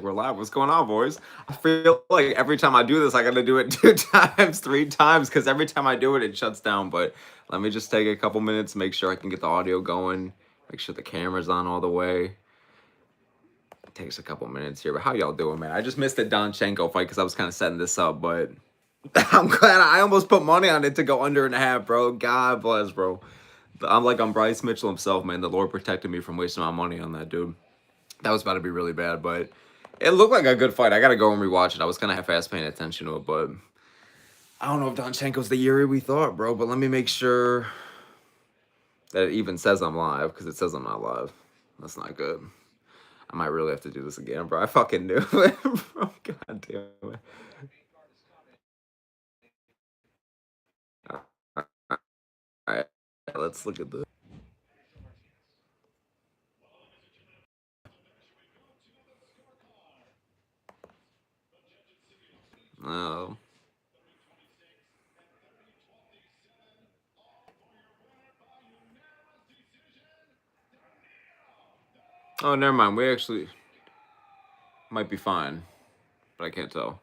We're live. What's going on, boys? I feel like every time I do this, I gotta do it 2 times, 3 times, because every time I do it, it shuts down. But let me just take a couple minutes, make sure I can get the audio going, make sure the camera's on all the way. It takes a couple minutes here. But how y'all doing, man? I just missed the Donchenko fight because I was kind of setting this up, but I'm glad I almost put money on it to go under and a half, bro. God bless, bro. I'm like on Bryce Mitchell himself, man. The Lord protected me from wasting my money on that, dude. That was about to be really bad, but it looked like a good fight. I gotta go and rewatch it. I was kind of half-ass paying attention to it, but I don't know if Donchenko's the Yuri we thought, bro. But let me make sure that it even says I'm live, because it says I'm not live. That's not good. I might really have to do this again, bro. I fucking knew it, bro. God damn it. All right, let's look at this. No. Oh, never mind. We actually might be fine, but I can't tell.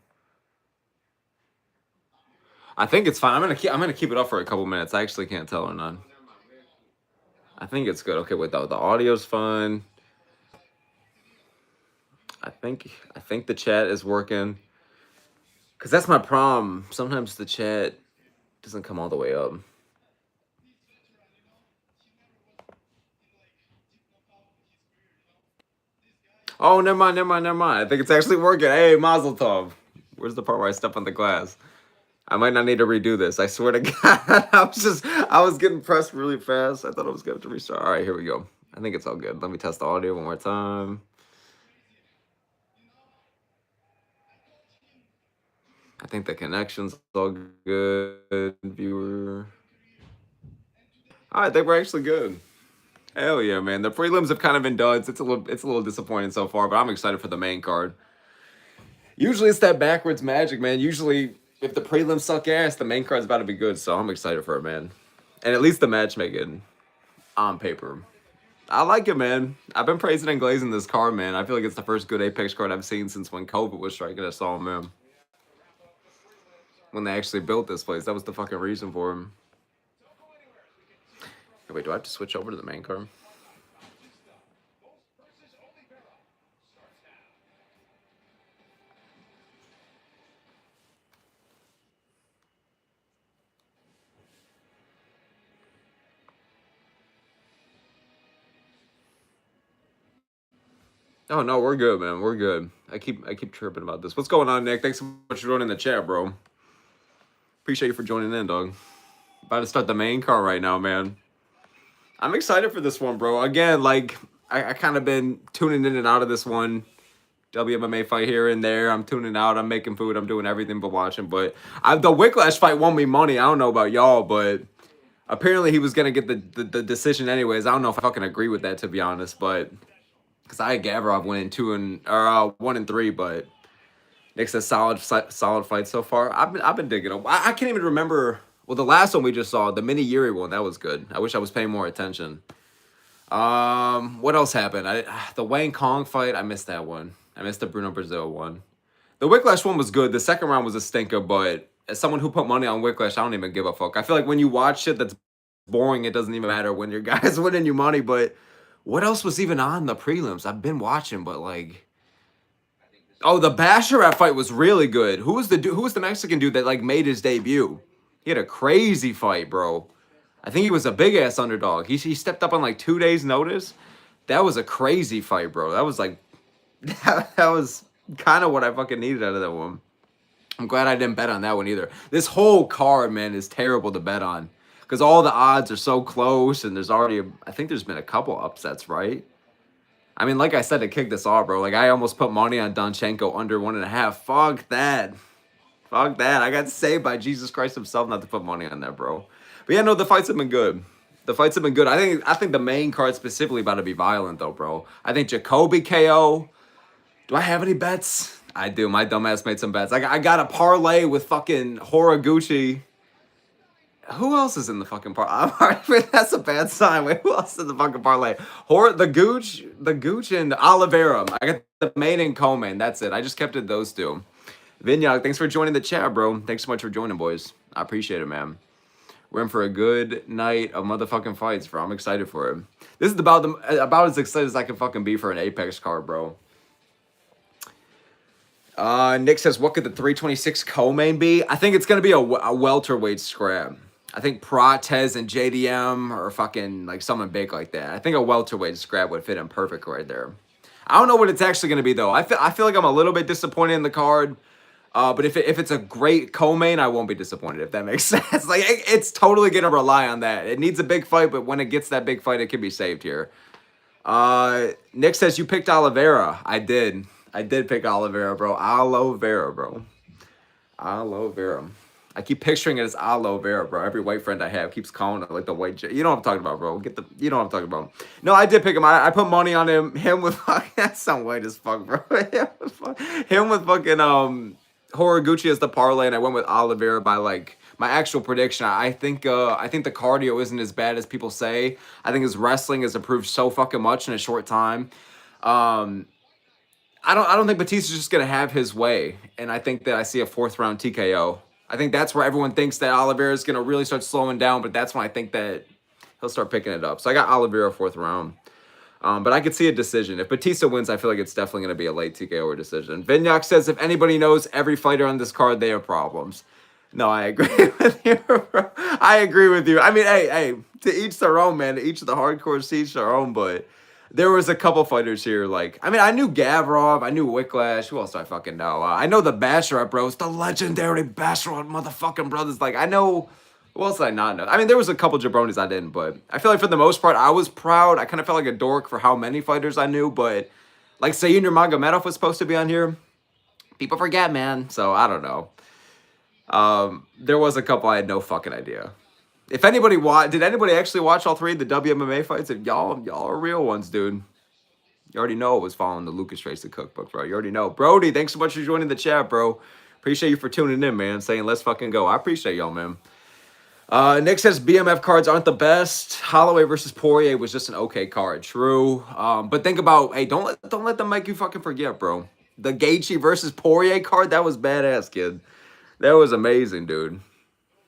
I think it's fine. I'm gonna keep it up for a couple minutes. I actually can't tell or none. I think it's good. Okay, wait, the audio's fine. I think the chat is working. Cause that's my problem. Sometimes the chat doesn't come all the way up. Oh, never mind, never mind, never mind. I think it's actually working. Hey, Mazel Tov. Where's the part where I step on the glass? I might not need to redo this. I swear to God. I was getting pressed really fast. I thought I was going to restart. All right, here we go. I think it's all good. Let me test the audio one more time. I think the connection's all good, viewer. All right, I think we're actually good. Hell yeah, man. The prelims have kind of been duds. It's a little disappointing so far, but I'm excited for the main card. Usually it's that backwards magic, man. Usually if the prelims suck ass, the main card's about to be good, so I'm excited for it, man. And at least the matchmaking on paper. I like it, man. I've been praising and glazing this card, man. I feel like it's the first good Apex card I've seen since when COVID was striking us all, man. When they actually built this place. That was the fucking reason for him. Hey, wait, do I have to switch over to the main card? Oh no, we're good, man. We're good. I keep tripping about this. What's going on, Nick? Thanks so much for joining the chat, bro. Appreciate you for joining in, dog. About to start the main card right now, man. I'm excited for this one, bro. Again, like I kind of been tuning in and out of this one. WMMA fight here and there. I'm tuning out. I'm making food. I'm doing everything but watching. But the Whiplash fight won me money. I don't know about y'all, but apparently he was gonna get the decision anyways. I don't know if I fucking agree with that, to be honest, but because I had Gavrov winning 1-3, but Nick's a solid fight so far. I've been digging it. I can't even remember. Well, the last one we just saw, the mini Yuri one, that was good. I wish I was paying more attention. What else happened? The Wang Kong fight, I missed that one. I missed the Bruno Brazil one. The Whiplash one was good. The second round was a stinker, but as someone who put money on Whiplash, I don't even give a fuck. I feel like when you watch shit that's boring, it doesn't even matter when your guy's winning you money. But what else was even on the prelims? I've been watching, but like, oh, the Basharat fight was really good. Who was the Mexican dude that like made his debut? He had a crazy fight, bro. I think he was a big ass underdog. He stepped up on like 2 days' notice. That was a crazy fight, bro. That was like that was kind of what I fucking needed out of that one. I'm glad I didn't bet on that one either. This whole card, man, is terrible to bet on because all the odds are so close, and I think there's been a couple upsets, right? I mean, like I said to kick this off, bro. Like I almost put money on Donchenko under 1.5. Fuck that. Fuck that. I got saved by Jesus Christ himself not to put money on that, bro. But yeah, no, the fights have been good. The fights have been good. I think the main card specifically about to be violent though, bro. I think Jacoby KO. Do I have any bets? I do. My dumbass made some bets. I got a parlay with fucking Horiguchi. Who else is in the fucking parlay? That's a bad sign. Wait, who else is in the fucking parlay? The Gooch, and Oliveira. I got the main and co-main. That's it. I just kept it those two. Vinyag, thanks for joining the chat, bro. Thanks so much for joining, boys. I appreciate it, man. We're in for a good night of motherfucking fights, bro. I'm excited for it. This is about as excited as I can fucking be for an Apex card, bro. Nick says, what could the 326 co-main be? I think it's going to be a welterweight scrap. I think Prates and JDM or fucking like someone big like that. I think a welterweight scrap would fit in perfect right there. I don't know what it's actually going to be, though. I feel like I'm a little bit disappointed in the card. But if it's a great co-main, I won't be disappointed, if that makes sense. Like, it's totally going to rely on that. It needs a big fight, but when it gets that big fight, it can be saved here. Nick says, you picked Oliveira. I did. I did pick Oliveira, bro. Aloe Vera, bro. Aloe Vera. I keep picturing it as aloe vera, bro. Every white friend I have keeps calling it like the white. You know what I'm talking about, bro. You know what I'm talking about. No, I did pick him. I put money on him. Him with that's some white as fuck, bro. Him with fucking Horiguchi as the parlay, and I went with Oliveira by like my actual prediction. I think the cardio isn't as bad as people say. I think his wrestling has improved so fucking much in a short time. I don't think Bautista's just gonna have his way, and I think that I see a 4th round TKO. I think that's where everyone thinks that Oliveira is gonna really start slowing down, but that's when I think that he'll start picking it up. So I got Oliveira 4th round, but I could see a decision. If Bautista wins, I feel like it's definitely gonna be a late TKO or decision. Vinyak says if anybody knows every fighter on this card, they have problems. No, I agree with you, bro. I agree with you. I mean, hey, to each their own, man. To each of the hardcore to each their own, but there was a couple fighters here, like, I mean, I knew Gavrov, I knew Wicklash, who else do I fucking know? I know the Basharat bros, the legendary Basharat motherfucking brothers, like, I know, who else did I not know? I mean, there was a couple jabronis I didn't, but I feel like for the most part, I was proud. I kind of felt like a dork for how many fighters I knew, but, like, Sayun Nurmagomedov was supposed to be on here. People forget, man, so I don't know. There was a couple I had no fucking idea. If anybody did anybody actually watch all 3 of the WMMA fights? If y'all are real ones, dude. You already know it was following the Lucas Tracy cookbook, bro. You already know. Brody, thanks so much for joining the chat, bro. Appreciate you for tuning in, man. Saying let's fucking go. I appreciate y'all, man. Nick says BMF cards aren't the best. Holloway versus Poirier was just an okay card. True. But think about, hey, don't let them make you fucking forget, bro. The Gaethje versus Poirier card, that was badass, kid. That was amazing, dude.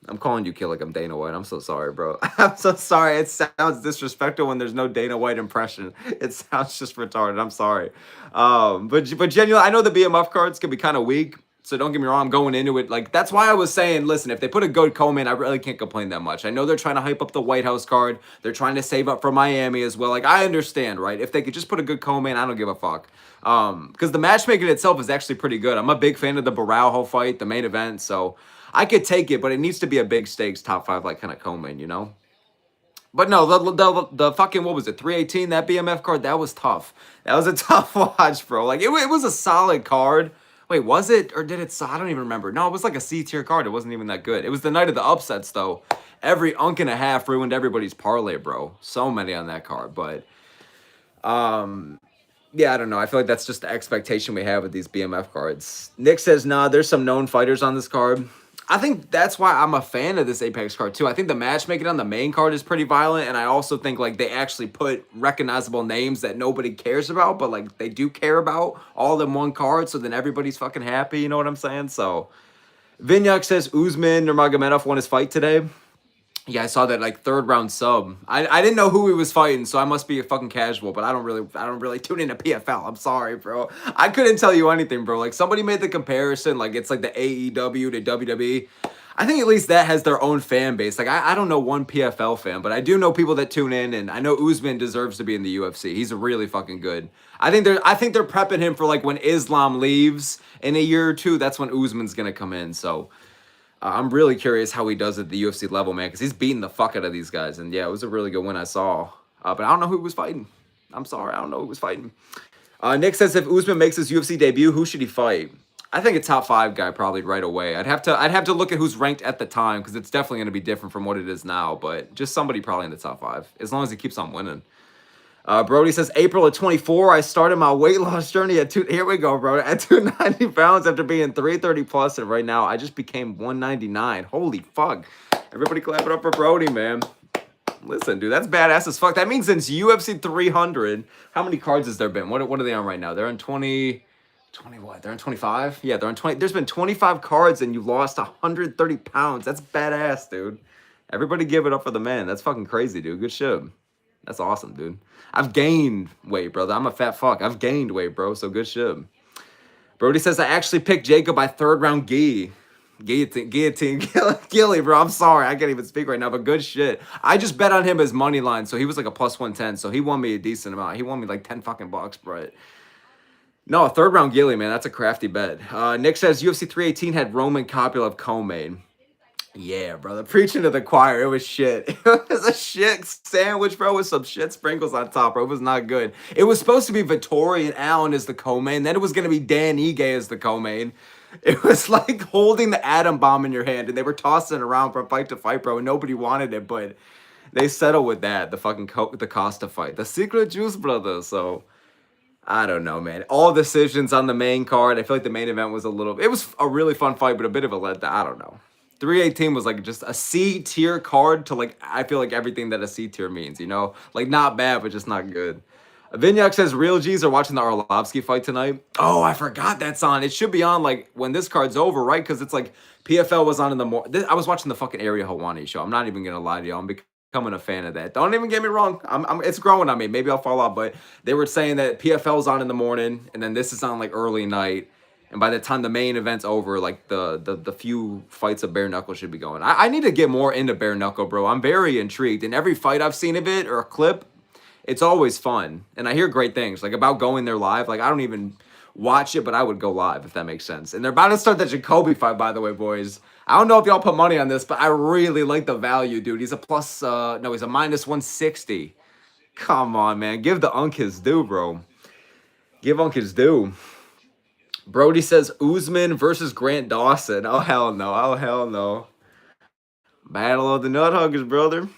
I'm calling you kid like I'm Dana White. I'm so sorry, bro. I'm so sorry. It sounds disrespectful when there's no Dana White impression. It sounds just retarded. I'm sorry. But genuinely, I know the BMF cards can be kind of weak. So don't get me wrong. I'm going into it. Like, that's why I was saying, listen, if they put a good co-main, I really can't complain that much. I know they're trying to hype up the White House card. They're trying to save up for Miami as well. Like, I understand, right? If they could just put a good co-main, I don't give a fuck. Because the matchmaking itself is actually pretty good. I'm a big fan of the Baraujo fight, the main event. So I could take it, but it needs to be a big stakes top 5 like kind of co-main, you know? But no, the fucking, what was it, 318, that BMF card, that was tough. That was a tough watch, bro. Like, it was a solid card. Wait, was it? Or did it? I don't even remember. No, it was like a C-tier card. It wasn't even that good. It was the night of the upsets, though. Every unk and a half ruined everybody's parlay, bro. So many on that card. But, yeah, I don't know. I feel like that's just the expectation we have with these BMF cards. Nick says, nah, there's some known fighters on this card. I think that's why I'm a fan of this Apex card, too. I think the matchmaking on the main card is pretty violent, and I also think, like, they actually put recognizable names that nobody cares about, but, like, they do care about all in one card, so then everybody's fucking happy, you know what I'm saying? So, Vinyak says Usman Nurmagomedov won his fight today. Yeah, I saw that, like, 3rd round sub. I didn't know who he was fighting, so I must be a fucking casual, but I don't really tune into PFL. I'm sorry, bro. I couldn't tell you anything, bro. Like, somebody made the comparison, like, it's like the AEW to WWE. I think at least that has their own fan base. Like, I don't know one PFL fan, but I do know people that tune in, and I know Usman deserves to be in the UFC. He's really fucking good. I think they're prepping him for, like, when Islam leaves in a year or two, that's when Usman's gonna come in, so I'm really curious how he does at the UFC level, man, because he's beating the fuck out of these guys. And, yeah, it was a really good win I saw. But I don't know who he was fighting. I'm sorry. I don't know who was fighting. Nick says if Usman makes his UFC debut, who should he fight? I think a top 5 guy probably right away. I'd have to look at who's ranked at the time because it's definitely going to be different from what it is now. But just somebody probably in the top 5, as long as he keeps on winning. Brody says, April of 24, I started my weight loss journey at here we go, bro, at 290 pounds after being 330 plus, and right now I just became 199. Holy fuck. Everybody clap it up for Brody, man. Listen, dude, that's badass as fuck. That means since UFC 300, how many cards has there been? What are they on right now? They're on 20 what? They're on 25? Yeah, they're on 20. There's been 25 cards and you lost 130 pounds. That's badass, dude. Everybody give it up for the man. That's fucking crazy, dude. Good shit. That's awesome, dude. I've gained weight, brother. I'm a fat fuck. I've gained weight, bro. So good shit. Brody says, I actually picked Jacob by third round gi. Guillotine, Gilly, bro. I'm sorry. I can't even speak right now, but good shit. I just bet on him as money line, so he was like a plus 110, so he won me a decent amount. He won me like 10 fucking bucks, bro. No, a third round Gilly, man. That's a crafty bet. Nick says UFC 318 had Roman Kopylov co-main. Yeah, brother. Preaching to the choir. It was shit. It was a shit sandwich, bro, with some shit sprinkles on top, bro. It was not good. It was supposed to be Vittori and Allen as the co-main. Then it was going to be Dan Ige as the co-main. It was like holding the atom bomb in your hand, and they were tossing it around from fight to fight, bro, and nobody wanted it, but they settled with that, the fucking the Costa fight. The Secret Juice Brothers, so... I don't know, man. All decisions on the main card. I feel like the main event was it was a really fun fight, but a bit of a letdown. I don't know. 318 was like just a C tier card to like, I feel like everything that a C tier means, you know? Like not bad, but just not good. Vinyak says real G's are watching the Arlovsky fight tonight. Oh, I forgot that's on. It should be on like when this card's over, right? Because it's like PFL was on in the morning. I was watching the fucking Area Hawani show. I'm not even going to lie to you. I'm becoming a fan of that. Don't even get me wrong. It's growing on me. Maybe I'll fall off, but they were saying that PFL's on in the morning and then this is on like early night. And by the time the main event's over, like the few fights of bare knuckle should be going. I need to get more into bare knuckle, bro. I'm very intrigued. In every fight I've seen of it or a clip, it's always fun. And I hear great things like about going there live. Like I don't even watch it, but I would go live if that makes sense. And they're about to start the Jacoby fight, by the way, boys. I don't know if y'all put money on this, but I really like the value, dude. He's a plus, no, he's a minus 160. Come on, man. Give the Unk his due, bro. Give Unk his due. Brody says Usman versus Grant Dawson. Oh, hell no. Oh, hell no. Battle of the Nut Huggers, brother.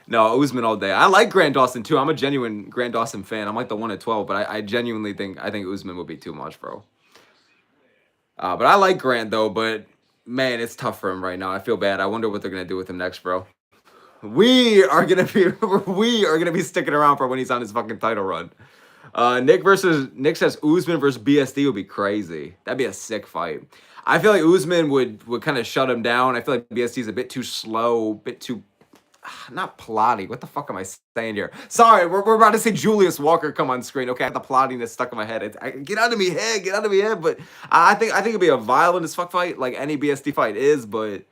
No, Usman all day. I like Grant Dawson, too. I'm a genuine Grant Dawson fan. I'm like the 1 at 12, but I genuinely think Usman would be too much, bro. But I like Grant, though, but, man, it's tough for him right now. I feel bad. I wonder what they're going to do with him next, bro. We are going to be sticking around for when he's on his fucking title run. Nick says Usman versus BSD would be crazy. That'd be a sick fight. I feel like Usman would kind of shut him down. I feel like BSD's a bit too slow, bit too not plotty. What the fuck am I saying here? Sorry, we're about to see Julius Walker come on screen. Okay, I have the plotting that's stuck in my head. Get out of me head, get out of me head. But I think it'd be a violent as fuck fight, like any BSD fight is. But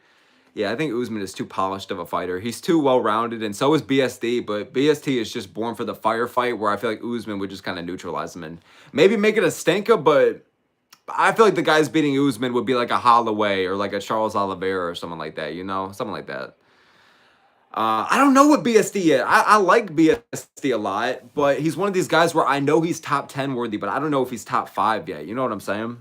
yeah, I think Usman is too polished of a fighter. He's too well-rounded, and so is BSD. But BSD is just born for the firefight, where I feel like Usman would just kind of neutralize him and maybe make it a stinker. But I feel like the guys beating Usman would be like a Holloway or like a Charles Oliveira or someone like that. You know, something like that. I don't know what BSD is. I like BSD a lot, but he's one of these guys where I know he's top 10 worthy, but I don't know if he's top 5 yet. You know what I'm saying?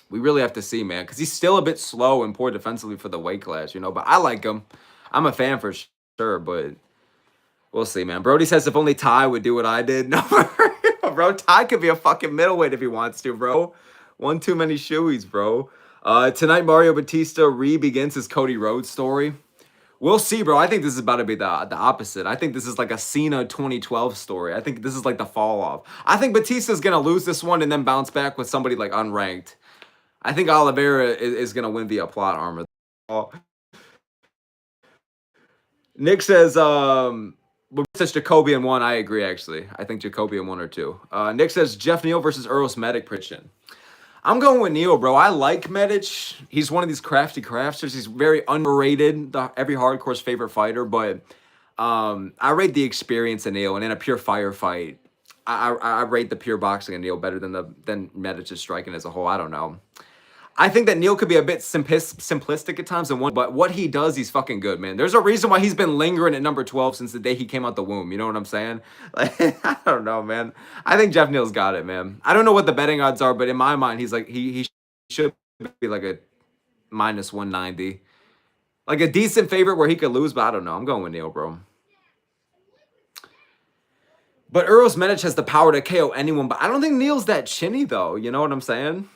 We really have to see, man, because he's still a bit slow and poor defensively for the weight class, you know, but I like him. I'm a fan for sure, but we'll see, man. Brody says if only Ty would do what I did. No, bro, Ty could be a fucking middleweight if he wants to, bro. One too many shoeies, bro. Tonight, Mario Bautista re-begins his Cody Rhodes story. We'll see, bro. I think this is about to be the opposite. I think this is like a Cena 2012 story. I think this is like the fall off. I think Batista's going to lose this one and then bounce back with somebody like unranked. I think Oliveira is going to win via plot armor. Nick says, Jacoby in 1. I agree, actually. I think Jacoby in 1 or 2. Nick says Jeff Neal versus Eros Medic prediction. I'm going with Neal, bro. I like Medic. He's one of these crafty crafters. He's very underrated, every hardcore's favorite fighter. But I rate the experience of Neal, and in a pure firefight, I rate the pure boxing of Neal better than Medic's striking as a whole. I don't know. I think that Neal could be a bit simplistic at times, but what he does, he's fucking good, man. There's a reason why he's been lingering at number 12 since the day he came out the womb. You know what I'm saying? Like, I don't know, man. I think Jeff Neal's got it, man. I don't know what the betting odds are, but in my mind, he's like he should be like a minus 190, like a decent favorite where he could lose. But I don't know. I'm going with Neal, bro. But Eros Medic has the power to KO anyone, but I don't think Neal's that chinny though. You know what I'm saying?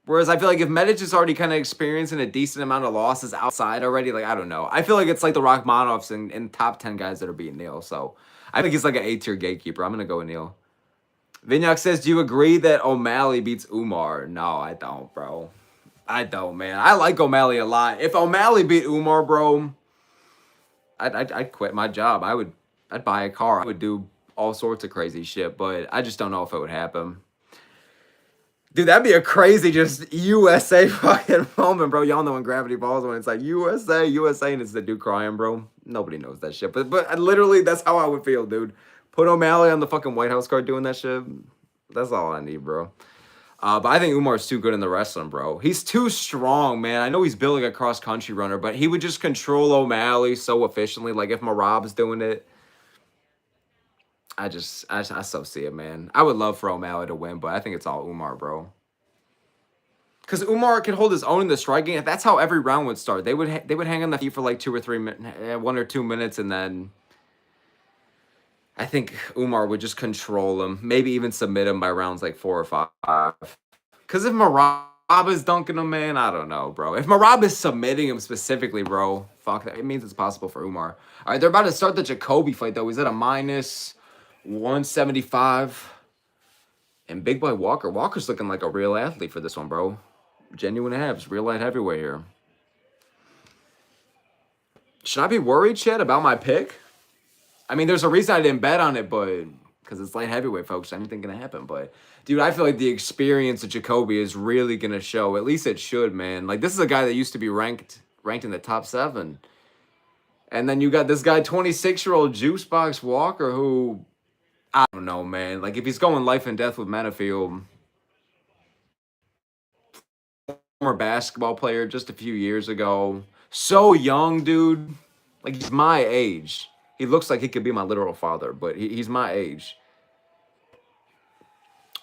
Whereas I feel like if Medic is already kind of experiencing a decent amount of losses outside already, like, I don't know. I feel like it's like the Rachmanovs and top 10 guys that are beating Neil. So I think he's like an A-tier gatekeeper. I'm going to go with Neil. Vinyak says, do you agree that O'Malley beats Umar? No, I don't, bro. I don't, man. I like O'Malley a lot. If O'Malley beat Umar, bro, I'd quit my job. I'd buy a car. I would do all sorts of crazy shit, but I just don't know if it would happen. Dude, that'd be a crazy just USA fucking moment, bro. Y'all know when Gravity Falls when it's like USA, USA, and it's the dude crying, bro. Nobody knows that shit. But literally, that's how I would feel, dude. Put O'Malley on the fucking White House card doing that shit. That's all I need, bro. But I think Umar's too good in the wrestling, bro. He's too strong, man. I know he's building a cross-country runner, but he would just control O'Malley so efficiently. Like, if Marab's doing it, I so see it, man. I would love for O'Malley to win, but I think it's all Umar, bro. Because Umar can hold his own in the striking. That's how every round would start. They would hang on the feet for like 2 or 3 minutes, 1 or 2 minutes, and then I think Umar would just control him. Maybe even submit him by rounds like 4 or 5. Because if Marab is dunking him, man, I don't know, bro. If Marab is submitting him specifically, bro, fuck that. It means it's possible for Umar. All right, they're about to start the Jacoby fight, though. He's at a minus 175. And Big Boy Walker. Walker's looking like a real athlete for this one, bro. Genuine abs. Real light heavyweight here. Should I be worried, Chet, about my pick? I mean, there's a reason I didn't bet on it, but because it's light heavyweight, folks. Anything can happen. But, dude, I feel like the experience of Jacoby is really going to show. At least it should, man. Like, this is a guy that used to be ranked in the top 7. And then you got this guy, 26-year-old Juicebox Walker, who, I don't know, man. Like, if he's going life and death with Menifield, former basketball player just a few years ago. So young, dude. Like, he's my age. He looks like he could be my literal father, but he's my age.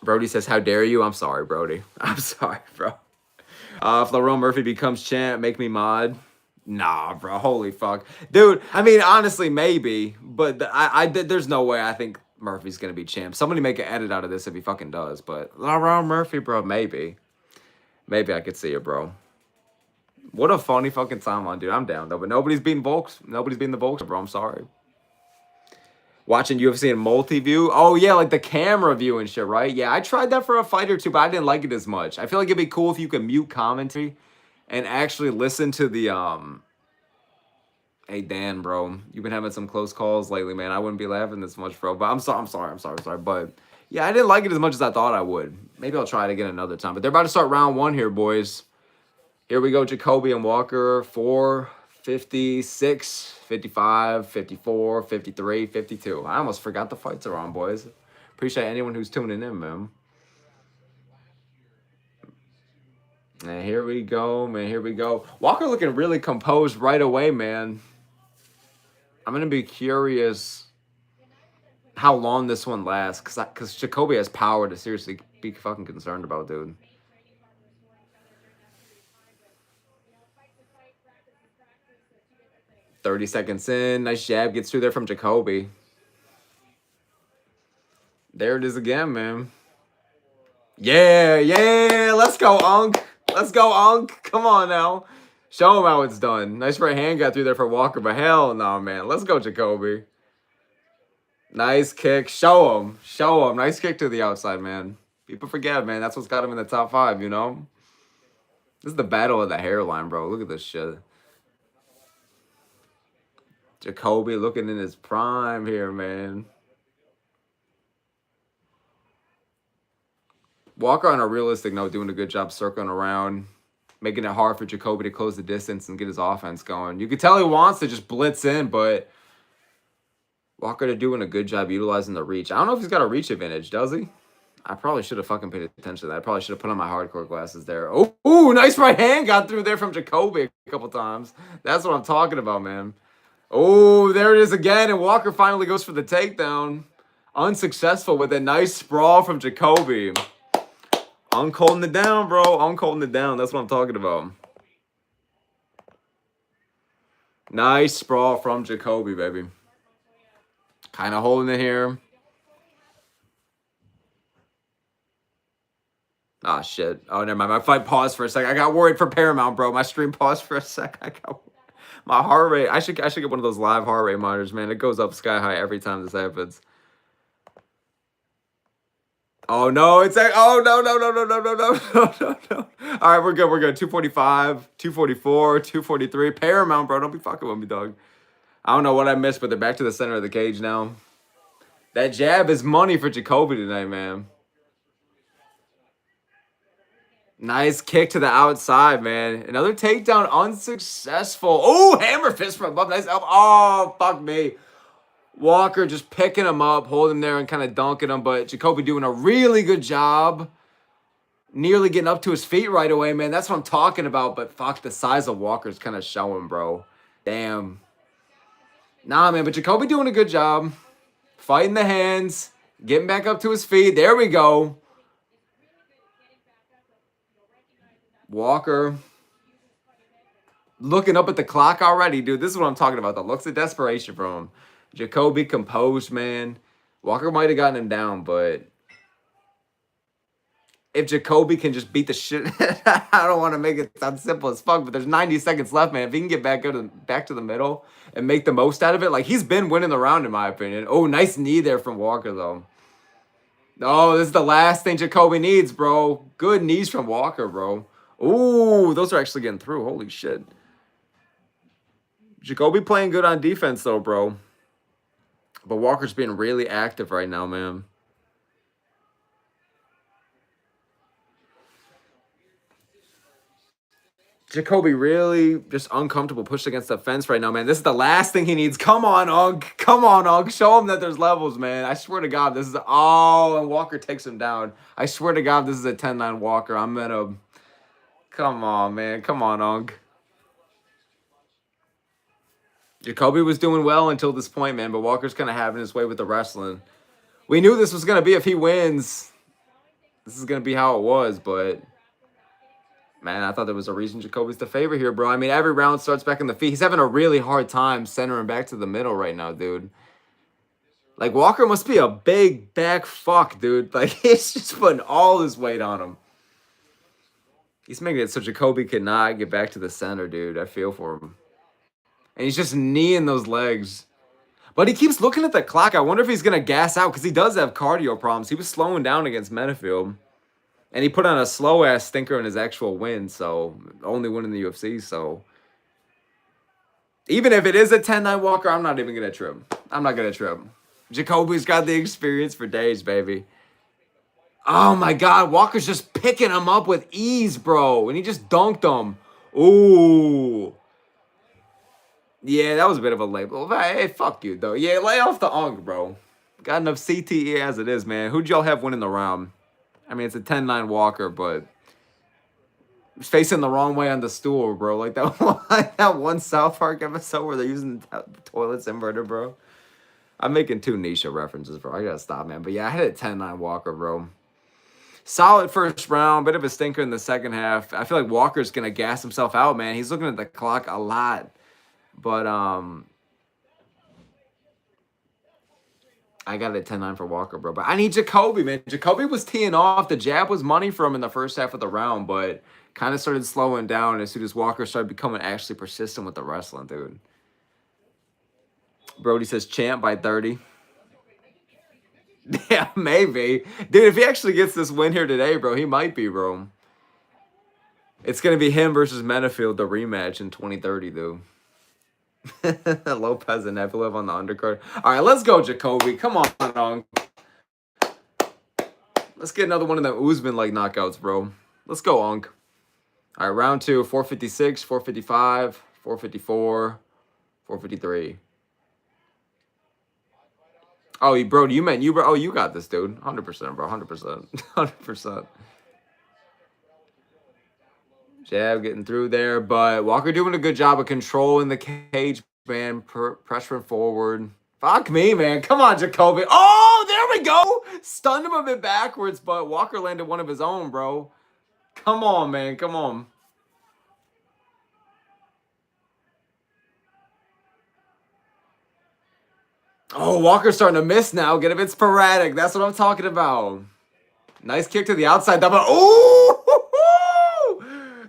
Brody says, how dare you? I'm sorry, Brody. I'm sorry, bro. If Lerone Murphy becomes champ, make me mod. Nah, bro. Holy fuck. Dude, I mean, honestly, maybe. But there's no way I think Murphy's going to be champ. Somebody make an edit out of this if he fucking does. But Lerone Murphy, bro, maybe. Maybe I could see it, bro. What a funny fucking timeline, dude. I'm down, though. But nobody's beating Volks. Nobody's beating the Volks, bro. I'm sorry. Watching UFC in multi-view. Oh, yeah, like the camera view and shit, right? Yeah, I tried that for a fight or two, but I didn't like it as much. I feel like it'd be cool if you could mute commentary and actually listen to the, Hey, Dan, bro. You've been having some close calls lately, man. I wouldn't be laughing this much, bro. But I'm sorry. But, yeah, I didn't like it as much as I thought I would. Maybe I'll try it again another time. But they're about to start round 1 here, boys. Here we go, Jacoby and Walker. 4, 56, 55, 54, 53, 52. I almost forgot the fights are on, boys. Appreciate anyone who's tuning in, man. And here we go, man. Here we go. Walker looking really composed right away, man. I'm going to be curious how long this one lasts. Because Jacoby has power to seriously be fucking concerned about, dude. $30 seconds in. Nice jab. Gets through there from Jacoby. There it is again, man. Yeah. Let's go, Unk. Come on now. Show him how it's done. Nice right hand got through there for Walker, but hell no, man. Let's go, Jacoby. Nice kick. Show him. Nice kick to the outside, man. People forget, man. That's what's got him in the top 5, you know? This is the battle of the hairline, bro. Look at this shit. Jacoby looking in his prime here, man. Walker, on a realistic note, doing a good job circling around, making it hard for Jacoby to close the distance and get his offense going. You could tell he wants to just blitz in, but Walker doing a good job utilizing the reach. I don't know if he's got a reach advantage, does he? I probably should have fucking paid attention to that. I probably should have put on my hardcore glasses there. Oh, nice right hand got through there from Jacoby a couple times. That's what I'm talking about, man. Oh, there it is again, and Walker finally goes for the takedown. Unsuccessful with a nice sprawl from Jacoby. I'm holding it down, bro. I'm holding it down. That's what I'm talking about. Nice sprawl from Jacoby, baby. Kind of holding it here. Ah, shit. Oh, never mind. My fight paused for a sec. I got worried for Paramount, bro. My stream paused for a sec. I got my heart rate. I should get one of those live heart rate monitors, man. It goes up sky high every time this happens. Oh no, it's like, oh no, no, no, no, no, no, no, no, no, no. All right, we're good. We're good. 245, 244, 243. Paramount, bro. Don't be fucking with me, dog. I don't know what I missed, but they're back to the center of the cage now. That jab is money for Jacoby tonight, man. Nice kick to the outside, man. Another takedown unsuccessful. Oh, hammer fist from above. Nice elbow. Oh, fuck me. Walker just picking him up, holding him there and kind of dunking him, but Jacoby doing a really good job. Nearly getting up to his feet right away, man. That's what I'm talking about, but fuck, the size of Walker's kind of showing, bro. Damn. Nah, man, but Jacoby doing a good job. Fighting the hands, getting back up to his feet. There we go. Walker looking up at the clock already, dude. This is what I'm talking about. The looks of desperation from him. Jacoby composed, man. Walker might have gotten him down, but if Jacoby can just beat the shit, I don't want to make it sound simple as fuck, but there's 90 seconds left, man. If he can get back to the middle and make the most out of it, like he's been winning the round in my opinion. Oh, nice knee there from Walker though. Oh, this is the last thing Jacoby needs, bro. Good knees from Walker, bro. Ooh, those are actually getting through. Holy shit. Jacoby playing good on defense, though, bro. But Walker's being really active right now, man. Jacoby really just uncomfortable pushed against the fence right now, man. This is the last thing he needs. Come on, Unk. Come on, Unk. Show him that there's levels, man. I swear to God, this is... Oh, and Walker takes him down. I swear to God, this is a 10-9 Walker. I'm gonna... Come on, man. Come on, Unk. Jacoby was doing well until this point, man, but Walker's kind of having his way with the wrestling. We knew this was going to be, if he wins, this is going to be how it was, but... Man, I thought there was a reason Jacoby's the favorite here, bro. I mean, every round starts back in the feet. He's having a really hard time centering back to the middle right now, dude. Like, Walker must be a big back fuck, dude. Like, he's just putting all his weight on him. He's making it so Jacoby cannot get back to the center, dude. I feel for him. And he's just kneeing those legs. But he keeps looking at the clock. I wonder if he's going to gas out because he does have cardio problems. He was slowing down against Menafield. And he put on a slow-ass stinker in his actual win, so only win in the UFC, so... Even if it is a 10-9 Walker, I'm not even going to trip. I'm not going to trip. Jacoby's got the experience for days, baby. Oh, my God. Walker's just picking him up with ease, bro. And he just dunked him. Ooh. Yeah, that was a bit of a label. Hey, fuck you, though. Yeah, lay off the unk, bro. Got enough CTE as it is, man. Who'd y'all have winning the round? I mean, it's a 10-9 Walker, but it's facing the wrong way on the stool, bro. Like that one South Park episode where they're using the toilets inverted, bro. I'm making too niche references, bro. I gotta stop, man. But yeah, I had a 10-9 Walker, bro. Solid first round, bit of a stinker in the second half. I feel like Walker's gonna gas himself out, man. He's looking at the clock a lot. But I got a 10-9 for Walker, bro. But I need Jacoby, man. Jacoby was teeing off. The jab was money for him in the first half of the round, but kind of started slowing down as soon as Walker started becoming actually persistent with the wrestling, dude. Brody says champ by 30. Yeah, maybe. Dude, if he actually gets this win here today, bro, he might be, bro. It's going to be him versus Menafield, the rematch in 2030, dude. Lopez and Nevilev on the undercard. All right, let's go, Jacoby. Come on, Unk. Let's get another one of them Usman-like knockouts, bro. Let's go, Unk. All right, round 2, 456, 455, 454, 453. Oh, bro, you meant you, bro? Oh, you got this, dude. 100%, bro. 100%. 100%. Jab getting through there, but Walker doing a good job of controlling the cage, man. Pressuring forward. Fuck me, man. Come on, Jacoby. Oh, there we go. Stunned him a bit backwards, but Walker landed one of his own, bro. Come on, man. Come on. Oh, Walker's starting to miss now. Get a bit sporadic. That's what I'm talking about. Nice kick to the outside double. Ooh!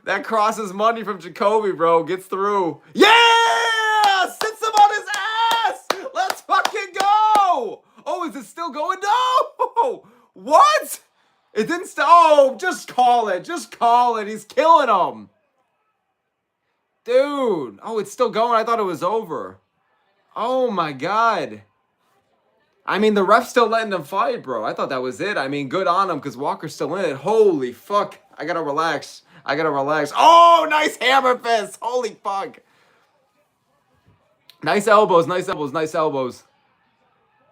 That crosses money from Jacoby, bro. Gets through. Yeah! Sits him on his ass! Let's fucking go! Oh, is it still going? No! What? It didn't stop. Oh, just call it. Just call it. He's killing him. Dude. Oh, it's still going. I thought it was over. Oh, my God. I mean, the ref's still letting them fight, bro. I thought that was it. I mean, good on him because Walker's still in it. Holy fuck. I gotta relax. I gotta relax. Oh, nice hammer fist. Holy fuck. Nice elbows, nice elbows, nice elbows.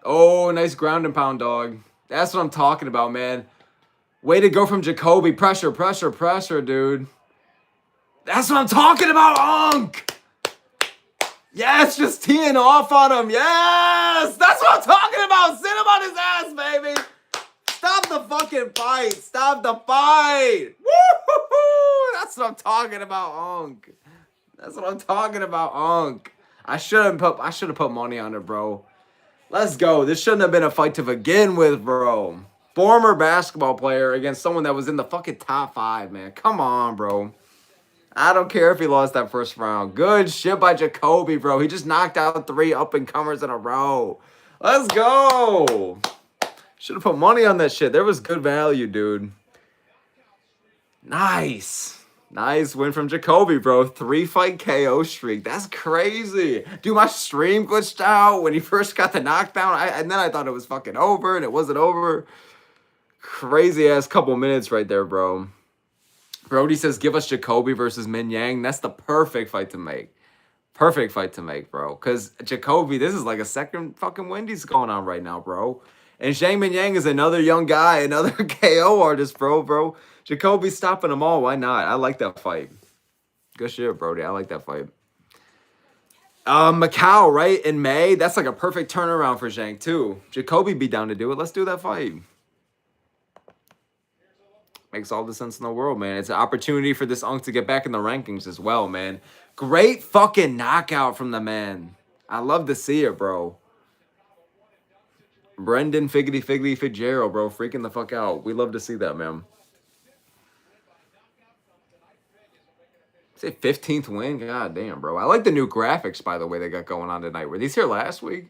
Oh, nice ground and pound, dog. That's what I'm talking about, man. Way to go from Jacoby. Pressure, pressure, pressure, dude. That's what I'm talking about, Unk. Yes, just teeing off on him. Yes, that's what I'm talking about. Sit him on his ass, baby. Stop the fucking fight. Stop the fight. Woo-hoo-hoo. That's what I'm talking about, Unk. That's what I'm talking about, Unk. I should have put money on it, bro. Let's go. This shouldn't have been a fight to begin with, bro. Former basketball player against someone that was in the fucking top 5, man. Come on, bro. I don't care if he lost that first round. Good shit by Jacoby, bro. He just knocked out 3 up-and-comers in a row. Let's go. Should have put money on that shit. There was good value, dude. Nice. Nice win from Jacoby, bro. 3-fight KO streak. That's crazy. Dude, my stream glitched out when he first got the knockdown. And then I thought it was fucking over, and it wasn't over. Crazy-ass couple minutes right there, bro. Brody says, give us Jacoby versus Min Yang. That's the perfect fight to make. Perfect fight to make, bro. Because Jacoby, this is like a second fucking Wendy's going on right now, bro. And Zhang Min Yang is another young guy, another KO artist, bro. Jacoby's stopping them all. Why not? I like that fight. Good shit, Brody. I like that fight. Macau, right? In May. That's like a perfect turnaround for Zhang, too. Jacoby be down to do it. Let's do that fight. Makes all the sense in the world, man. It's an opportunity for this Unk to get back in the rankings as well, man. Great fucking knockout from the man. I love to see it, bro. Brendan Figgity Fitzgerald, bro. Freaking the fuck out. We love to see that, man. Say 15th win? God damn, bro. I like the new graphics, by the way, they got going on tonight. Were these here last week?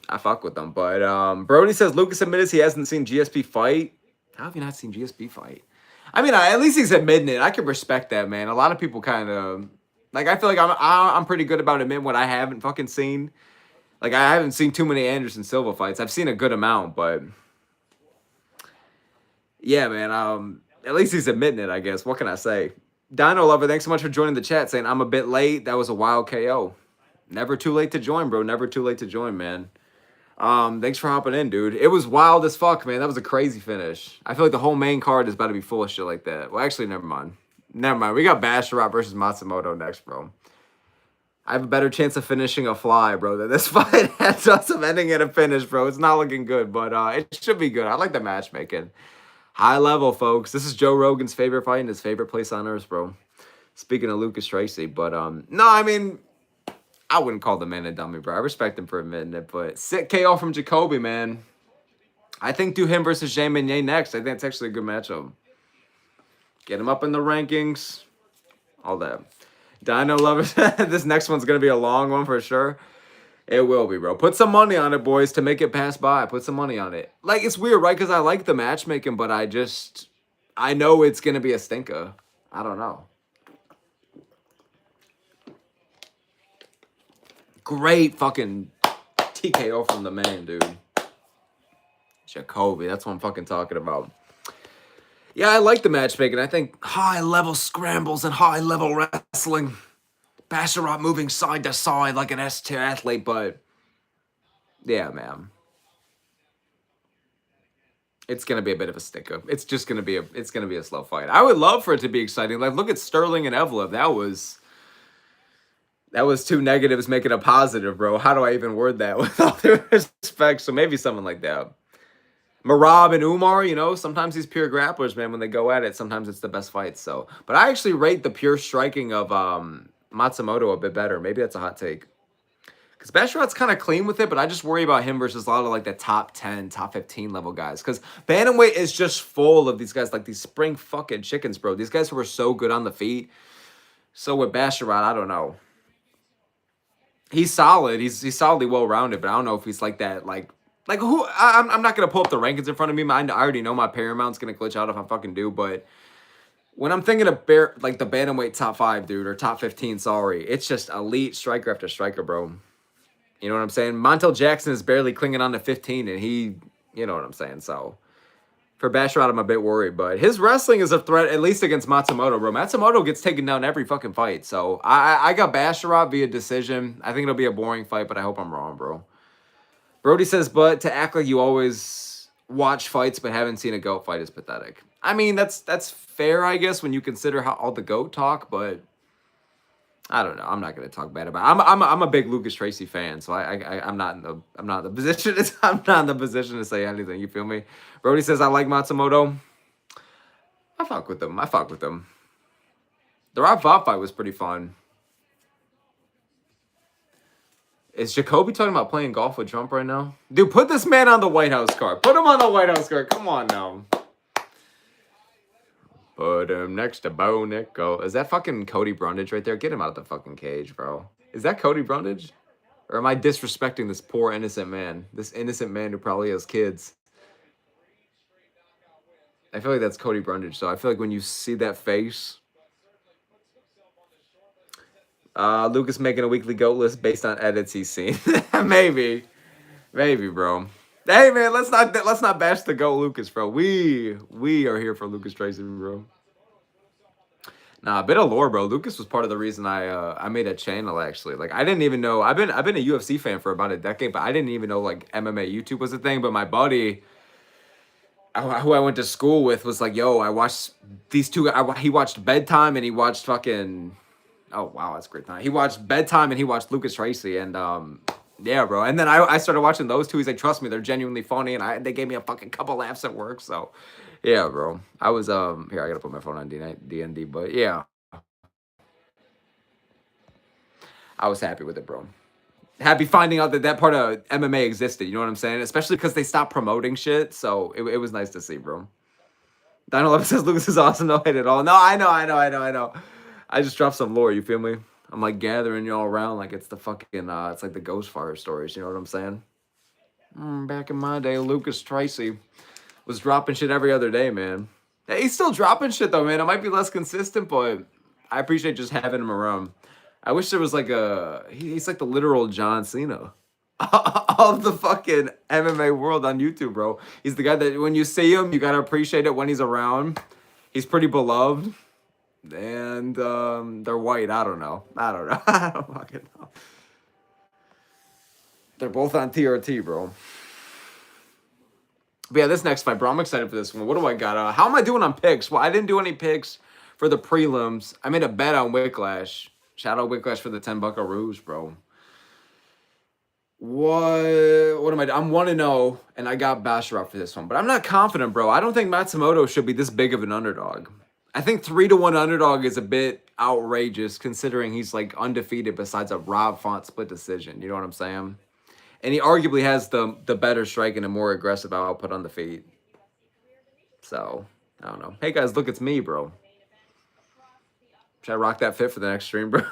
I fuck with them. But Brody says Lucas admits he hasn't seen GSP fight. How have you not seen GSP fight? I mean, at least he's admitting it. I can respect that, man. A lot of people kind of... Like, I feel like I'm pretty good about admitting what I haven't fucking seen. Like, I haven't seen too many Anderson Silva fights. I've seen a good amount, but... Yeah, man. At least he's admitting it, I guess. What can I say? Dino Lover, thanks so much for joining the chat, saying, I'm a bit late. That was a wild KO. Never too late to join, bro. Never too late to join, man. Thanks for hopping in, dude. It was wild as fuck, man. That was a crazy finish. I feel like the whole main card is about to be full of shit like that. Well, actually, never mind. Never mind. We got Basharat versus Matsumoto next, bro. I have a better chance of finishing a fly, bro, than this fight has us of ending in a finish, bro. It's not looking good, but it should be good. I like the matchmaking. High level, folks. This is Joe Rogan's favorite fight and his favorite place on earth, bro. Speaking of Lucas Tracy, but no, I mean, I wouldn't call the man a dummy, bro. I respect him for admitting it, but sick KO from Jacoby, man. I think do him versus Zhang Minye next. I think it's actually a good matchup. Get him up in the rankings. All that. Dino Lovers. This next one's going to be a long one for sure. It will be, bro. Put some money on it, boys, to make it pass by. Put some money on it. Like, it's weird, right? Because I like the matchmaking, but I know it's going to be a stinker. I don't know. Great fucking TKO from the man, dude. Jacoby. That's what I'm fucking talking about. Yeah, I like the matchmaking. I think high-level scrambles and high-level wrestling. Basharat moving side to side like an S-tier athlete, but yeah, man. It's gonna be a bit of a stinker. It's just gonna be a slow fight. I would love for it to be exciting. Like, look at Sterling and Evlev. That was two negatives making a positive, bro. How do I even word that with all due respect? So maybe something like that. Marab and Umar, you know, sometimes these pure grapplers, man, when they go at it, sometimes it's the best fight. So, but I actually rate the pure striking of Matsumoto a bit better. Maybe that's a hot take. Because Basharat's kind of clean with it, but I just worry about him versus a lot of like the top 10, top 15 level guys. Because bantamweight is just full of these guys, like these spring fucking chickens, bro. These guys who are so good on the feet. So with Basharat, I don't know. He's solid. He's solidly well rounded, but I don't know if he's like that. Like who? I'm not gonna pull up the rankings in front of me. I already know my Paramount's gonna glitch out if I fucking do. But when I'm thinking of like the bantamweight top 5, dude, or top 15, sorry, it's just elite striker after striker, bro. You know what I'm saying? Montel Jackson is barely clinging on to 15, and you know what I'm saying. So for Basharat, I'm a bit worried, but his wrestling is a threat, at least against Matsumoto, bro. Matsumoto gets taken down every fucking fight. So I got Basharat via decision. I think it'll be a boring fight, but I hope I'm wrong, bro. Brody says, but to act like you always watch fights but haven't seen a GOAT fight is pathetic. I mean, that's fair, I guess, when you consider how all the GOAT talk, but I don't know. I'm not gonna talk bad about it. I'm a big Lucas Tracy fan, so I'm not in the position to say anything. You feel me? Brody says I like Matsumoto. I fuck with them. The Rob Font fight was pretty fun. Is Jacoby talking about playing golf with Trump right now? Dude, put this man on the White House card. Put him on the White House card. Come on now. Put him next to Bo Nickel. Is that fucking Cody Brundage right there? Get him out of the fucking cage, bro. Is that Cody Brundage? Or am I disrespecting this poor innocent man? This innocent man who probably has kids. I feel like that's Cody Brundage. So I feel like when you see that face... Lucas making a weekly GOAT list based on edits he's seen. Maybe, bro. Hey man, let's not bash the GOAT Lucas, bro. We are here for Lucas Tracy, bro. Nah, a bit of lore, bro. Lucas was part of the reason I made a channel actually. Like I didn't even know I've been a UFC fan for about a decade, but I didn't even know like MMA YouTube was a thing. But my buddy, who I went to school with, was like, "Yo, I watched these two." He watched Bedtime and he watched fucking. Oh, wow, that's a great time. He watched Bedtime and he watched Lucas Tracy. And, yeah, bro. And then I started watching those two. He's like, trust me, they're genuinely funny. And they gave me a fucking couple laughs at work. So, yeah, bro. I was, here, I got to put my phone on DND. But, yeah. I was happy with it, bro. Happy finding out that part of MMA existed. You know what I'm saying? Especially because they stopped promoting shit. So, it was nice to see, bro. Dino Love says Lucas is awesome. No hate at all. No, I know. I just dropped some lore, you feel me? I'm like gathering y'all around like it's the fucking, it's like the Ghost Fire stories, you know what I'm saying? Back in my day, Lucas Tracy was dropping shit every other day, man. Hey, he's still dropping shit though, man. It might be less consistent, but I appreciate just having him around. I wish there was like he's like the literal John Cena of the fucking MMA world on YouTube, bro. He's the guy that when you see him, you gotta appreciate it when he's around. He's pretty beloved. And they're white. I don't know. I don't fucking know. They're both on TRT, bro. But yeah, this next fight, bro. I'm excited for this one. What do I got? How am I doing on picks? Well, I didn't do any picks for the prelims. I made a bet on Whiplash. Shout out Whiplash for the 10 buckaroos, bro. What am I doing? I'm 1-0, and I got Basharat for this one. But I'm not confident, bro. I don't think Matsumoto should be this big of an underdog. I think 3-1 underdog is a bit outrageous considering he's like undefeated besides a Rob Font split decision. You know what I'm saying? And he arguably has the better strike and a more aggressive output on the feet. So, I don't know. Hey guys, look, it's me, bro. Should I rock that fit for the next stream, bro?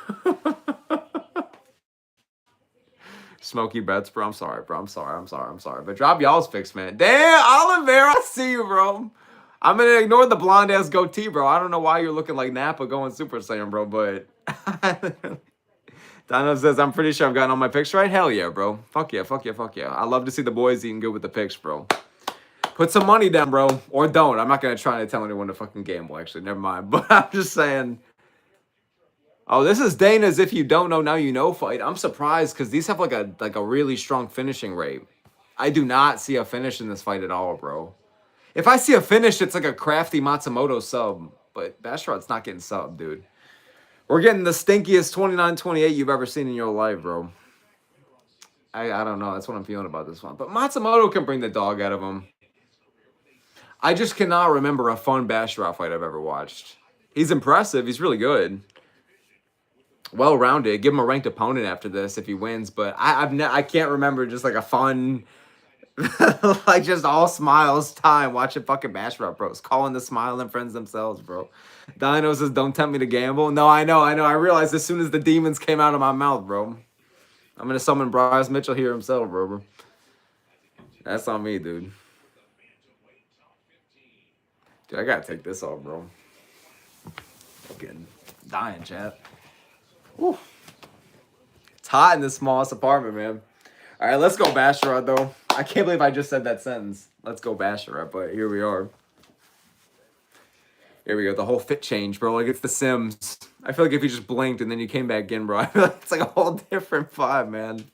Smoky bets, bro. I'm sorry, bro. I'm sorry. But drop y'all's picks, man. Damn, Oliveira, I see you, bro. I'm going to ignore the blonde-ass goatee, bro. I don't know why you're looking like Nappa going Super Saiyan, bro, but... Dino says, I'm pretty sure I've gotten all my picks right. Hell yeah, bro. Fuck yeah. I love to see the boys eating good with the picks, bro. Put some money down, bro. Or don't. I'm not going to try to tell anyone to fucking gamble, actually. Never mind. But I'm just saying... Oh, this is Dana's If You Don't Know, Now You Know fight. I'm surprised because these have like a really strong finishing rate. I do not see a finish in this fight at all, bro. If I see a finish, it's like a crafty Matsumoto sub. But Basharat's not getting sub, dude. We're getting the stinkiest 29-28 you've ever seen in your life, bro. I don't know. That's what I'm feeling about this one. But Matsumoto can bring the dog out of him. I just cannot remember a fun Basharat fight I've ever watched. He's impressive. He's really good. well-rounded. Give him a ranked opponent after this if he wins. But I can't remember just like a fun, like just all smiles time watching fucking Basharat Bros. Calling the smiling friends themselves, bro. Dino says, don't tempt me to gamble. No, I know. I realized as soon as the demons came out of my mouth, bro. I'm going to summon Bryce Mitchell here himself, bro. That's on me, dude. Dude, I got to take this off, bro. Fucking dying, chat. Whew. It's hot in this smallest apartment, man. All right, let's go Basharat, though. I can't believe I just said that sentence. Let's go Basharat, but here we are. Here we go. The whole fit change, bro. Like, it's The Sims. I feel like if you just blinked and then you came back in, bro, I feel like it's like a whole different vibe, man.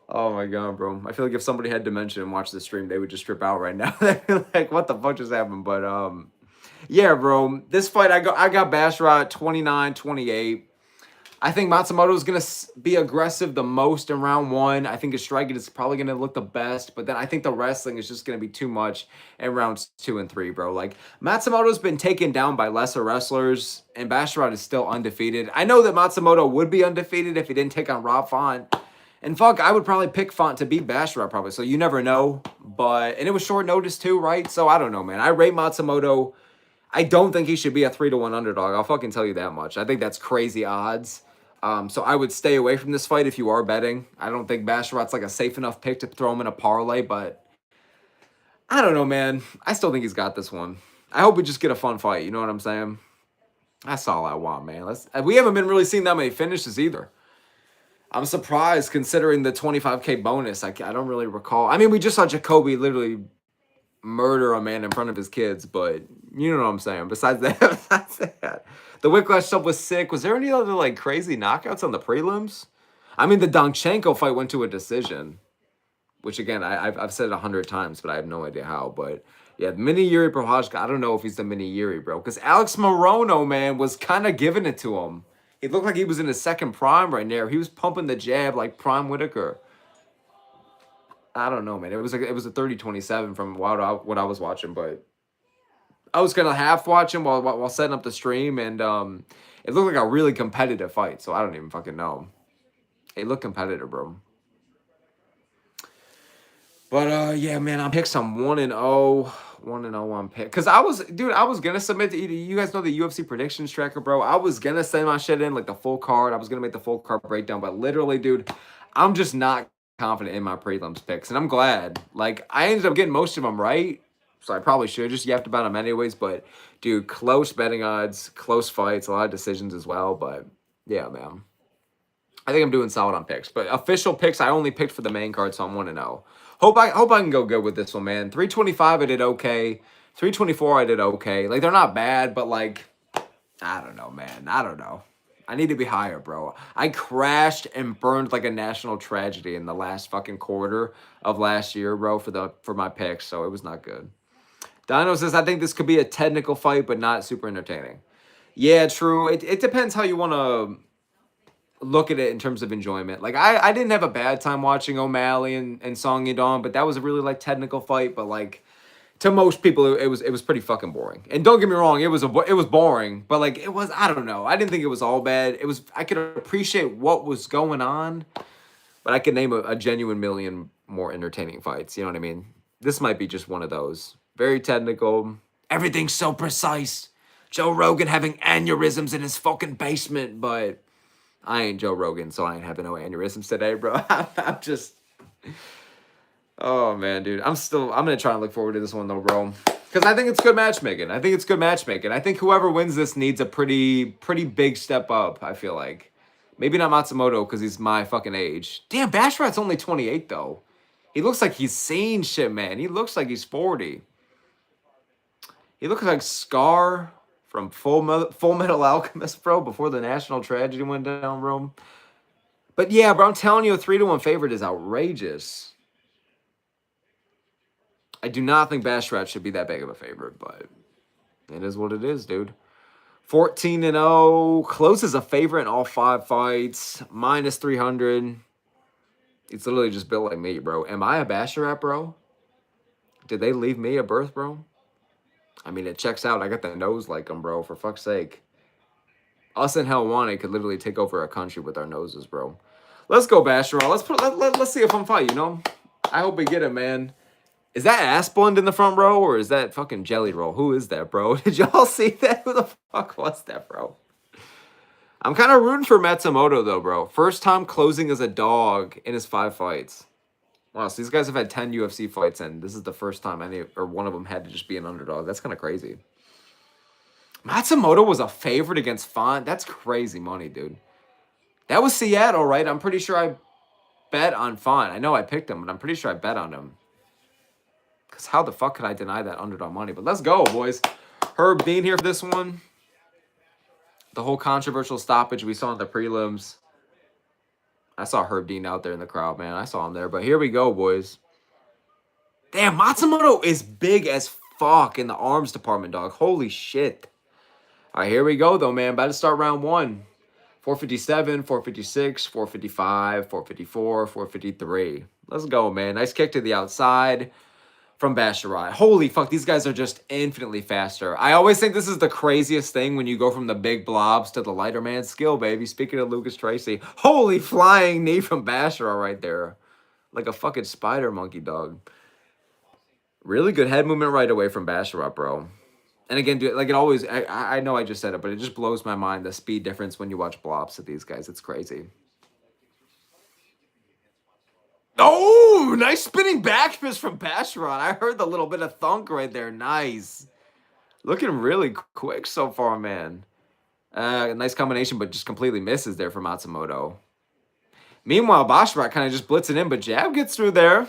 Oh, my God, bro. I feel like if somebody had dementia and watched the stream, they would just trip out right now. They'd be like, what the fuck just happened? But, yeah, bro. This fight, I got Basharat 29-28. I think Matsumoto's going to be aggressive the most in round one. I think his striking is probably going to look the best. But then I think the wrestling is just going to be too much in rounds 2 and 3, bro. Like, Matsumoto's been taken down by lesser wrestlers, and Basharat is still undefeated. I know that Matsumoto would be undefeated if he didn't take on Rob Font. And fuck, I would probably pick Font to beat Basharat probably. So you never know. And it was short notice too, right? So I don't know, man. I rate Matsumoto. I don't think he should be a 3-1 underdog. I'll fucking tell you that much. I think that's crazy odds. So I would stay away from this fight if you are betting. I don't think Basharat's like a safe enough pick to throw him in a parlay, but I don't know, man. I still think he's got this one. I hope we just get a fun fight. You know what I'm saying? That's all I want, man. We haven't been really seeing that many finishes either. I'm surprised considering the 25K bonus. I don't really recall. I mean, we just saw Jacoby literally murder a man in front of his kids, but you know what I'm saying. Besides that, the Whiplash stuff was sick. Was there any other like crazy knockouts on the prelims? I mean, the Donchenko fight went to a decision, which again, I've said it 100 times, but I have no idea how. But yeah, mini Yuri Prohajka, I don't know if he's the mini Yuri, bro, because Alex Morono, man, was kind of giving it to him. He looked like he was in his second prime right there. He was pumping the jab like Prime Whitaker. I don't know, man. It was a 30-27 from what I was watching, but I was gonna half watching while setting up the stream, and it looked like a really competitive fight. So I don't even fucking know. It looked competitive, bro. But yeah, man, I picked some 1-0. 1-0 on pick. Cause I was gonna submit to you guys know the UFC predictions tracker, bro. I was gonna send my shit in like the full card. I was gonna make the full card breakdown, but literally, dude, I'm just not confident in my prelims picks, and I'm glad. Like, I ended up getting most of them right, so I probably should just yapped about them anyways. But dude, close betting odds, close fights, a lot of decisions as well. But yeah, man, I think I'm doing solid on picks. But official picks, I only picked for the main card, so I'm 1-0. Hope I can go good with this one, man. 325, I did okay. 324, I did okay. Like, they're not bad, but like, I don't know, man. I don't know. I need to be higher, bro. I crashed and burned like a national tragedy in the last fucking quarter of last year, bro, for my picks, so it was not good. Dino says, I think this could be a technical fight, but not super entertaining. Yeah, true. It depends how you want to look at it in terms of enjoyment. Like, I didn't have a bad time watching O'Malley and Song Yadong, but that was a really like technical fight. But like, to most people, it was pretty fucking boring. And don't get me wrong, it was boring, but like, it was, I don't know. I didn't think it was all bad. I could appreciate what was going on, but I could name a genuine million more entertaining fights. You know what I mean? This might be just one of those. Very technical. Everything's so precise. Joe Rogan having aneurysms in his fucking basement, but I ain't Joe Rogan, so I ain't having no aneurysms today, bro. I'm just... Oh, man, dude. I'm going to try and look forward to this one, though, bro. Because I think it's good matchmaking. I think whoever wins this needs a pretty big step up, I feel like. Maybe not Matsumoto, because he's my fucking age. Damn, Basharat's only 28, though. He looks like he's seen shit, man. He looks like he's 40. He looks like Scar from Full Metal Alchemist, bro, before the national tragedy went down, bro. But yeah, bro, I'm telling you, a 3-1 favorite is outrageous. I do not think Basharat should be that big of a favorite, but it is what it is, dude. 14-0, closes a favorite in all 5 fights, minus 300. It's literally just built like me, bro. Am I a Basharat, bro? Did they leave me a berth, bro? I mean, it checks out. I got the nose like them, bro, for fuck's sake. Us and Helwani could literally take over a country with our noses, bro. Let's go, Basharal. Let's see a fun fight, you know? I hope we get it, man. Is that Asplund in the front row, or is that fucking Jelly Roll? Who is that, bro? Did y'all see that? Who the fuck was that, bro? I'm kind of rooting for Matsumoto, though, bro. First time closing as a dog in his 5 fights. Wow, so these guys have had 10 UFC fights, and this is the first time any or one of them had to just be an underdog. That's kind of crazy. Matsumoto was a favorite against Font. That's crazy money, dude. That was Seattle, right? I'm pretty sure I bet on Font. I know I picked him, but I'm pretty sure I bet on him. Because how the fuck could I deny that underdog money? But let's go, boys. Herb Dean here for this one. The whole controversial stoppage we saw in the prelims. I saw Herb Dean out there in the crowd, man. I saw him there. But here we go, boys. Damn, Matsumoto is big as fuck in the arms department, dog. Holy shit. All right, here we go, though, man. About to start round 1. 457, 456, 455, 454, 453. Let's go, man. Nice kick to the outside from Basharat. Holy fuck, these guys are just infinitely faster. I always think this is the craziest thing when you go from the big blobs to the lighter man skill, baby. Speaking of Lucas Tracy. Holy flying knee from Basharat right there. Like a fucking spider monkey, dog. Really good head movement right away from Basharat, bro. And again, dude, like it always, I know I just said it, but it just blows my mind, the speed difference when you watch blobs of these guys. It's crazy. Oh, nice spinning back fist from Basharat. I heard the little bit of thunk right there. Nice. Looking really quick so far, man. Nice combination, but just completely misses there for Matsumoto. Meanwhile, Basharat kind of just blitzing in, but jab gets through there.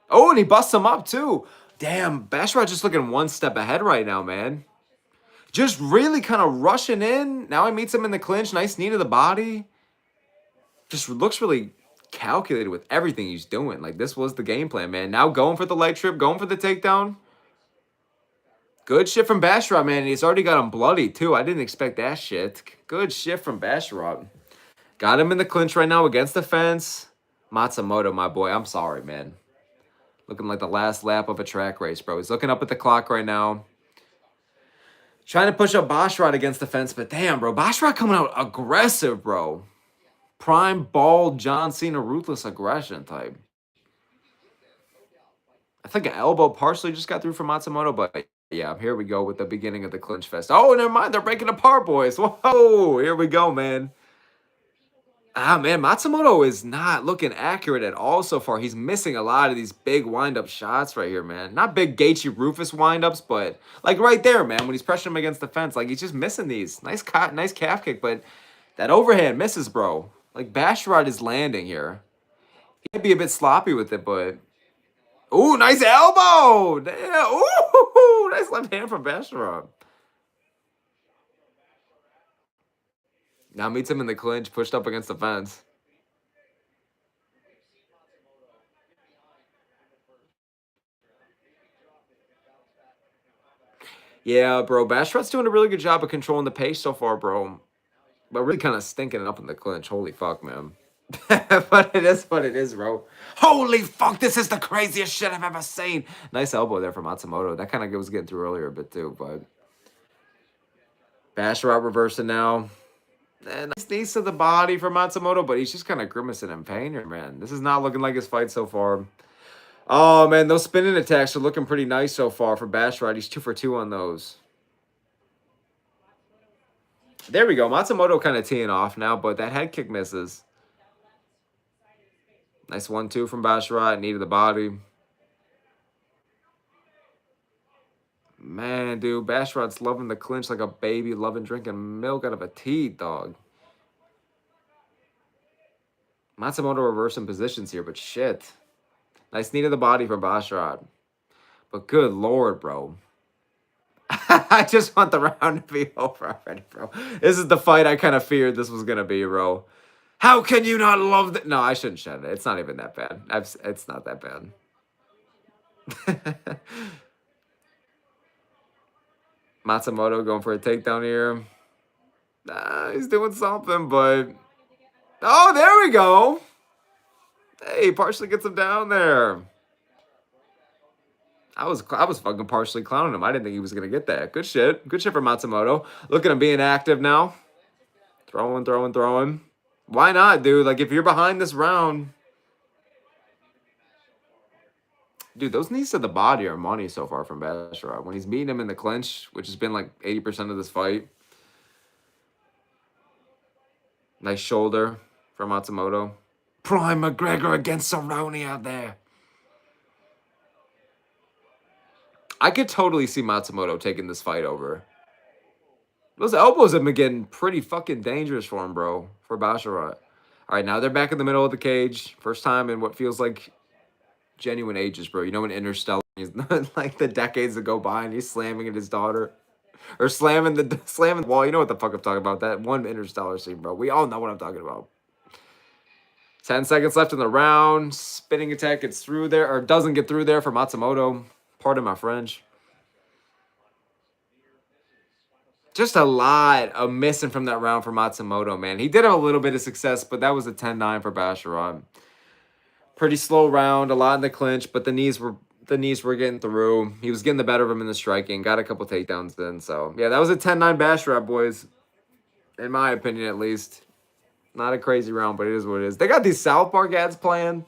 Oh, and he busts him up too. Damn, Basharat just looking one step ahead right now, man. Just really kind of rushing in. Now he meets him in the clinch. Nice knee to the body. Just looks really calculated with everything he's doing. Like, this was the game plan, man. Now going for the leg trip, going for the takedown. Good shit from Basharat, man. And he's already got him bloody, too. I didn't expect that shit. Good shit from Basharat. Got him in the clinch right now against the fence. Matsumoto, my boy. I'm sorry, man. Looking like the last lap of a track race, bro. He's looking up at the clock right now. Trying to push up Basharat against the fence, but damn, bro. Basharat coming out aggressive, bro. Prime bald John Cena ruthless aggression type. I think an elbow partially just got through for Matsumoto, but yeah, here we go with the beginning of the clinch fest. Oh, never mind. They're breaking apart, boys. Whoa, here we go, man. Ah, man, Matsumoto is not looking accurate at all so far. He's missing a lot of these big wind-up shots right here, man. Not big Gaethje Rufus wind-ups, but like right there, man, when he's pressuring him against the fence. Like, he's just missing these. Nice calf kick, but that overhand misses, bro. Like, Basharat is landing here. He might be a bit sloppy with it, but... Ooh, nice elbow! Damn. Ooh, nice left hand from Basharat. Now meets him in the clinch, pushed up against the fence. Yeah, bro. Basharat's doing a really good job of controlling the pace so far, bro. But really kind of stinking it up in the clinch. Holy fuck, man. But it is what it is, bro. Holy fuck, this is the craziest shit I've ever seen. Nice elbow there from Matsumoto. That kind of was getting through earlier a bit too, but... Basharat reversing now. Nice knees to the body for Matsumoto, but he's just kind of grimacing in pain here, man. This is not looking like his fight so far. Oh, man, those spinning attacks are looking pretty nice so far for Basharat. He's 2 for 2 on those. There we go. Matsumoto kind of teeing off now, but that head kick misses. Nice 1-2 from Basharat. Knee to the body. Man, dude, Basharat's loving the clinch like a baby, loving drinking milk out of a teat, dog. Matsumoto reversing positions here, but shit. Nice knee to the body from Basharat. But good lord, bro. I just want the round to be over already, bro. This is the fight I kind of feared this was going to be, bro. How can you not love that? No, I shouldn't shed it. It's not even that bad. It's not that bad. Matsumoto going for a takedown here. He's doing something, but... Oh, there we go. Hey, partially gets him down there. I was fucking partially clowning him. I didn't think he was going to get that. Good shit. Good shit for Matsumoto. Look at him being active now. Throwing. Why not, dude? Like, if you're behind this round... Dude, those knees to the body are money so far from Basharat. When he's beating him in the clinch, which has been like 80% of this fight. Nice shoulder from Matsumoto. Prime McGregor against Cerrone out there. I could totally see Matsumoto taking this fight over. Those elbows have been getting pretty fucking dangerous for him, bro. For Basharat. All right, now they're back in the middle of the cage. First time in what feels like genuine ages, bro. You know when Interstellar, like the decades that go by, and he's slamming at his daughter, or slamming the wall. You know what the fuck I'm talking about? That one Interstellar scene, bro. We all know what I'm talking about. 10 seconds left in the round. Spinning attack gets through there, or doesn't get through there for Matsumoto. Pardon my French. Just a lot of missing from that round for Matsumoto, man. He did have a little bit of success, but that was a 10-9 for Basharat. Pretty slow round, a lot in the clinch, but the knees were getting through. He was getting the better of him in the striking. Got a couple takedowns then. So, yeah, that was a 10-9 Basharat, boys. In my opinion, at least. Not a crazy round, but it is what it is. They got these South Park ads playing.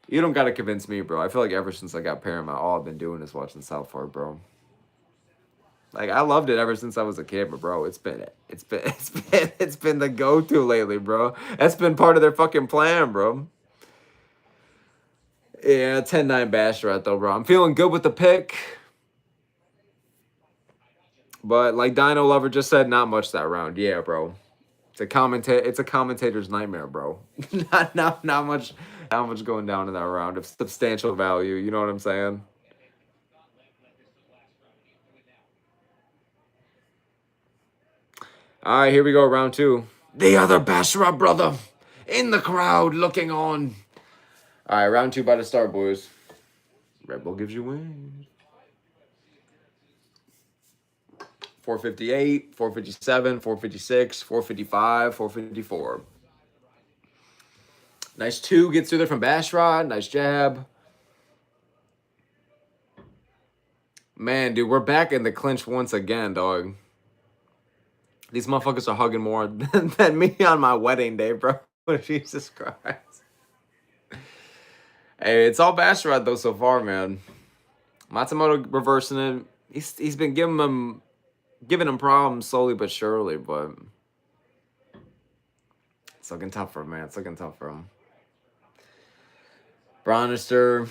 You don't got to convince me, bro. I feel like ever since I got Paramount, all I've been doing is watching South Park, bro. Like, I loved it ever since I was a kid, but bro, it's been the go-to lately, bro. That's been part of their fucking plan, bro. Yeah, 10-9 Basharat though, bro. I'm feeling good with the pick. But like Dino Lover just said, not much that round. Yeah, bro. It's a commentator's nightmare, bro. not much going down in that round of substantial value. You know what I'm saying? All right, here we go, round two. The other Basharat brother in the crowd looking on. All right, round two about to start, boys. Red Bull gives you wins. 458, 457, 456, 455, 454. Nice two gets through there from Basharat. Nice jab. Man, dude, we're back in the clinch once again, dog. These motherfuckers are hugging more than me on my wedding day, bro. Jesus Christ. Hey, it's all Basharat, though, so far, man. Matsumoto reversing it. He's been giving him problems slowly but surely, but it's looking tough for him, man. It's looking tough for him. Bronister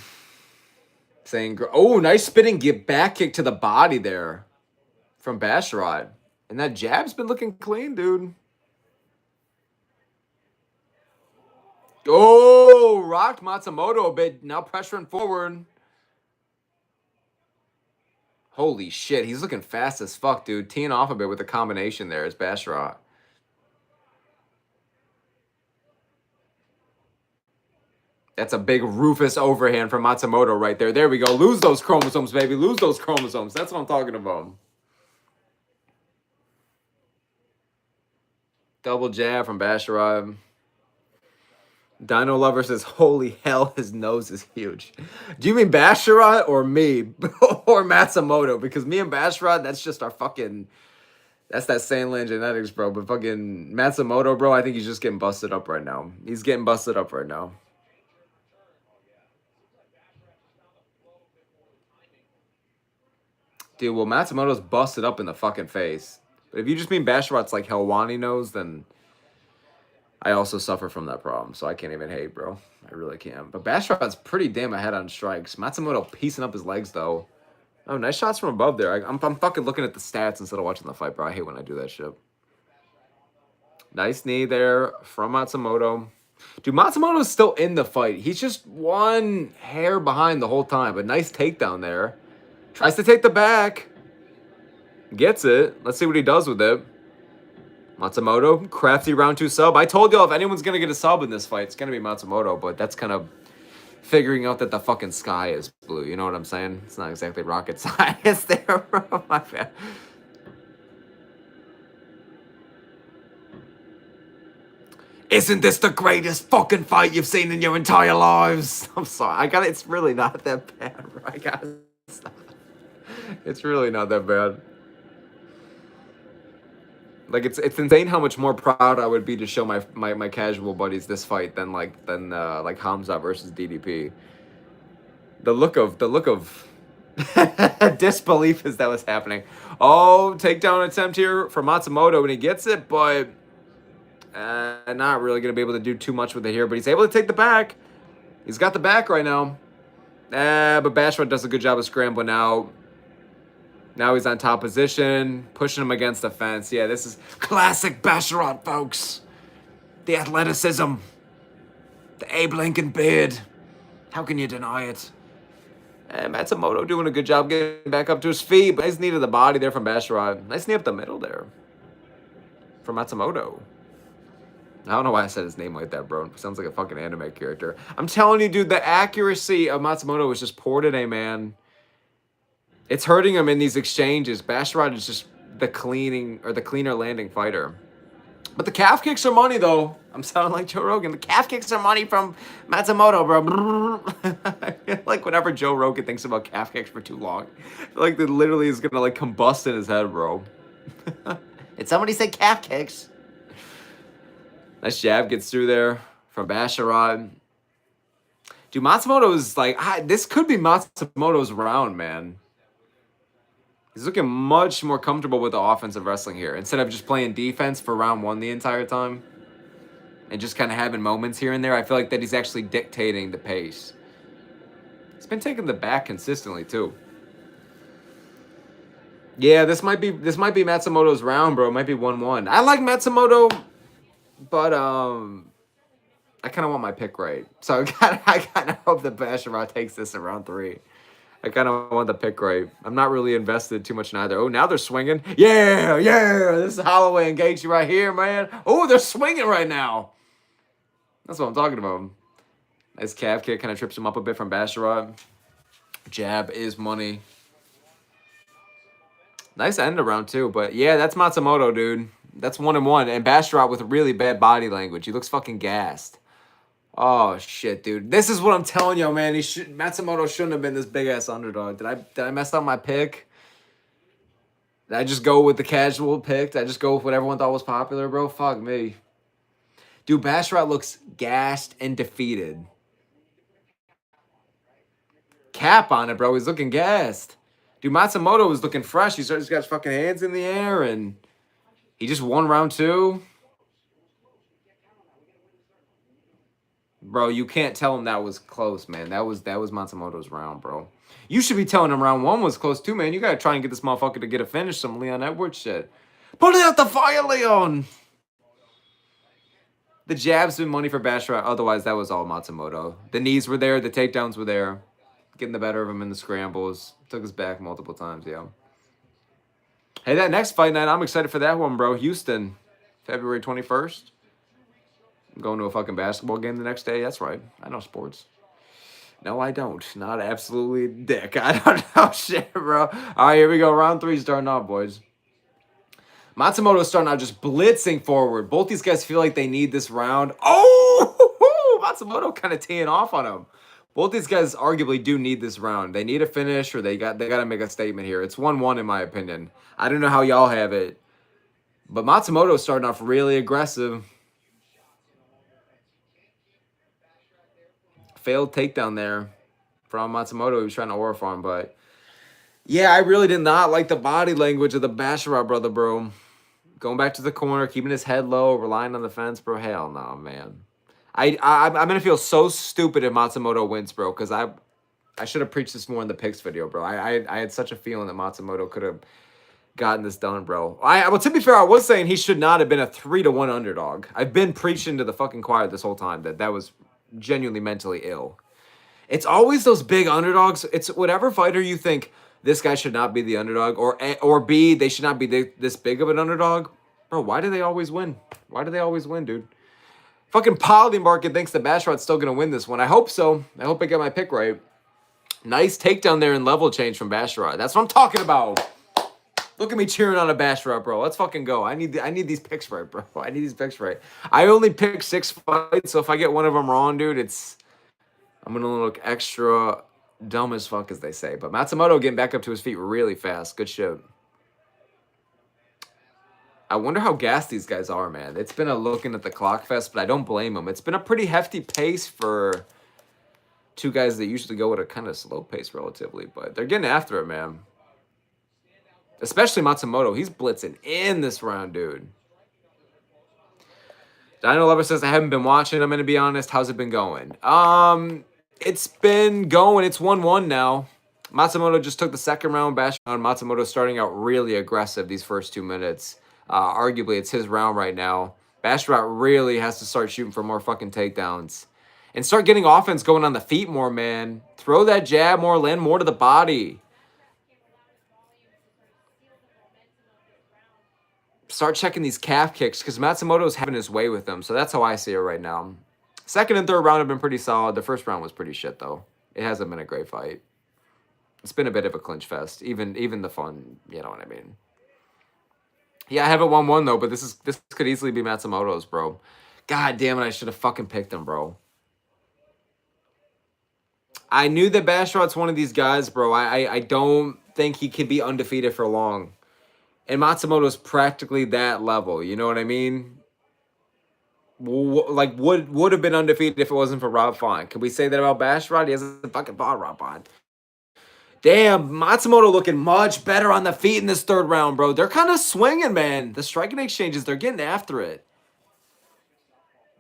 saying, oh, nice spinning back kick to the body there from Basharat. And that jab's been looking clean, dude. Oh, rocked Matsumoto a bit. Now pressuring forward. Holy shit, he's looking fast as fuck, dude. Teeing off a bit with the combination there is Basharat. That's a big Rufus overhand from Matsumoto right there. There we go. Lose those chromosomes, baby. Lose those chromosomes. That's what I'm talking about. Double jab from Basharat. Dino Lover says, holy hell, his nose is huge. Do you mean Basharat or me? Or Matsumoto? Because me and Basharat, that's just our fucking... That's that Sandland genetics, bro. But fucking Matsumoto, bro, I think he's just getting busted up right now. He's getting busted up right now. Dude, well, Matsumoto's busted up in the fucking face. But if you just mean Basharat's like Helwani nose, then I also suffer from that problem. So I can't even hate, bro. I really can't. But Basharat's pretty damn ahead on strikes. Matsumoto piecing up his legs, though. Oh, nice shots from above there. I'm fucking looking at the stats instead of watching the fight, bro. I hate when I do that shit. Nice knee there from Matsumoto. Dude, Matsumoto's still in the fight. He's just one hair behind the whole time. But nice takedown there. Tries to take the back. Gets it. Let's see what he does with it. Matsumoto, crafty round two sub. I told y'all if anyone's going to get a sub in this fight, it's going to be Matsumoto. But that's kind of figuring out that the fucking sky is blue. You know what I'm saying? It's not exactly rocket science there, bro. My bad. Isn't this the greatest fucking fight you've seen in your entire lives? I'm sorry. It's really not that bad, bro. I gotta stop. It's really not that bad. Like it's insane how much more proud I would be to show my casual buddies this fight than like Hamza versus DDP. The look of disbelief as that was happening. Oh, takedown attempt here for Matsumoto, and he gets it, but not really going to be able to do too much with it here. But he's able to take the back. He's got the back right now. But Basharat does a good job of scrambling out. Now he's on top position, pushing him against the fence. Yeah, this is classic Basharat, folks. The athleticism. The Abe Lincoln beard. How can you deny it? And Matsumoto doing a good job getting back up to his feet. But nice knee to the body there from Basharat. Nice knee up the middle there from Matsumoto. I don't know why I said his name like that, bro. It sounds like a fucking anime character. I'm telling you, dude, the accuracy of Matsumoto was just poor today, man. It's hurting him in these exchanges. Basharat is just the cleaner landing fighter. But the calf kicks are money, though. I'm sounding like Joe Rogan. The calf kicks are money from Matsumoto, bro. I feel like whenever Joe Rogan thinks about calf kicks for too long, I feel like that literally is gonna like combust in his head, bro. Did somebody say calf kicks? Nice jab gets through there from Basharat. Dude, Matsumoto is like, this could be Matsumoto's round, man. He's looking much more comfortable with the offensive wrestling here. Instead of just playing defense for round one the entire time and just kind of having moments here and there, I feel like that he's actually dictating the pace. He's been taking the back consistently, too. Yeah, this might be Matsumoto's round, bro. It might be 1-1. I like Matsumoto, but I kind of want my pick right. So I kind of hope that Basharat takes this in round 3. I kind of want the pick right. I'm not really invested too much in either. Oh, now they're swinging. Yeah. This is Holloway and Gaethje right here, man. Oh, they're swinging right now. That's what I'm talking about. Nice calf kick. Kind of trips him up a bit from Basharat. Jab is money. Nice end around, too. But, yeah, that's Matsumoto, dude. That's 1-1. And Basharat with really bad body language. He looks fucking gassed. Oh shit, dude! This is what I'm telling you, man. Matsumoto shouldn't have been this big ass underdog. Did I mess up my pick? Did I just go with the casual pick? Did I just go with what everyone thought was popular, bro? Fuck me, dude. Basharat looks gassed and defeated. Cap on it, bro. He's looking gassed. Dude, Matsumoto was looking fresh. He's got his fucking hands in the air, and he just won round 2. Bro, you can't tell him that was close, man. That was Matsumoto's round, bro. You should be telling him round 1 was close too, man. You gotta try and get this motherfucker to get a finish, some Leon Edwards shit. Put it out the fire, Leon! The jab's been money for Basharat. Otherwise, that was all Matsumoto. The knees were there. The takedowns were there. Getting the better of him in the scrambles. Took his back multiple times, yeah. Hey, that next fight night, I'm excited for that one, bro. Houston, February 21st. I'm going to a fucking basketball game the next day. That's right. I know sports. No, I don't. Not absolutely dick. I don't know shit, bro. All right, here we go. Round 3 starting off, boys. Matsumoto's starting out just blitzing forward. Both these guys feel like they need this round. Oh! Matsumoto kind of teeing off on him. Both these guys arguably do need this round. They need a finish or they got to make a statement here. It's 1-1 in my opinion. I don't know how y'all have it. But Matsumoto's starting off really aggressive. Failed takedown there from Matsumoto. He was trying to aura farm, but yeah, I really did not like the body language of the Basharat brother, bro. Going back to the corner, keeping his head low, relying on the fence, bro. Hell no, man. I'm gonna feel so stupid if Matsumoto wins, bro, because I should have preached this more in the picks video, bro. I had such a feeling that Matsumoto could have gotten this done, bro. Well, to be fair, I was saying he should not have been a 3-1 underdog. I've been preaching to the fucking choir this whole time that was genuinely mentally ill. It's always those big underdogs. It's whatever fighter you think this guy should not be the underdog, or B, they should not be this big of an underdog. Bro, why do they always win? Why do they always win, dude? Fucking Poly Market thinks that Basharat's still going to win this one. I hope so. I hope I get my pick right. Nice takedown there and level change from Basharat. That's what I'm talking about. Look at me cheering on a Basharat, bro. Let's fucking go. I need these picks right, bro. I need these picks right. I only picked 6 fights, so if I get one of them wrong, dude, I'm going to look extra dumb as fuck, as they say. But Matsumoto getting back up to his feet really fast. Good shit. I wonder how gassed these guys are, man. It's been a looking at the clock fest, but I don't blame them. It's been a pretty hefty pace for two guys that usually go at a kind of slow pace relatively, but they're getting after it, man. Especially Matsumoto. He's blitzing in this round, dude. Dino Lover says, I haven't been watching. I'm going to be honest. How's it been going? It's been going. It's 1-1 now. Matsumoto just took the second round. Bash on Matsumoto starting out really aggressive these first 2 minutes. Arguably, it's his round right now. Basharat really has to start shooting for more fucking takedowns. And start getting offense going on the feet more, man. Throw that jab more, land more to the body. Start checking these calf kicks because Matsumoto's having his way with them. So that's how I see it right now. Second and third round have been pretty solid. The first round was pretty shit, though. It hasn't been a great fight. It's been a bit of a clinch fest. Even the fun, you know what I mean. Yeah, I have it 1-1, though, but this could easily be Matsumoto's, bro. God damn it, I should have fucking picked him, bro. I knew that Basharat's one of these guys, bro. I don't think he could be undefeated for long. And Matsumoto's practically that level. You know what I mean? Like, would have been undefeated if it wasn't for Rob Font. Can we say that about Basharat? He hasn't fucking fought Rob Font. Damn, Matsumoto looking much better on the feet in this third round, bro. They're kind of swinging, man. The striking exchanges, they're getting after it.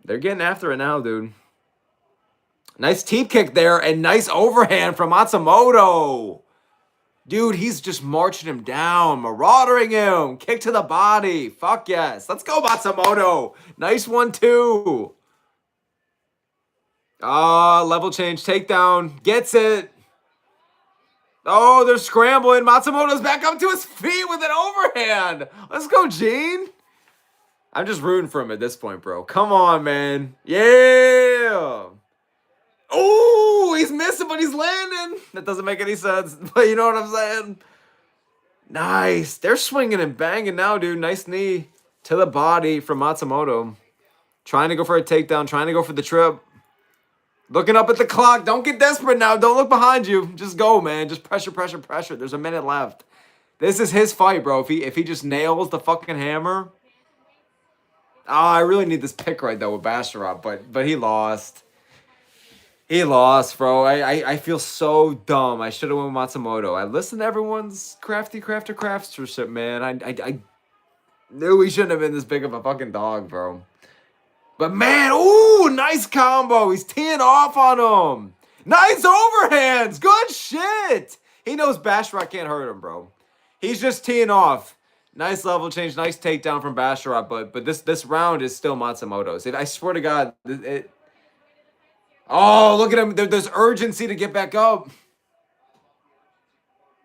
They're getting after it now, dude. Nice teep kick there and nice overhand from Matsumoto. Dude, he's just marching him down, maraudering him. Kick to the body. Fuck yes. Let's go, Matsumoto. Nice one, too. Level change. Takedown. Gets it. Oh, they're scrambling. Matsumoto's back up to his feet with an overhand. Let's go, Gene. I'm just rooting for him at this point, bro. Come on, man. Yeah. Oh, he's missing, but he's landing. That doesn't make any sense, but you know what I'm saying? Nice. They're swinging and banging now, dude. Nice knee to the body from Matsumoto. Trying to go for a takedown, trying to go for the trip. Looking up at the clock. Don't get desperate now. Don't look behind you. Just go, man. Just pressure, pressure, pressure. There's a minute left. This is his fight, bro. If he just nails the fucking hammer. Oh, I really need this pick right, though, with Basharat, but he lost. He lost, bro. I feel so dumb. I should have went with Matsumoto. I listened to everyone's craftership, man. I knew he shouldn't have been this big of a fucking dog, bro. But, man, ooh, nice combo. He's teeing off on him. Nice overhands. Good shit. He knows Basharat can't hurt him, bro. He's just teeing off. Nice level change. Nice takedown from Basharat. But this round is still Matsumoto's. I swear to God, oh, look at him. There's urgency to get back up.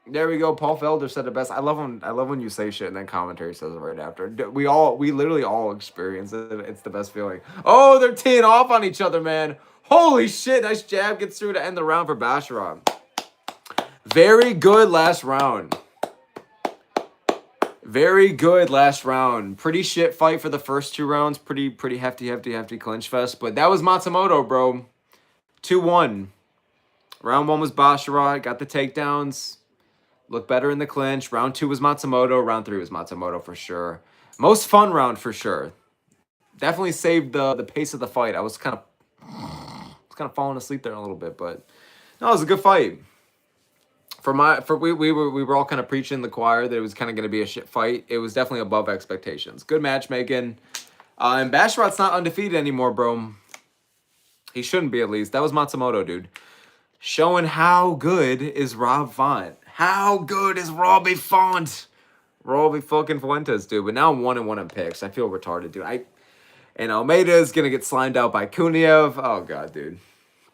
There we go. Paul Felder said it best. I love when you say shit and then commentary says it right after. We literally all experience it. It's the best feeling. Oh, they're teeing off on each other, man. Holy shit. Nice jab gets through to end the round for Basharat. Very good last round. Very good last round. Pretty shit fight for the first 2 rounds. Pretty hefty clinch fest. But that was Matsumoto, bro. 2-1. Round 1 was Basharat. Got the takedowns. Looked better in the clinch. Round 2 was Matsumoto. Round 3 was Matsumoto for sure. Most fun round for sure. Definitely saved the pace of the fight. I was kind of falling asleep there a little bit, but no, it was a good fight. We were all kind of preaching in the choir that it was kind of going to be a shit fight. It was definitely above expectations. Good matchmaking. And Basharat's not undefeated anymore, bro. He shouldn't be, at least. That was Matsumoto, dude. Showing how good is Rob Font. How good is Robbie Font? Robbie fucking Fuentes, dude. But now I'm 1-1 in picks. I feel retarded, dude. And Almeida's going to get slimed out by Kuniev. Oh, God, dude.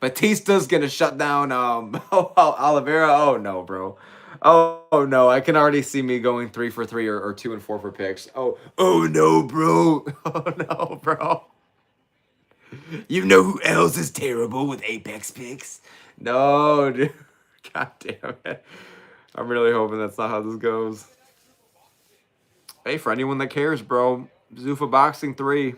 Bautista's going to shut down Oliveira. Oh, no, bro. Oh, no. I can already see me going 3 for 3 or 2 and 4 for picks. Oh, no, bro. Oh, no, bro. You know who else is terrible with Apex picks? No, dude. God damn it. I'm really hoping that's not how this goes. Hey, for anyone that cares, bro. Zuffa Boxing 3.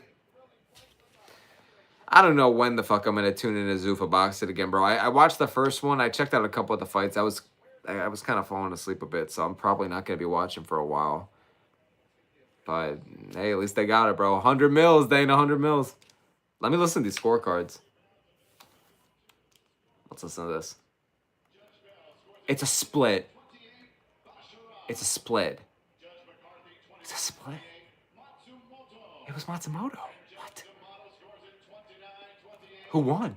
I don't know when the fuck I'm going to tune into Zuffa Boxing again, bro. I watched the first one. I checked out a couple of the fights. I was kind of falling asleep a bit, so I'm probably not going to be watching for a while. But hey, at least they got it, bro. 100 mils, Dana, 100 mils. Let me listen to these scorecards. Let's listen to this. It's a split. It's a split. It's a split. It was Matsumoto. What? Who won?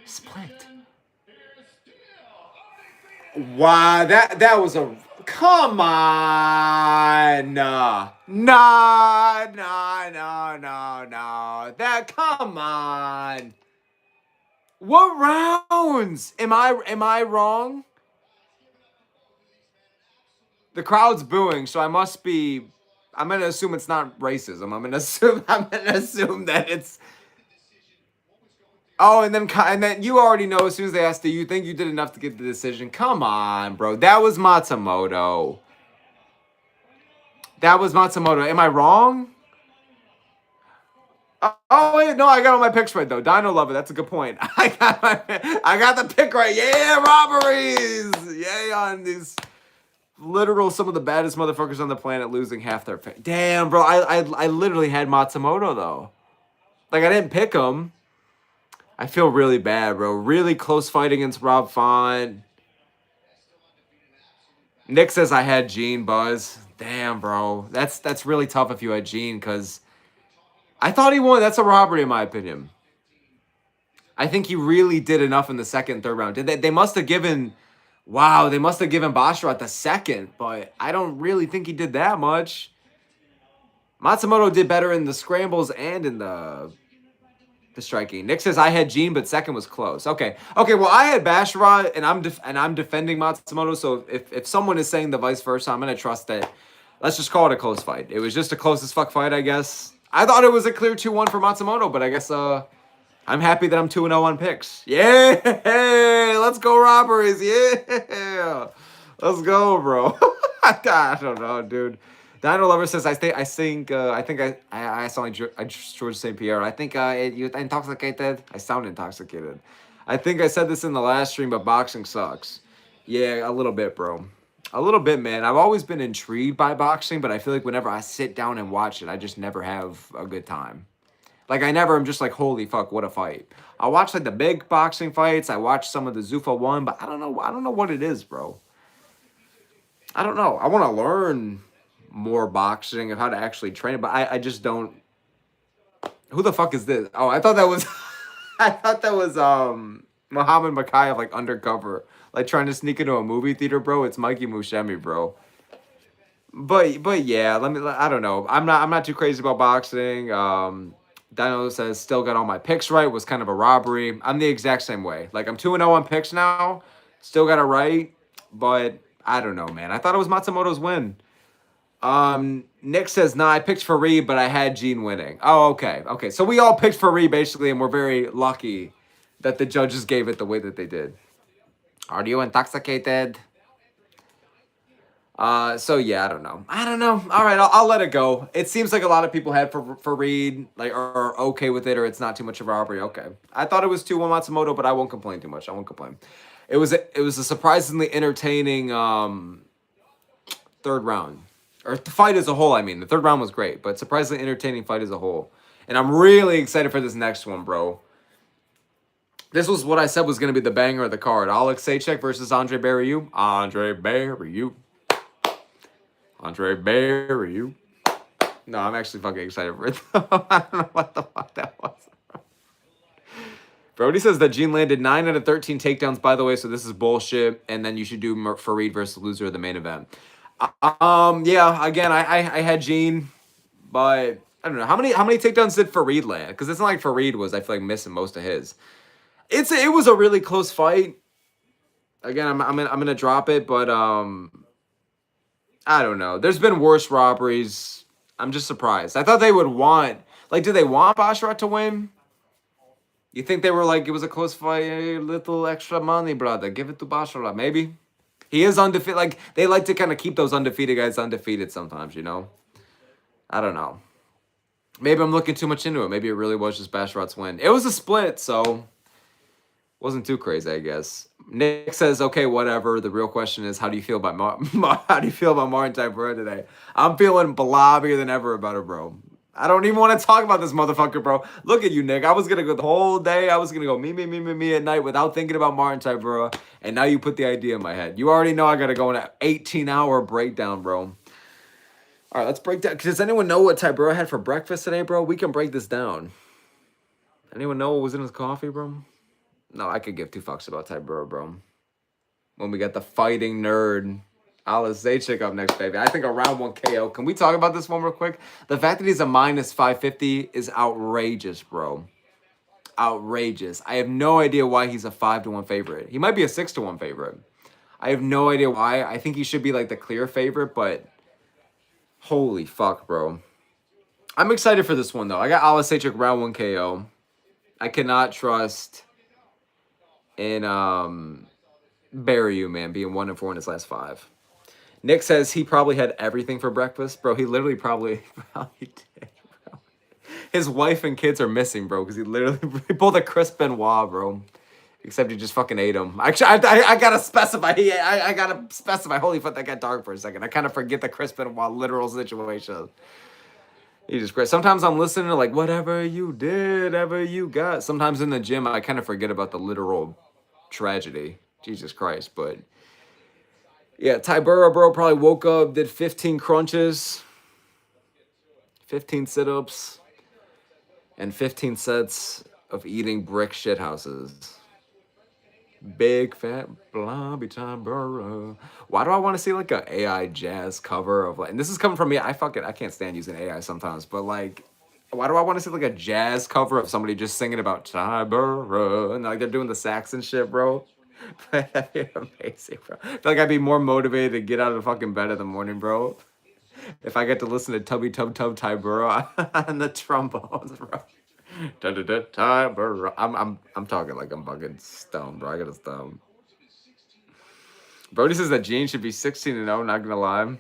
Split. Wow, that was a... Come on. No. That, come on. What rounds? Am I wrong? The crowd's booing, so I must be... I'm gonna assume it's not racism. I'm gonna assume that it's... Oh, and then you already know as soon as they asked, do you think you did enough to get the decision? Come on, bro. That was Matsumoto. That was Matsumoto. Am I wrong? Oh, wait, no, I got all my picks right, though. Dino Lover, that's a good point. I got the pick right. Yeah, robberies. Yay on these literal, some of the baddest motherfuckers on the planet losing half their pay. Damn, bro. I literally had Matsumoto, though. Like, I didn't pick him. I feel really bad, bro. Really close fight against Rob Font. Nick says I had Gene, Buzz. Damn, bro. That's really tough if you had Gene, because I thought he won. That's a robbery, in my opinion. I think he really did enough in the second and third round. They must have given... Wow, they must have given Basharat the second, but I don't really think he did that much. Matsumoto did better in the scrambles and in the striking. Nick says I had Gene, but second was close. Okay, well, I had Basharat, and I'm defending Matsumoto, so if someone is saying the vice versa, I'm going to trust that. Let's just call it a close fight. It was just a close as fuck fight, I guess. I thought it was a clear 2-1 for Matsumoto, but I guess I'm happy that I'm 2-0 on picks. Yeah, let's go robberies. Yeah, let's go, bro. I don't know, dude. Dino Lover says I think I sound like George St. Pierre. I think you're intoxicated. I sound intoxicated. I think I said this in the last stream, but boxing sucks. Yeah, a little bit, bro. A little bit, man. I've always been intrigued by boxing, but I feel like whenever I sit down and watch it, I just never have a good time. Like, I never am just like, holy fuck, what a fight. I watch like the big boxing fights. I watch some of the Zuffa 1, but I don't know what it is, bro. I don't know. I want to learn more boxing and how to actually train it, but I just don't. Who the fuck is this? Oh, I thought that was Muhammad Makayev, like undercover, like trying to sneak into a movie theater, bro. It's Mikey Mushemi, bro. But yeah, I don't know. I'm not too crazy about boxing. Dino says still got all my picks right, was kind of a robbery. I'm the exact same way. Like, I'm 2-0 on picks now. Still got it right, but I don't know, man. I thought it was Matsumoto's win. Nick says, nah, I picked Fareed, but I had Gene winning. Oh, okay. Okay, so we all picked Fareed, basically, and we're very lucky that the judges gave it the way that they did. Are you intoxicated? So yeah, I don't know. All right, I'll let it go. It seems like a lot of people had Fareed, like, are okay with it, or it's not too much of a robbery. Okay. I thought it was 2-1 Matsumoto, but I won't complain too much. I won't complain. It was a surprisingly entertaining, third round. Or the fight as a whole, I mean. The third round was great, but surprisingly entertaining fight as a whole. And I'm really excited for this next one, bro. This was what I said was going to be the banger of the card. Alex Sachek versus Andre Barriou. Andre Barriou. No, I'm actually fucking excited for it, though. I don't know what the fuck that was. Brody says that Gene landed 9 out of 13 takedowns, by the way, so this is bullshit. And then you should do Fareed versus loser of the main event. Yeah, again, I had Gene, but I don't know. How many takedowns did Fareed land? Because it's not like Fareed was, I feel like, missing most of his. It was a really close fight. Again, I'm gonna drop it, but I don't know. There's been worse robberies. I'm just surprised. I thought they would want, like, do they want Basharat to win? You think they were like, it was a close fight, a little extra money, brother. Give it to Basharat, maybe. He is undefeated. Like, they like to kind of keep those undefeated guys undefeated sometimes, you know? I don't know. Maybe I'm looking too much into it. Maybe it really was just Basharat's win. It was a split, so wasn't too crazy, I guess. Nick says, okay, whatever. The real question is, how do you feel about how do you feel about Martin Tybura today? I'm feeling blobbier than ever about it, bro. I don't even want to talk about this motherfucker, bro. Look at you, Nick. I was gonna go the whole day. I was gonna go me at night without thinking about Martin Tybura, and now you put the idea in my head. You already know I gotta go in an 18-hour breakdown, bro. All right, let's break down. Does anyone know what Tybura had for breakfast today, bro? We can break this down. Anyone know what was in his coffee, bro? No, I could give two fucks about Tybura, bro. When we got the fighting nerd, Alizachik up next, baby. I think a round 1 KO. Can we talk about this one real quick? The fact that he's a minus 550 is outrageous, bro. Outrageous. I have no idea why he's a 5-1 favorite. He might be a 6-1 favorite. I have no idea why. I think he should be like the clear favorite, but holy fuck, bro. I'm excited for this one, though. I got Alizachik round 1 KO. I cannot trust in Barryu, man, being 1-4 in his last 5. Nick says he probably had everything for breakfast. Bro, he literally probably did, bro. His wife and kids are missing, bro, because he literally pulled a Chris Benoit, bro. Except he just fucking ate him. Actually, I gotta specify. I gotta specify. Holy fuck, that got dark for a second. I kind of forget the Chris Benoit literal situation. He just great. Sometimes I'm listening to like, whatever you did, ever you got. Sometimes in the gym, I kind of forget about the literal tragedy. Jesus Christ, but yeah, Tybura, bro, probably woke up, did 15 crunches, 15 sit-ups, and 15 sets of eating brick shithouses. Big fat blobby Tybura. Why do I want to see like a AI jazz cover of like, and this is coming from me, I can't stand using AI sometimes, but like, why do I want to see like a jazz cover of somebody just singing about Tybura and like they're doing the sax and shit, bro? That'd be amazing, bro. I feel like I'd be more motivated to get out of the fucking bed in the morning, bro. If I get to listen to Tubby Tub Tub Tybura on the trombones, bro. Tybura. I'm talking like I'm fucking stoned, bro. I gotta stop. Brody says that Gene should be 16-0, not gonna lie.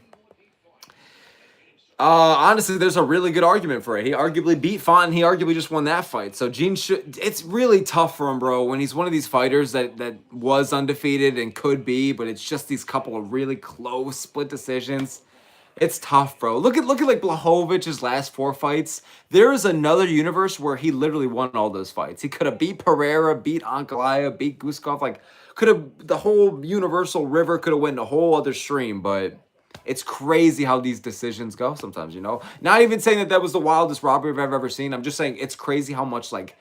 Honestly, there's a really good argument for it. He arguably beat Fonten. He arguably just won that fight. So Gene should. It's really tough for him, bro. When he's one of these fighters that was undefeated and could be, but it's just these couple of really close split decisions. It's tough, bro. Look at like Blachowicz' last 4 fights. There is another universe where he literally won all those fights. He could have beat Pereira, beat Ankalaev, beat Guskov. Like could have the whole Universal River could have went a whole other stream, but. It's crazy how these decisions go sometimes, you know? Not even saying that was the wildest robbery I've ever seen. I'm just saying it's crazy how much, like,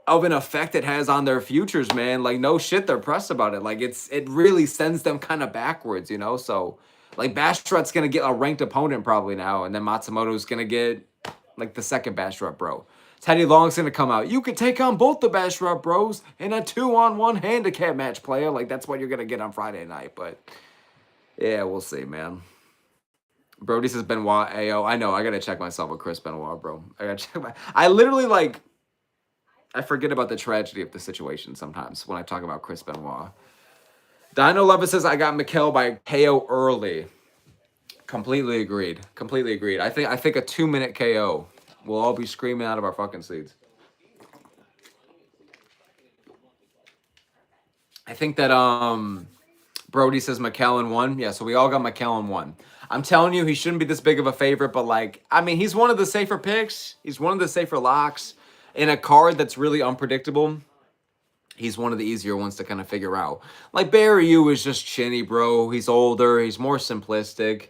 of an effect it has on their futures, man. Like, no shit, they're pressed about it. Like, it really sends them kind of backwards, you know? So, like, Bastrut's going to get a ranked opponent probably now, and then Matsumoto's going to get, like, the second Bastrut bro. Teddy Long's going to come out. You could take on both the Bastrut bros in a 2-on-1 handicap match, player. Like, that's what you're going to get on Friday night. But, yeah, we'll see, man. Brody says Benoit AO. I know. I got to check myself with Chris Benoit, bro. I got to check I literally, like, I forget about the tragedy of the situation sometimes when I talk about Chris Benoit. Dino Levis says I got Mikkel by KO early. Completely agreed. Completely agreed. I think a 2-minute KO. We'll all be screaming out of our fucking seats. I think that Brody says McKellen won. Yeah, so we all got McKellen won. I'm telling you, he shouldn't be this big of a favorite, but like, I mean, he's one of the safer picks. He's one of the safer locks in a card that's really unpredictable. He's one of the easier ones to kind of figure out. Like, Barryu is just chinny, bro. He's older. He's more simplistic.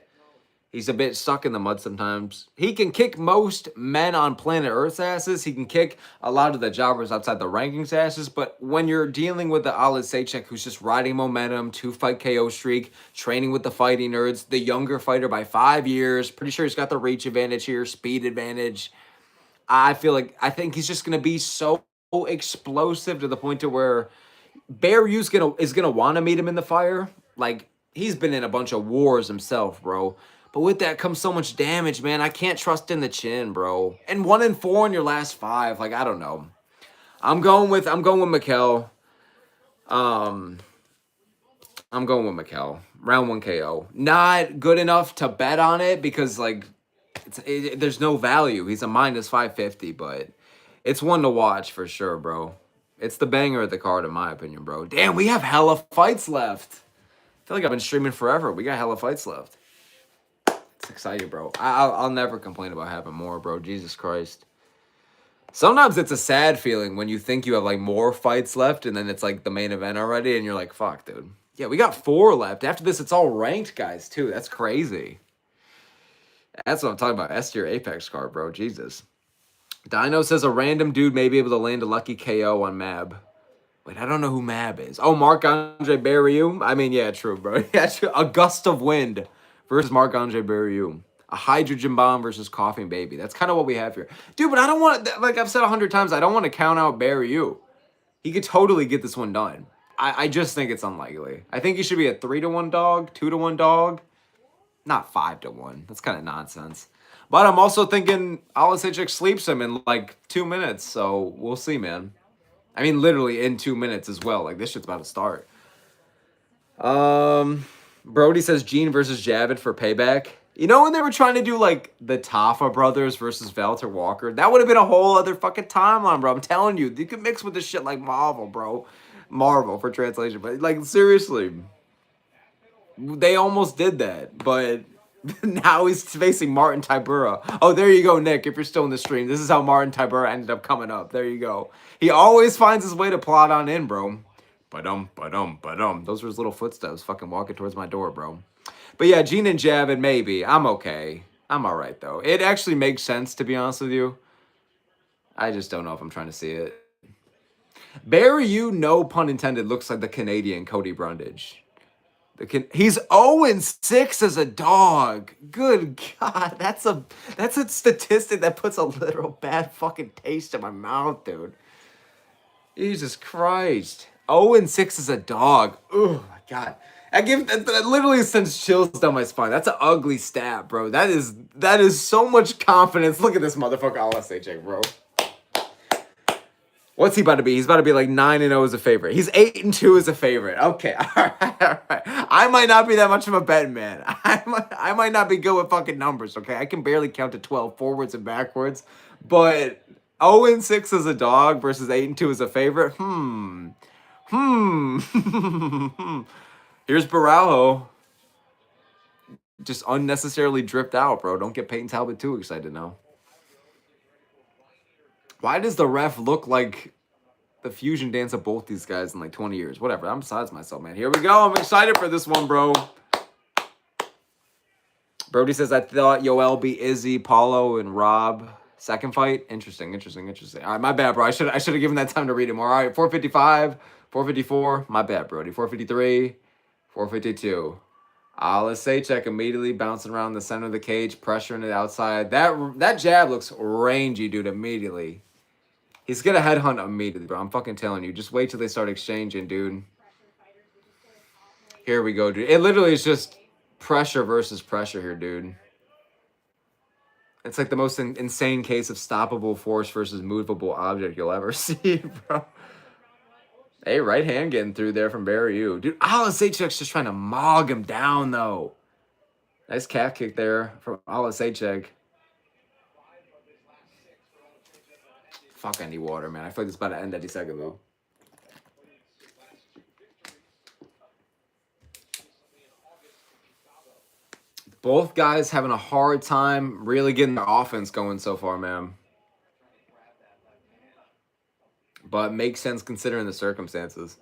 He's a bit stuck in the mud sometimes. He can kick most men on planet Earth's asses. He can kick a lot of the jobbers outside the rankings asses. But when you're dealing with the Alizachik, who's just riding momentum, 2-fight KO streak, training with the fighting nerds, the younger fighter by 5 years, pretty sure he's got the reach advantage here, speed advantage. I think he's just going to be so explosive to the point to where Barryu's is gonna want to meet him in the fire. Like, he's been in a bunch of wars himself, bro. But with that comes so much damage, man. I can't trust in the chin, bro. And 1-4 in your last 5. Like, I don't know. I'm going with Mikkel. I'm going with Mikkel. Round 1 KO. Not good enough to bet on it because, like, there's no value. He's a minus 550, but it's one to watch for sure, bro. It's the banger of the card, in my opinion, bro. Damn, we have hella fights left. I feel like I've been streaming forever. We got hella fights left. It's exciting, bro. I'll never complain about having more, bro. Jesus Christ. Sometimes it's a sad feeling when you think you have like more fights left and then it's like the main event already and you're like, fuck, dude. Yeah, we got 4 left. After this, it's all ranked guys, too. That's crazy. That's what I'm talking about. S tier Apex card, bro. Jesus. Dino says a random dude may be able to land a lucky KO on Mab. Wait, I don't know who Mab is. Oh, Marc-Andre Barriou? I mean, yeah, true, bro. Yeah, true. A gust of wind versus Marc-Andre Barriou. A hydrogen bomb versus coughing baby. That's kind of what we have here. Dude, but I don't want, like I've said 100 times, I don't want to count out Barriou. He could totally get this one done. I just think it's unlikely. I think he should be a 3-1 dog, 2-1 dog. Not 5-1. That's kind of nonsense. But I'm also thinking Alisejek sleeps him in like 2 minutes. So we'll see, man. I mean, literally in 2 minutes as well. Like, this shit's about to start. Brody says Gene versus Javed for payback. You know when they were trying to do, like, the Tafa brothers versus Valter Walker? That would have been a whole other fucking timeline, bro. I'm telling you. You could mix with this shit like Marvel, bro. Marvel for translation. But, like, seriously. They almost did that. But now he's facing Martin Tybura. Oh, there you go, Nick, if you're still in the stream. This is how Martin Tybura ended up coming up. There you go. He always finds his way to plot on in, bro. Ba-dum, ba-dum, ba-dum. Those were his little footsteps fucking walking towards my door, bro. But yeah, Gene and Javed, maybe. I'm okay. I'm all right, though. It actually makes sense, to be honest with you. I just don't know if I'm trying to see it. Barriou, no pun intended, looks like the Canadian Cody Brundage. He's 0-6 as a dog. Good God, that's a statistic that puts a literal bad fucking taste in my mouth, dude. Jesus Christ, 0-6 as a dog. Oh my God, that literally sends chills down my spine. That's an ugly stat, bro. That is so much confidence. Look at this motherfucker, Alisejek, bro. What's he about to be? He's about to be like 9-0 as a favorite. He's 8-2 as a favorite. Okay, all right. I might not be that much of a betting man. I might not be good with fucking numbers, okay? I can barely count to 12 forwards and backwards. But 0-6 as a dog versus 8-2 as a favorite? Here's Baralho. Just unnecessarily dripped out, bro. Don't get Peyton Talbot too excited now. Why does the ref look like the fusion dance of both these guys in like 20 years? Whatever. I'm besides myself, man. Here we go. I'm excited for this one, bro. Brody says, I thought Yoel beat Izzy, Paulo, and Rob. Second fight? Interesting. All right, my bad, bro. I should have given that time to read it more. All right, 455, 454. My bad, Brody. 453, 452. Alisejek immediately bouncing around the center of the cage, pressuring it outside. That jab looks rangy, dude, immediately. He's going to headhunt immediately, bro. I'm fucking telling you. Just wait till they start exchanging, dude. Here we go, dude. It literally is just pressure versus pressure here, dude. It's like the most insane case of stoppable force versus movable object you'll ever see, bro. Hey, right hand getting through there from Barriou. Dude, Alisejek's just trying to mog him down, though. Nice calf kick there from Alisejek. Fuck, I need water, man. I feel like it's about to end any second, though. Both guys having a hard time really getting their offense going so far, man. But makes sense considering the circumstances.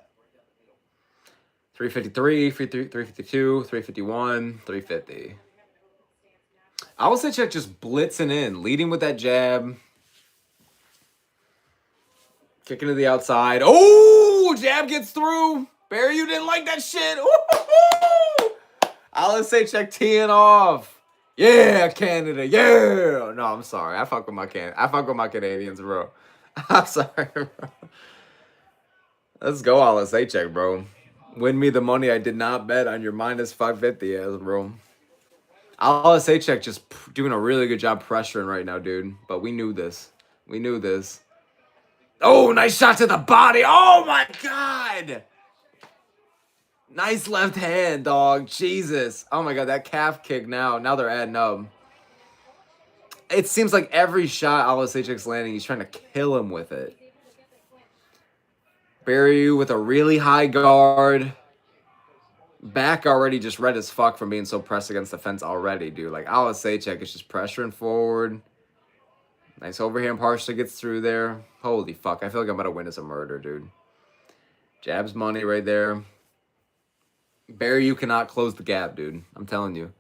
353, 352, 351, 350. Alisejek just blitzing in, leading with that jab. Kicking to the outside. Oh, jab gets through. Barry, you didn't like that shit. Ooh. Alisejek teeing off. Yeah, Canada. Yeah. No, I'm sorry. I fuck with my Canadians, bro. I'm sorry, bro. Let's go, Alisejek, bro. Win me the money I did not bet on your minus 550 as, bro. Alisejek just doing a really good job pressuring right now, dude. But we knew this. Oh, nice shot to the body. Oh, my God. Nice left hand, dog. Jesus. Oh, my God. That calf kick now. Now they're adding up. It seems like every shot Alisejek's landing, he's trying to kill him with it. Bury you with a really high guard. Back already just red as fuck from being so pressed against the fence already, dude. Like, Alisejchik is just pressuring forward. Nice overhand partially gets through there. Holy fuck. I feel like I'm about to win as a murder, dude. Jabs money right there. Barry, you cannot close the gap, dude. I'm telling you.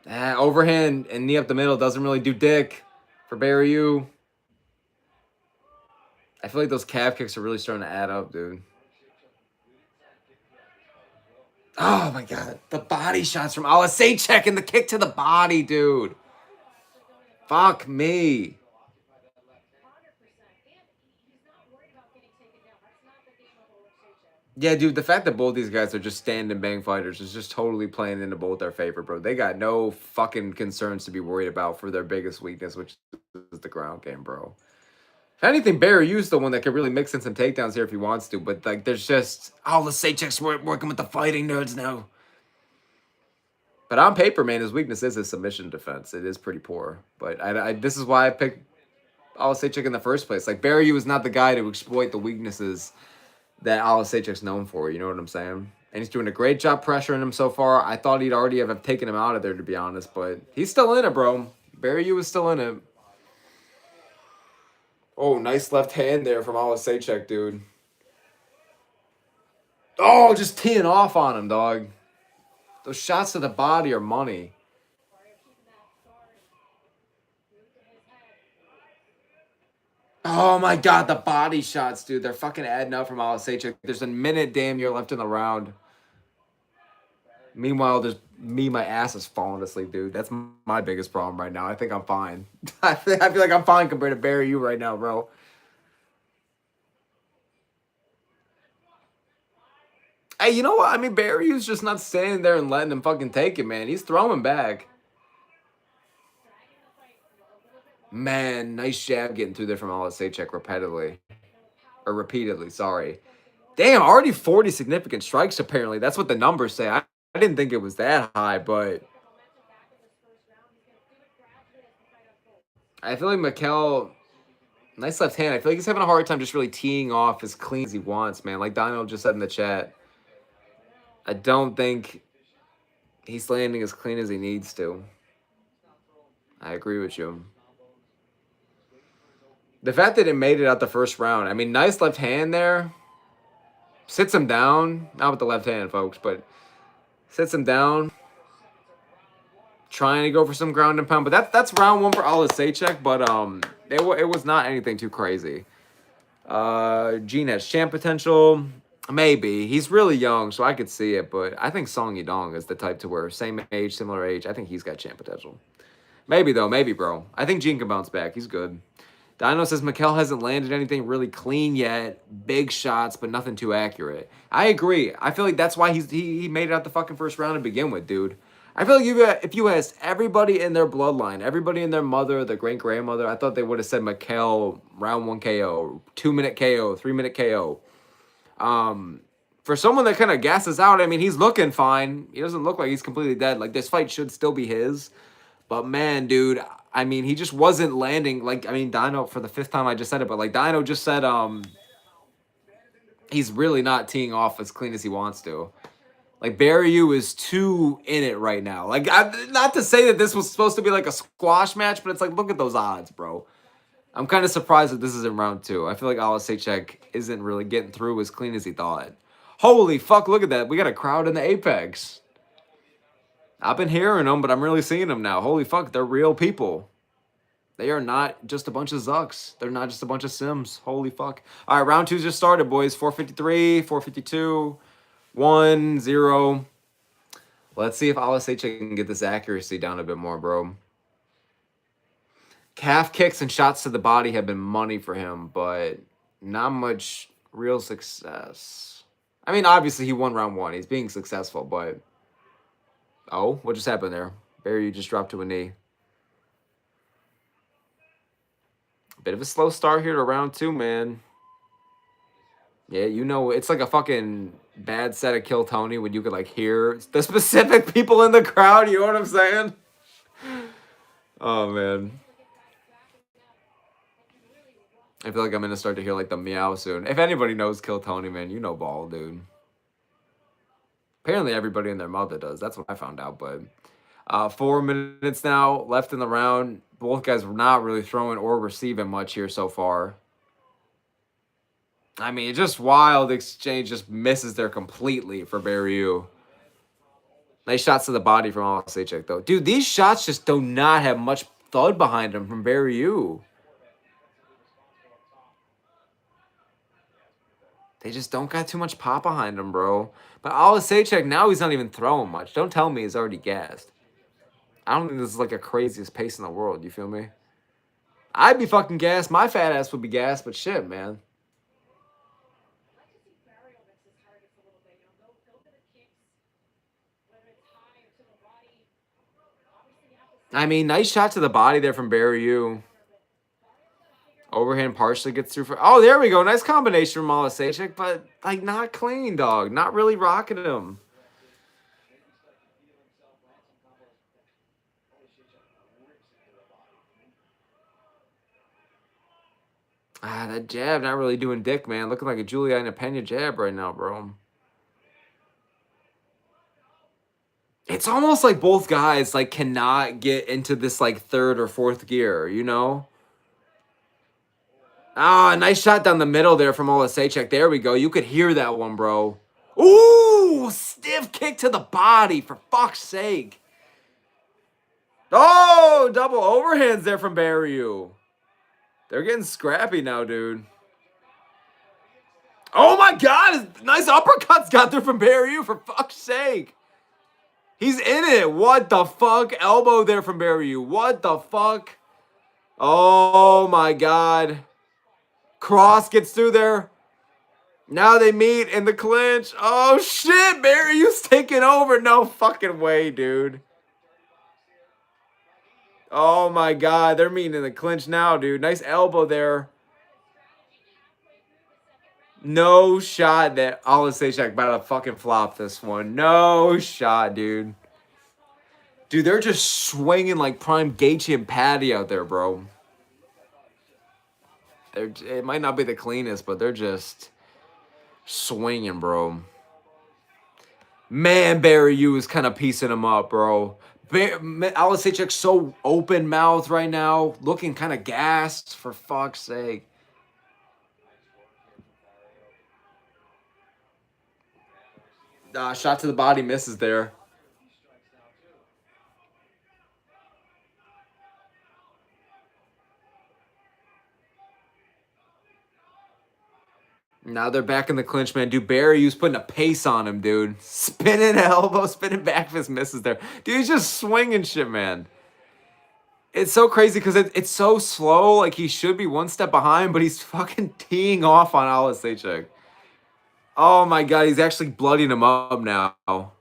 Overhand and knee up the middle doesn't really do dick for Barry you. I feel like those calf kicks are really starting to add up, dude. Oh my god. The body shots from Alisejchik and the kick to the body, dude. Fuck me. Yeah, dude, the fact that both these guys are just stand and bang fighters is just totally playing into both their favor, bro. They got no fucking concerns to be worried about for their biggest weakness, which is the ground game, bro. If anything, Barry Yu's the one that could really mix in some takedowns here if he wants to, but like, there's just Alisejchik's working with the fighting nerds now. But on paper, man, his weakness is his submission defense. It is pretty poor. But this is why I picked Alisejchik in the first place. Like, Barry Yu is not the guy to exploit the weaknesses that Alisejchik's known for. You know what I'm saying? And he's doing a great job pressuring him so far. I thought he'd already have taken him out of there, to be honest. But he's still in it, bro. Barry Yu is still in it. Oh, nice left hand there from Alisejchik, dude. Oh, just teeing off on him, dog. Those shots to the body are money. Oh my god, the body shots, dude. They're fucking adding up from Alisejchik. There's a minute damn near left in the round. Meanwhile, there's my ass is falling asleep, dude. That's my biggest problem right now. I think I'm fine. I feel like I'm fine compared to Barry Yu right now, bro. Hey, you know what? I mean, Barry Yu's just not standing there and letting him fucking take it, man. He's throwing back. Man, nice jab getting through there from Alisejchik repeatedly, sorry. Damn, already 40 significant strikes, apparently. That's what the numbers say. I didn't think it was that high, but I feel like Mikel, nice left hand. I feel like he's having a hard time just really teeing off as clean as he wants, man. Like Dino just said in the chat. I don't think he's landing as clean as he needs to. I agree with you. The fact that it made it out the first round, I mean, nice left hand there. Sits him down. Not with the left hand, folks, but sits him down. Trying to go for some ground and pound. But that's round one for Alisejchik, but it was not anything too crazy. Gene has champ potential. Maybe. He's really young, so I could see it, but I think Song Yadong is the type to where same age, similar age. I think he's got champ potential. Maybe, though. Maybe, bro. I think Gene can bounce back. He's good. Dino says Mikel hasn't landed anything really clean yet. Big shots, but nothing too accurate. I agree. I feel like that's why he made it out the fucking first round to begin with, dude. I feel like if you asked everybody in their bloodline, everybody in their mother, their great-grandmother, I thought they would have said Mikel, round 1 KO, 2-minute KO, 3-minute KO. For someone that kind of gasses out, I mean, he's looking fine. He doesn't look like he's completely dead. Like, this fight should still be his. But, man, dude, I mean, he just wasn't landing. Like, I mean, Dino, for the 5th time I just said it, but, like, Dino just said he's really not teeing off as clean as he wants to. Like, Barry Yu is too in it right now. Like, not to say that this was supposed to be, like, a squash match, but it's like, look at those odds, bro. I'm kind of surprised that this is in round 2. I feel like Alisejchik isn't really getting through as clean as he thought. Holy fuck, look at that. We got a crowd in the Apex. I've been hearing them, but I'm really seeing them now. Holy fuck, they're real people. They are not just a bunch of Zucks. They're not just a bunch of Sims. Holy fuck. All right, round 2 just started, boys. 453, 452, 1, 0. Let's see if Alisejchik can get this accuracy down a bit more, bro. Calf kicks and shots to the body have been money for him, but not much real success. I mean, obviously, he won round 1. He's being successful, but... Oh, what just happened there? Barry, you just dropped to a knee. Bit of a slow start here to round 2, man. Yeah, you know, it's like a fucking bad set of Kill Tony when you could, like, hear the specific people in the crowd. You know what I'm saying? Oh, man. I feel like I'm gonna start to hear like the meow soon. If anybody knows Kill Tony, man, you know ball, dude. Apparently everybody and their mother does. That's what I found out. But 4 minutes now left in the round. Both guys were not really throwing or receiving much here so far. I mean, just wild exchange, just misses there completely for Barryu. Nice shots to the body from Olasejek, though. Dude, these shots just do not have much thud behind them from Barryu. They just don't got too much pop behind them, bro. But Olasejek, now he's not even throwing much. Don't tell me he's already gassed. I don't think this is like the craziest pace in the world. You feel me? I'd be fucking gassed. My fat ass would be gassed, but shit, man. I mean, nice shot to the body there from Barryu. Overhand partially gets through for... Oh, there we go. Nice combination from Olasejek, but, like, not clean, dog. Not really rocking him. That jab not really doing dick, man. Looking like a Juliana Pena jab right now, bro. It's almost like both guys, like, cannot get into this, like, third or fourth gear, you know? Ah, nice shot down the middle there from Olasejek. There we go. You could hear that one, bro. Ooh, stiff kick to the body, for fuck's sake. Oh, double overhands there from Barryu. They're getting scrappy now, dude. Oh my god, nice uppercuts got through from Barryu, for fuck's sake. He's in it. What the fuck? Elbow there from Barryu. What the fuck? Oh my god. Cross gets through there. Now they meet in the clinch. Oh shit, Barryu's taking over. No fucking way, dude. Oh my god, they're meeting in the clinch now, dude. Nice elbow there. No shot that Olasejek about to fucking flop this one. No shot, dude. Dude, they're just swinging like prime Gaethje and Patty out there, bro. It might not be the cleanest, but they're just swinging, bro. Man, Barryu is kind of piecing him up, bro. Olasejek's so open mouth right now, looking kind of gassed, for fuck's sake. Shot to the body misses there. Now they're back in the clinch, man. Dude, Barryu's putting a pace on him, dude. Spinning elbow, spinning back fist misses there. Dude, he's just swinging shit, man. It's so crazy because it's so slow. Like, he should be one step behind, but he's fucking teeing off on Olasejek. Oh, my God. He's actually blooding him up now. Oh,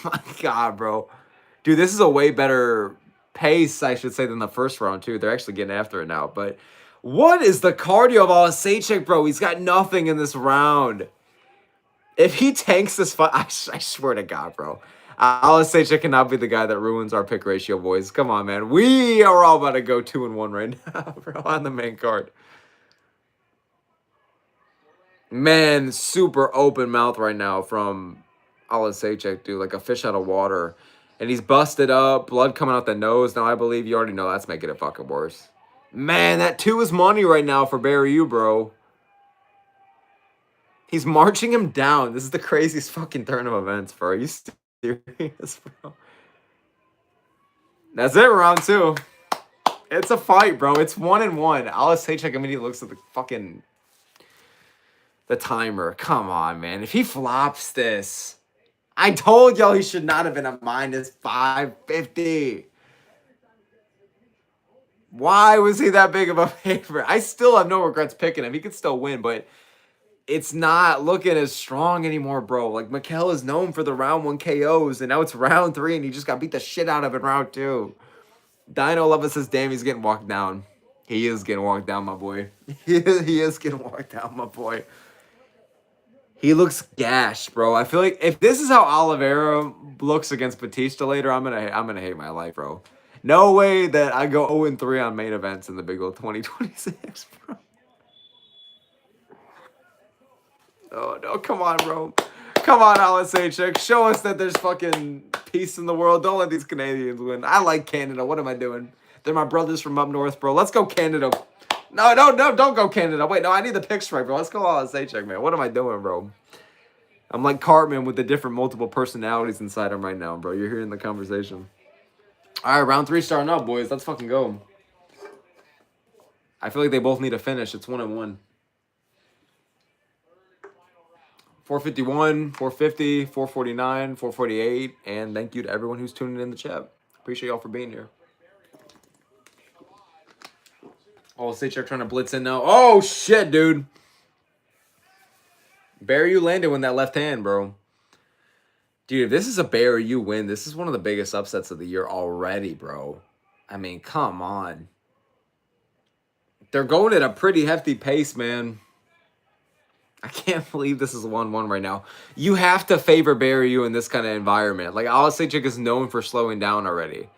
my God, bro. Dude, this is a way better pace, I should say, than the first round, too. They're actually getting after it now, but... What is the cardio of Olasejek, bro? He's got nothing in this round. If he tanks this fight, I swear to God, bro. Olasejek cannot be the guy that ruins our pick ratio, boys. Come on, man. We are all about to go 2-1 right now, bro, on the main card. Man, super open mouth right now from Olasejek, dude. Like a fish out of water. And he's busted up, blood coming out the nose. Now, I believe you already know that's making it fucking worse. Man, that 2 is money right now for Barryu, bro. He's marching him down. This is the craziest fucking turn of events, bro. Are you serious, bro? That's it, round 2. It's a fight, bro. It's 1-1. Olasejek immediately looks at the timer. Come on, man. If he flops this, I told y'all he should not have been a minus 550. Why was he that big of a favorite? I still have no regrets picking him. He could still win, but it's not looking as strong anymore, bro. Like, Mikel is known for the round 1 KOs, and now it's round 3, and he just got beat the shit out of in round 2. Dino Leva says, damn, he's getting walked down. He is getting walked down, my boy. He is getting walked down, my boy. He looks gashed, bro. I feel like if this is how Oliveira looks against Bautista later, I'm gonna hate my life, bro. No way that I go 0-3 on main events in the Big O 2026, bro. Oh, no, come on, bro. Come on, LSH. Show us that there's fucking peace in the world. Don't let these Canadians win. I like Canada. What am I doing? They're my brothers from up north, bro. Let's go Canada. No, don't go Canada. Wait, no, I need the pick strike, bro. Let's go LSH, man. What am I doing, bro? I'm like Cartman with the different multiple personalities inside him right now, bro. You're hearing the conversation. All right, round 3 starting up, boys. Let's fucking go. I feel like they both need a finish. It's 1-1. 451, 450, 449, 448, and thank you to everyone who's tuning in the chat. Appreciate y'all for being here. Oh, Stitcher trying to blitz in now. Oh, shit, dude. Barry, you landed with that left hand, bro. Dude, if this is a Barry, you win. This is one of the biggest upsets of the year already, bro. I mean, come on. They're going at a pretty hefty pace, man. I can't believe this is 1-1 right now. You have to favor Barry Yu in this kind of environment. Like, Alisejczyk is known for slowing down already.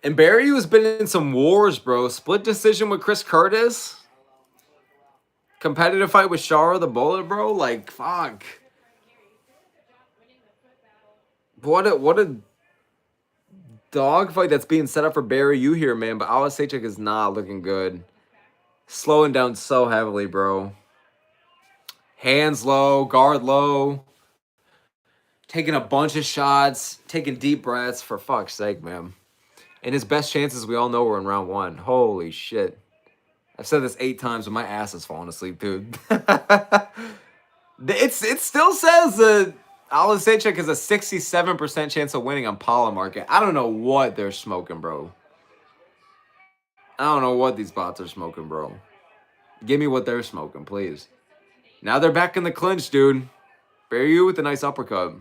And Barry Yu has been in some wars, bro. Split decision with Chris Curtis. Competitive fight with Shara the Bullet, bro. Like, fuck. What a dog fight that's being set up for Barry Yu here, man. But Alisejczyk is not looking good. Slowing down so heavily, bro. Hands low, guard low. Taking a bunch of shots. Taking deep breaths. For fuck's sake, man. And his best chances, we all know, were in round 1. Holy shit. I've said this 8 times, but my ass is falling asleep, dude. It still says that Alisejczyk has a 67% chance of winning on Polymarket. I don't know what they're smoking, bro. I don't know what these bots are smoking, bro. Give me what they're smoking, please. Now they're back in the clinch, dude. Barry Yu with a nice uppercut.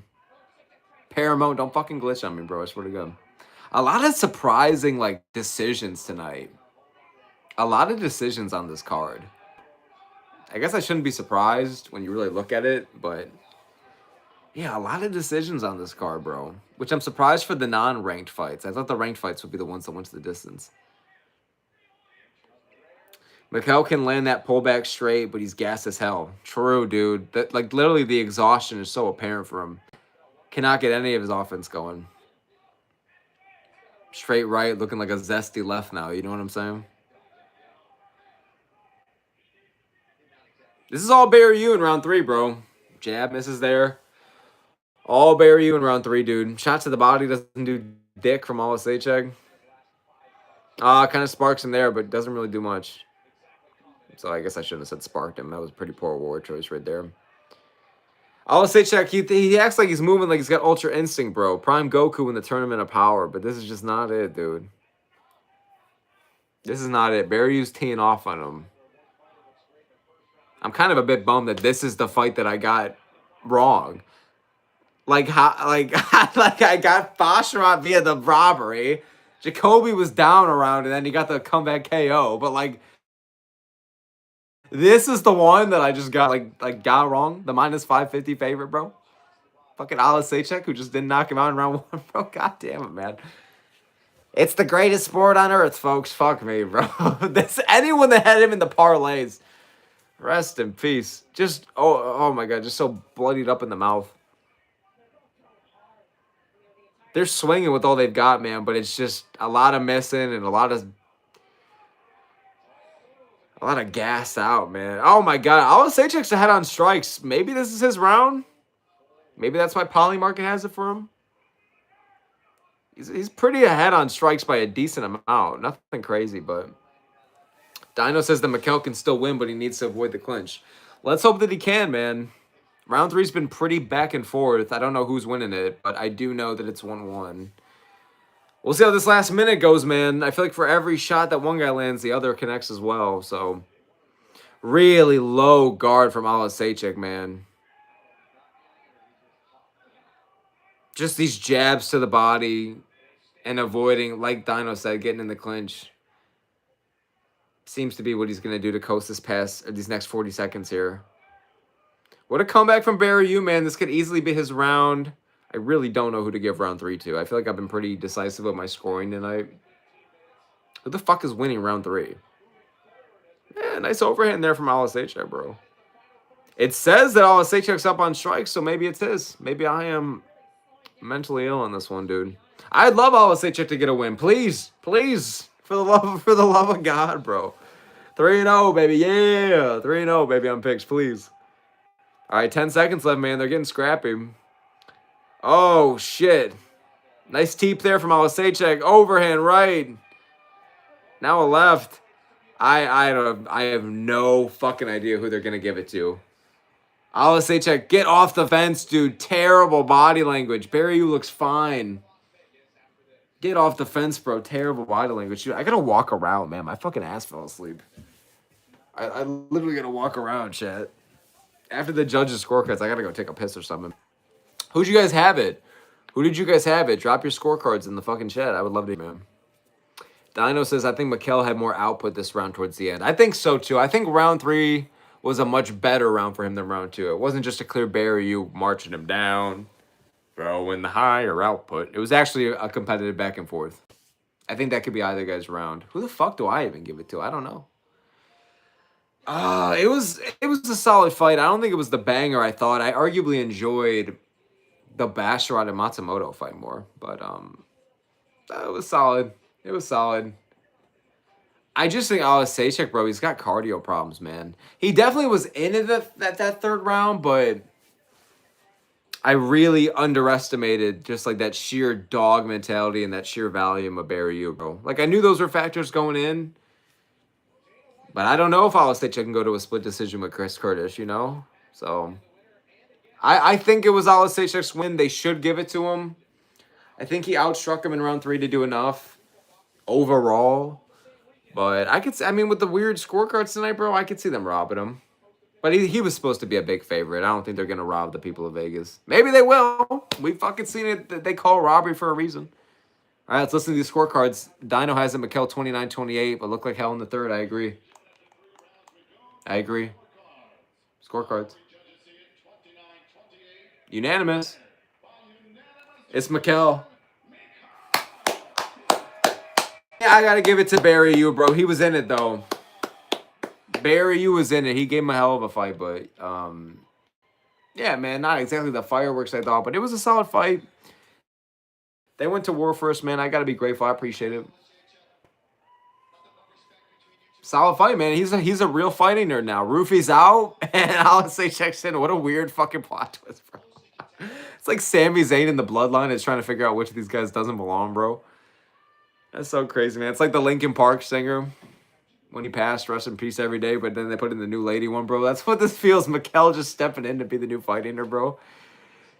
Paramount, don't fucking glitch on me, bro. I swear to God. A lot of surprising, like, decisions tonight. A lot of decisions on this card. I guess I shouldn't be surprised when you really look at it, but yeah, a lot of decisions on this card, bro. Which I'm surprised for the non-ranked fights. I thought the ranked fights would be the ones that went to the distance. Mikel can land that pullback straight, but he's gassed as hell. True, dude. That, like, literally the exhaustion is so apparent for him. Cannot get any of his offense going. Straight right, looking like a zesty left now. You know what I'm saying? This is all Barry Yu in round 3, bro. Jab misses there. All Barry Yu in round 3, dude. Shot to the body doesn't do dick from Alisejczyk. Kind of sparks him there, but doesn't really do much. So I guess I shouldn't have said sparked him. That was a pretty poor word choice right there. Alisejczyk, he acts like he's moving like he's got Ultra Instinct, bro. Prime Goku in the Tournament of Power, but this is just not it, dude. This is not it. Barry Yu's teeing off on him. I'm kind of a bit bummed that this is the fight that I got wrong. Like I got Basharat via the robbery. Jacoby was down around, and then he got the comeback KO. But like, this is the one that I just got got wrong. The minus 550 favorite, bro. Fucking Alisejczyk, who just didn't knock him out in round 1, bro. God damn it, man. It's the greatest sport on earth, folks. Fuck me, bro. Anyone that had him in the parlays. Rest in peace. Just, oh my God, just so bloodied up in the mouth. They're swinging with all they've got, man, but it's just a lot of missing and a lot of gas out, man. Oh my God, Alisejczyk's ahead on strikes. Maybe this is his round. Maybe that's why Polymarket has it for him. He's pretty ahead on strikes by a decent amount. Nothing crazy, but Dino says that Mikel can still win, but he needs to avoid the clinch. Let's hope that he can, man. Round 3's been pretty back and forth. I don't know who's winning it, but I do know that it's 1-1. We'll see how this last minute goes, man. I feel like for every shot that one guy lands, the other connects as well. So, really low guard from Alisejczyk, man. Just these jabs to the body and avoiding, like Dino said, getting in the clinch. Seems to be what he's going to do to coast this past, or these next 40 seconds here. What a comeback from Barry Yu, man. This could easily be his round. I really don't know who to give round 3 to. I feel like I've been pretty decisive with my scoring tonight. Who the fuck is winning round 3? Yeah, nice overhand there from Alisejchuk, bro. It says that Alisejchuk's up on strikes, so maybe it's his. Maybe I am mentally ill on this one, dude. I'd love Alisejchuk to get a win. Please, please. For the love of God, bro. 3-0, baby. Yeah. 3-0, baby, on picks, please. All right, 10 seconds left, man. They're getting scrappy. Oh, shit. Nice teep there from Alisejchuk. Overhand right. Now a left. I have no fucking idea who they're going to give it to. Alisejchuk, get off the fence, dude. Terrible body language. Barry, you looks fine. Get off the fence, bro. Terrible body language. Dude, I got to walk around, man. My fucking ass fell asleep. I literally got to walk around, chat. After the judges' scorecards, I got to go take a piss or something. Who'd you guys have it? Who did you guys have it? Drop your scorecards in the fucking chat. I would love to, man. Dino says, I think Mikel had more output this round towards the end. I think so, too. I think round 3 was a much better round for him than round 2. It wasn't just a clear Barry, you marching him down, throwing the higher output. It was actually a competitive back and forth. I think that could be either guy's round. Who the fuck do I even give it to? I don't know. It was a solid fight. I don't think it was the banger I thought. I arguably enjoyed the Basharat and Matsumoto fight more, but it was solid. It was solid. I just think Alisejchuk, bro, he's got cardio problems, man. He definitely was into that third round, but I really underestimated just like that sheer dog mentality and that sheer volume of Barry, bro. Like I knew those were factors going in. But I don't know if Alisejchuk can go to a split decision with Chris Curtis, you know? So, I think it was Alisejchuk's win. They should give it to him. I think he outstruck him in round 3 to do enough overall. But I mean, with the weird scorecards tonight, bro, I could see them robbing him. But he was supposed to be a big favorite. I don't think they're going to rob the people of Vegas. Maybe they will. We've fucking seen it. They call robbery for a reason. All right, let's listen to these scorecards. Dino has it, Mikel 29-28, but looked like hell in the third. I agree. Scorecards. Unanimous. It's Mikel. Yeah, I got to give it to Barry Yu, bro. He was in it, though. Barry Yu was in it. He gave him a hell of a fight, but, yeah, man, not exactly the fireworks I thought, but it was a solid fight. They went to war first, man. I got to be grateful. I appreciate it. Solid fight, man. He's a real fighting nerd now. Roofy's out, and Alisejchuk's in. What a weird fucking plot twist, bro. It's like Sami Zayn in the Bloodline is trying to figure out which of these guys doesn't belong, bro. That's so crazy, man. It's like the Linkin Park singer when he passed, rest in peace every day, but then they put in the new lady one, bro. That's what this feels. Mikel just stepping in to be the new fighting nerd, bro.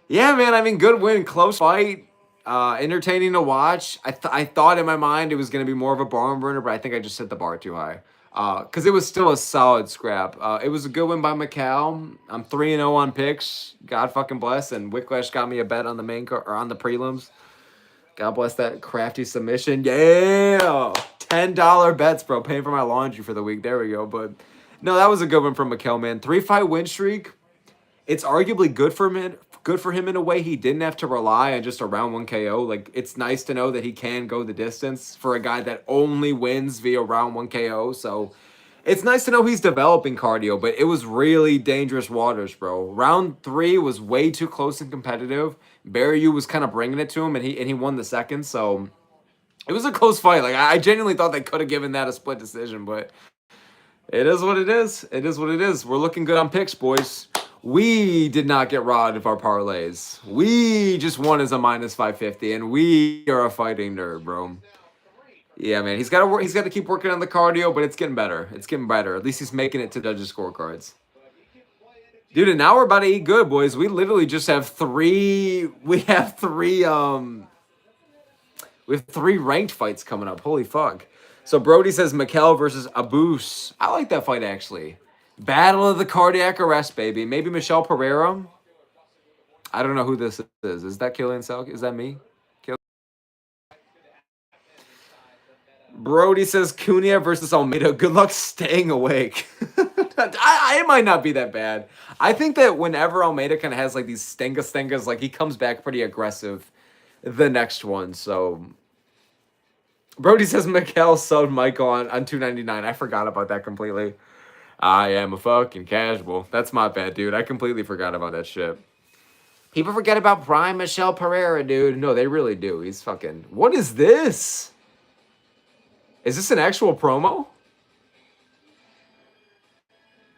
Yeah, man. I mean, good win. Close fight. Entertaining to watch. I thought in my mind it was going to be more of a barn burner, but I think I just set the bar too high. Because it was still a solid scrap. It was a good win by Mikel. I'm 3-0 on picks. God fucking bless. And Whiplash got me a bet on the main or on the prelims. God bless that crafty submission. Yeah, $10 bets, bro. Paying for my laundry for the week. There we go. But no, that was a good one from Mikel, man. 3-fight win streak. It's arguably good for him in a way. He didn't have to rely on just a round 1 KO. Like, it's nice to know that he can go the distance for a guy that only wins via round 1 KO. So it's nice to know he's developing cardio, but it was really dangerous waters, bro. Round 3 was way too close and competitive. Barry Yu was kind of bringing it to him, and he won the second. So it was a close fight. Like, I genuinely thought they could have given that a split decision, but it is what it is. It is what it is. We're looking good on picks, boys. We did not get robbed of our parlays. We just won as a minus 550, and we are a fighting nerd, bro. Yeah, man. He's got to work. He's got to keep working on the cardio, but it's getting better. It's getting better. At least he's making it to judges' scorecards. Dude, and now we're about to eat good, boys. We literally just have three. We have three ranked fights coming up. Holy fuck. So Brody says Mikel versus Abus. I like that fight, actually. Battle of the cardiac arrest, baby. Maybe Michelle Pereira. I don't know who this is. Is that Killian Selk? Is that me? Brody says Cunha versus Almeida. Good luck staying awake. It might not be that bad. I think that whenever Almeida kind of has like these stengas, like he comes back pretty aggressive the next one. So Brody says Miguel sold Michael on 299. I forgot about that completely. I am a fucking casual. That's my bad, dude. I completely forgot about that shit. People forget about Prime Michelle Pereira, dude. No, they really do. He's fucking. What is this? Is this an actual promo?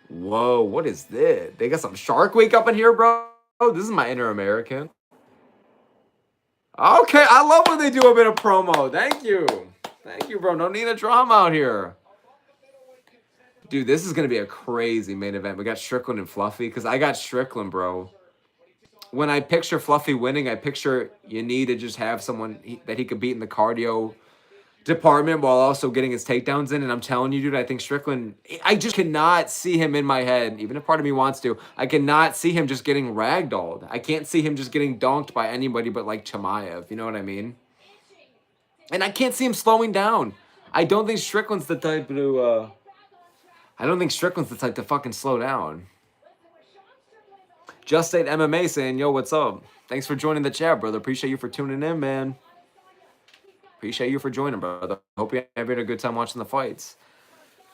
Whoa, what is this? They got some Shark Week up in here, bro. This is my inner American. Okay, I love when they do a bit of promo. Thank you. Thank you, bro. No need of drama out here. Dude, this is going to be a crazy main event. We got Strickland and Fluffy because I got Strickland, bro. When I picture Fluffy winning, I picture you need to just have someone that he could beat in the cardio department while also getting his takedowns in. And I'm telling you, dude, I think Strickland, I just cannot see him in my head, even if part of me wants to. I cannot see him just getting ragdolled. I can't see him just getting donked by anybody but like Chimaev. You know what I mean? And I can't see him slowing down. I don't think Strickland's the type to, I don't think Strickland's the type to fucking slow down. Just State MMA saying, yo, what's up? Thanks for joining the chat, brother. Appreciate you for tuning in, man. Appreciate you for joining, brother. Hope you're having a good time watching the fights.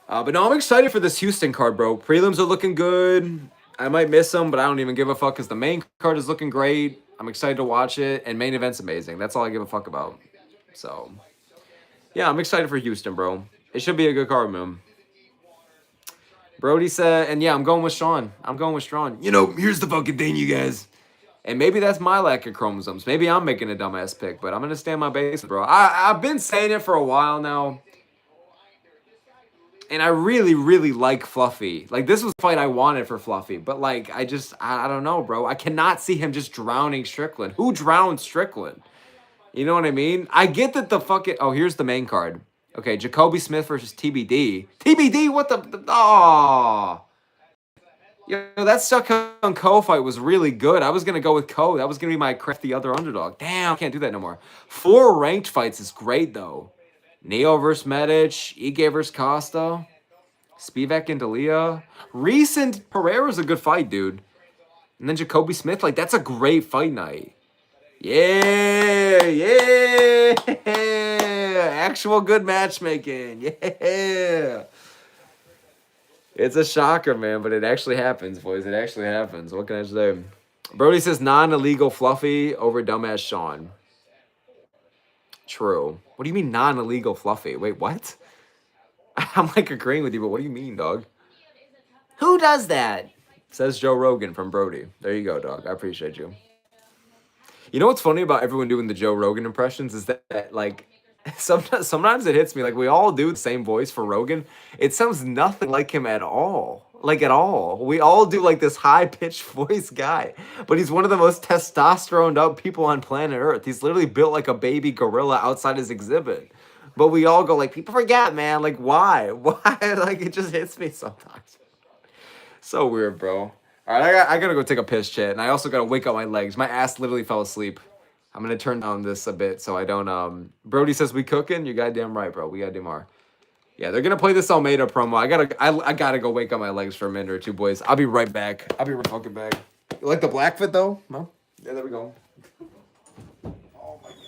But no, I'm excited for this Houston card, bro. Prelims are looking good. I might miss them, but I don't even give a fuck because the main card is looking great. I'm excited to watch it, and main event's amazing. That's all I give a fuck about. So, yeah, I'm excited for Houston, bro. It should be a good card, man. Brody said, and yeah, I'm going with Sean. I'm going with Sean. You know, here's the fucking thing, you guys. And maybe that's my lack of chromosomes. Maybe I'm making a dumbass pick, but I'm going to stand my base, bro. I've been saying it for a while now. And I really, really like Fluffy. Like, this was the fight I wanted for Fluffy. But, like, I don't know, bro. I cannot see him just drowning Strickland. Who drowned Strickland? You know what I mean? I get that the fucking... Oh, here's the main card. Okay, Jacoby Smith versus TBD. TBD? What the... Oh. Yo, that Suck on Ko fight was really good. I was going to go with Ko. That was going to be my crafty other underdog. Damn, I can't do that no more. 4 ranked fights is great, though. Neo versus Medic. Ige versus Costa. Spivak and D'Elia. Recent Pereira's a good fight, dude. And then Jacoby Smith, like, that's a great fight night. Yeah, yeah. Actual good matchmaking. Yeah. It's a shocker, man, but it actually happens, boys. It actually happens. What can I say? Brody says non-illegal Fluffy over dumbass Sean. True. What do you mean non-illegal Fluffy? Wait, what? I'm like agreeing with you, but what do you mean, dog? Who does that? Says Joe Rogan from Brody. There you go, dog. I appreciate you. You know what's funny about everyone doing the Joe Rogan impressions is that like, sometimes it hits me like we all do the same voice for Rogan. It sounds nothing like him at all. Like at all. We all do like this high-pitched voice guy. But he's one of the most testosteroned up people on planet Earth. He's literally built like a baby gorilla outside his exhibit. But we all go like, people forget, man. Like, why? Why? Like, it just hits me sometimes. So weird, bro. All right, I gotta go take a piss, chat, and I also gotta wake up my legs. My ass literally fell asleep. I'm gonna turn down this a bit so I don't. Brody says we cooking. You goddamn right, bro. We gotta do more. Yeah, they're gonna play this Almeida promo. I gotta go wake up my legs for a minute or two, boys. I'll be right back. I'll be right fucking back. You like the black fit though? No. Yeah, there we go. Oh my god.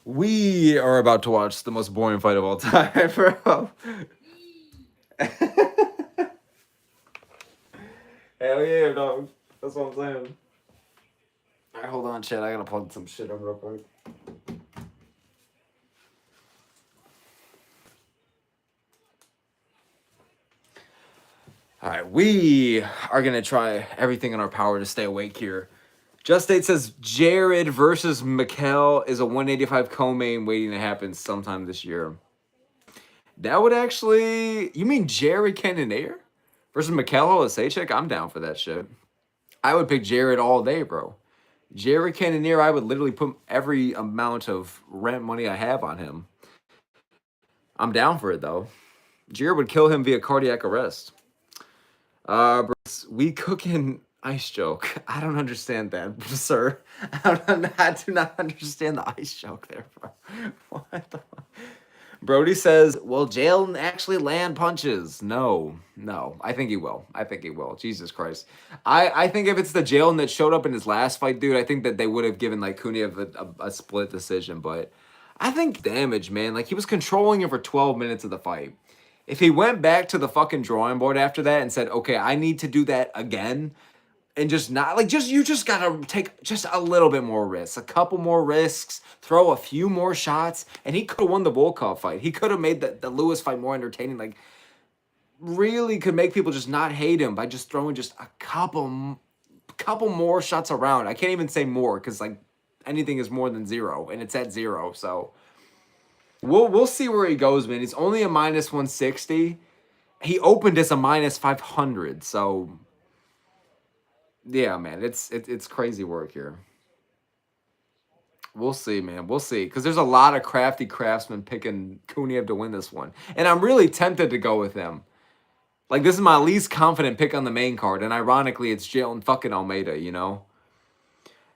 We are about to watch the most boring fight of all time, bro. Hell yeah, dog. That's what I'm saying. Alright, hold on, chat. I gotta plug some shit up real quick. Alright, we are gonna try everything in our power to stay awake here. Just State says Jared versus Mikel is a 185 co-main waiting to happen sometime this year. That would actually... You mean Jared Cannonier versus Mikel Holasechek? I'm down for that shit. I would pick Jared all day, bro. Jared Cannonier, I would literally put every amount of rent money I have on him. I'm down for it, though. Jared would kill him via cardiac arrest. We cooking ice joke. I don't understand that, sir. I do not understand the ice joke there, bro. What the fuck? Brody says, will Jalen actually land punches? No. I think he will. Jesus Christ. I think if it's the Jalen that showed up in his last fight, dude, I think that they would have given, like, Kuniev a split decision. But I think damage, man. Like, he was controlling him for 12 minutes of the fight. If he went back to the fucking drawing board after that and said, okay, I need to do that again, and just not, like, you just gotta take just a little bit more risks, a couple more risks, throw a few more shots, and he could have won the Volkov fight. He could have made the Lewis fight more entertaining. Like, really could make people just not hate him by just throwing just a couple more shots around. I can't even say more because, like, anything is more than 0, and it's at 0, so... We'll see where he goes, man. He's only a minus 160. He opened as a minus 500, so yeah, man, it's crazy work here. We'll see, man. We'll see, because there's a lot of crafty craftsmen picking Kuniev to win this one, and I'm really tempted to go with him. Like, this is my least confident pick on the main card, and ironically, it's Jalen fucking Almeida, you know.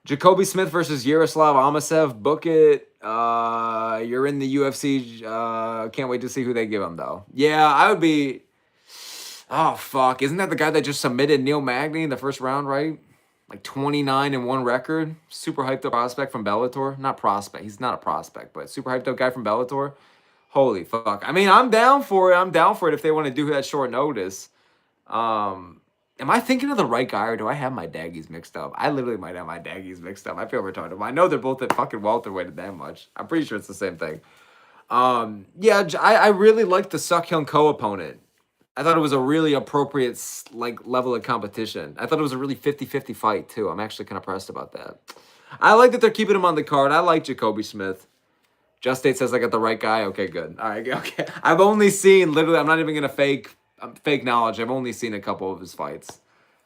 Jacoby Smith versus Yaroslav Amasev. Book it. You're in the UFC. Can't wait to see who they give him, though. Yeah, I would be... Oh, fuck. Isn't that the guy that just submitted Neil Magny in the first round, right? Like 29-1 record. Super hyped up prospect from Bellator. Not prospect. He's not a prospect, but super hyped up guy from Bellator. Holy fuck. I mean, I'm down for it if they want to do that short notice. Am I thinking of the right guy, or do I have my daggies mixed up? I literally might have my daggies mixed up. I feel retarded. I know they're both at fucking welterweight that much. I'm pretty sure it's the same thing. Yeah, I really liked the Seokhyun Ko opponent. I thought it was a really appropriate, like, level of competition. I thought it was a really 50-50 fight, too. I'm actually kind of pressed about that. I like that they're keeping him on the card. I like Jacoby Smith. Just State says I got the right guy. Okay, good. All right, okay. I've only seen, literally, I'm not even going to fake knowledge. I've only seen a couple of his fights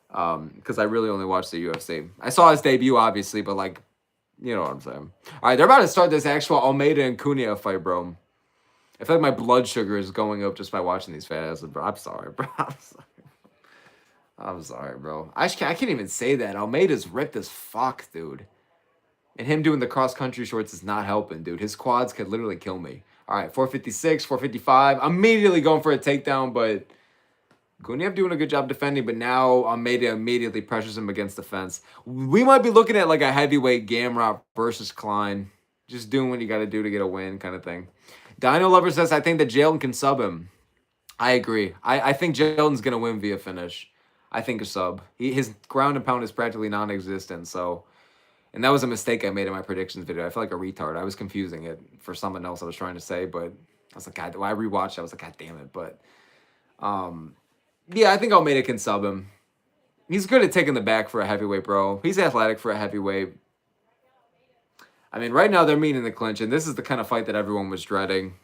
because I really only watched the UFC. I saw his debut, obviously, but, like, you know what I'm saying. All right, they're about to start this actual Almeida and Cunha fight, bro. I feel like my blood sugar is going up just by watching these fat asses, bro. I'm sorry, bro. I'm sorry, bro. I can't even say that. Almeida's ripped as fuck, dude. And him doing the cross-country shorts is not helping, dude. His quads could literally kill me. All right, 456, 455. Immediately going for a takedown, but Kuniev doing a good job defending, but now Almeida immediately pressures him against the fence. We might be looking at like a heavyweight Gamrot versus Klein. Just doing what you got to do to get a win kind of thing. Dino Lover says, I think that Jalen can sub him. I agree. I think Jones going to win via finish. I think a sub. His ground and pound is practically non-existent, so... And that was a mistake I made in my predictions video. I feel like a retard. I was confusing it for something else I was trying to say, but I was like, God, when I rewatched, I was like, God damn it. But yeah, I think Almeida can sub him. He's good at taking the back for a heavyweight, bro. He's athletic for a heavyweight. I mean, right now they're meeting in the clinch, and this is the kind of fight that everyone was dreading.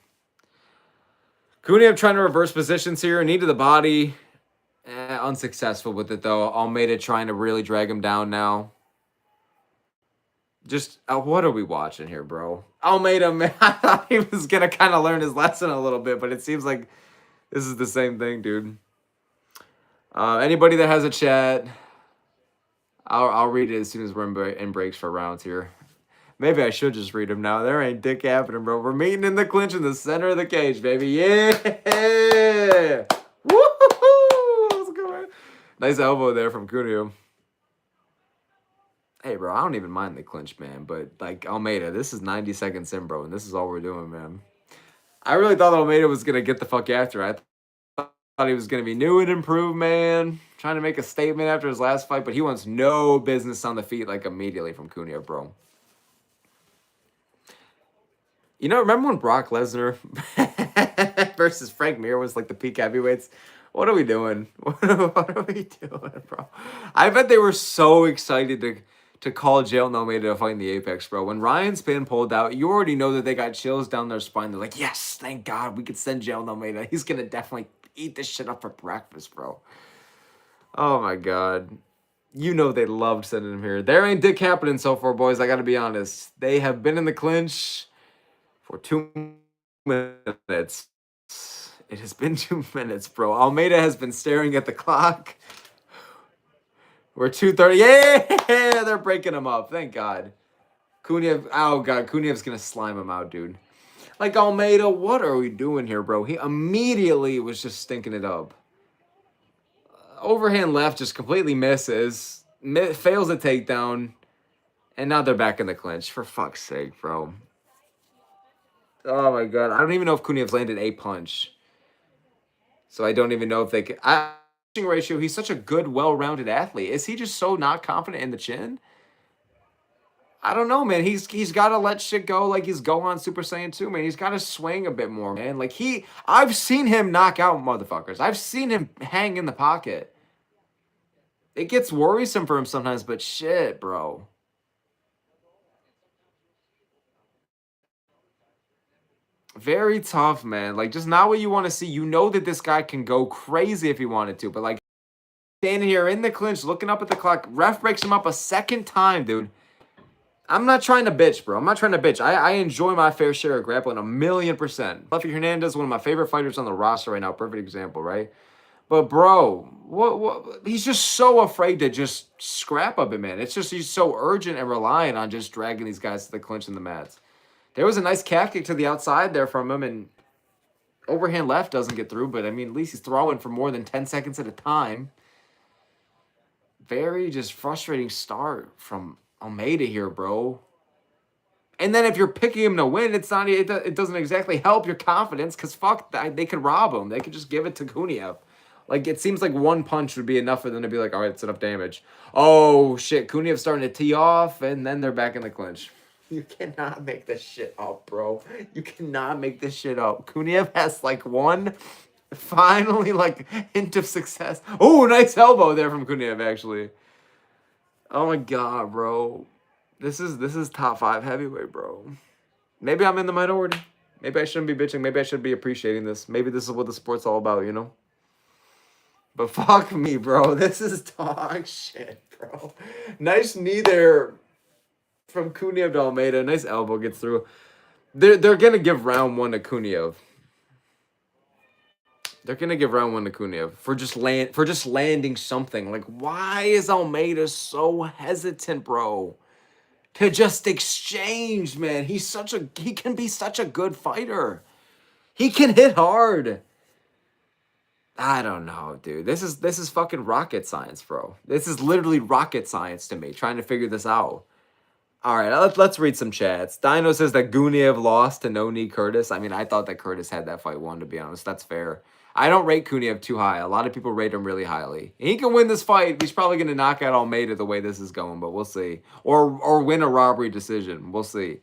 Kuniev trying to reverse positions here, knee to the body. Unsuccessful with it, though. Almeida trying to really drag him down now. Just, what are we watching here, bro? Almeida, man, I thought he was going to kind of learn his lesson a little bit, but it seems like this is the same thing, dude. Anybody that has a chat, I'll read it as soon as we're in breaks for rounds here. Maybe I should just read them now. There ain't dick happening, bro. We're meeting in the clinch in the center of the cage, baby. Yeah! Woo-hoo-hoo! Let's go, man. Nice elbow there from Cuneo. Hey, bro, I don't even mind the clinch, man. But, like, Almeida, this is 90 seconds in, bro, and this is all we're doing, man. I really thought Almeida was going to get the fuck after. I thought he was going to be new and improved, man. Trying to make a statement after his last fight, but he wants no business on the feet, like, immediately from Cuneo, bro. You know, remember when Brock Lesnar versus Frank Mir was like the peak heavyweights? What are we doing? What are we doing, bro? I bet they were so excited to call Jalen Almeida to fight in the Apex, bro. When Ryan Spin pulled out, you already know that they got chills down their spine. They're like, yes, thank God, we could send Jalen Almeida. He's going to definitely eat this shit up for breakfast, bro. Oh, my God. You know they loved sending him here. There ain't dick happening so far, boys. I got to be honest. They have been in the clinch for 2 minutes. It has been 2 minutes, bro. Almeida has been staring at the clock. We're 2:30. Yeah, they're breaking him up. Thank God. Kuniev, oh God, Kuniev's gonna slime him out, dude. Like, Almeida, what are we doing here, bro? He immediately was just stinking it up. Overhand left just completely misses. Fails a takedown. And now they're back in the clinch. For fuck's sake, bro. Oh my God. I don't even know if Kuniev's landed a punch. So I don't even know if they can. Ratio, he's such a good, well-rounded athlete. Is he just so not confident in the chin? I don't know, man. He's got to let shit go like he's Gohan Super Saiyan 2, man. He's got to swing a bit more, man. Like, I've seen him knock out motherfuckers. I've seen him hang in the pocket. It gets worrisome for him sometimes, but shit, bro. Very tough, man. Like, just not what you want to see. You know that this guy can go crazy if he wanted to, but, like, standing here in the clinch, looking up at the clock, ref breaks him up a second time, dude. I'm not trying to bitch, bro. I'm not trying to bitch. I enjoy my fair share of grappling 1,000,000%. Lefty Hernandez, one of my favorite fighters on the roster right now. Perfect example, right? But, bro, what? He's just so afraid to just scrap up it, man. It's just he's so urgent and reliant on just dragging these guys to the clinch and the mats. There was a nice calf kick to the outside there from him, and overhand left doesn't get through, but, I mean, at least he's throwing for more than 10 seconds at a time. Very just frustrating start from Almeida here, bro. And then if you're picking him to win, it doesn't exactly help your confidence because, fuck, they could rob him. They could just give it to Kuniev. Like, it seems like one punch would be enough for them to be like, all right, it's enough damage. Oh, shit, Kuniev's starting to tee off, and then they're back in the clinch. You cannot make this shit up, bro. You cannot make this shit up. Kuniev has, like, one finally, like, hint of success. Oh, nice elbow there from Kuniev, actually. Oh, my God, bro. This is top 5 heavyweight, bro. Maybe I'm in the minority. Maybe I shouldn't be bitching. Maybe I should be appreciating this. Maybe this is what the sport's all about, you know? But fuck me, bro. This is dog shit, bro. Nice knee there from Kuniev to Almeida. Nice elbow gets through. They're going to give round 1 to Kuniev. They're going to give round 1 to Kuniev for just landing something. Like, why is Almeida so hesitant, bro? To just exchange, man. He can be such a good fighter. He can hit hard. I don't know, dude. This is fucking rocket science, bro. This is literally rocket science to me, trying to figure this out. All right, let's read some chats. Dino says that Guniev lost to No Knee Curtis. I mean, I thought that Curtis had that fight won, to be honest. That's fair. I don't rate Guniev too high. A lot of people rate him really highly. He can win this fight. He's probably going to knock out Almeida the way this is going, but we'll see. Or win a robbery decision. We'll see.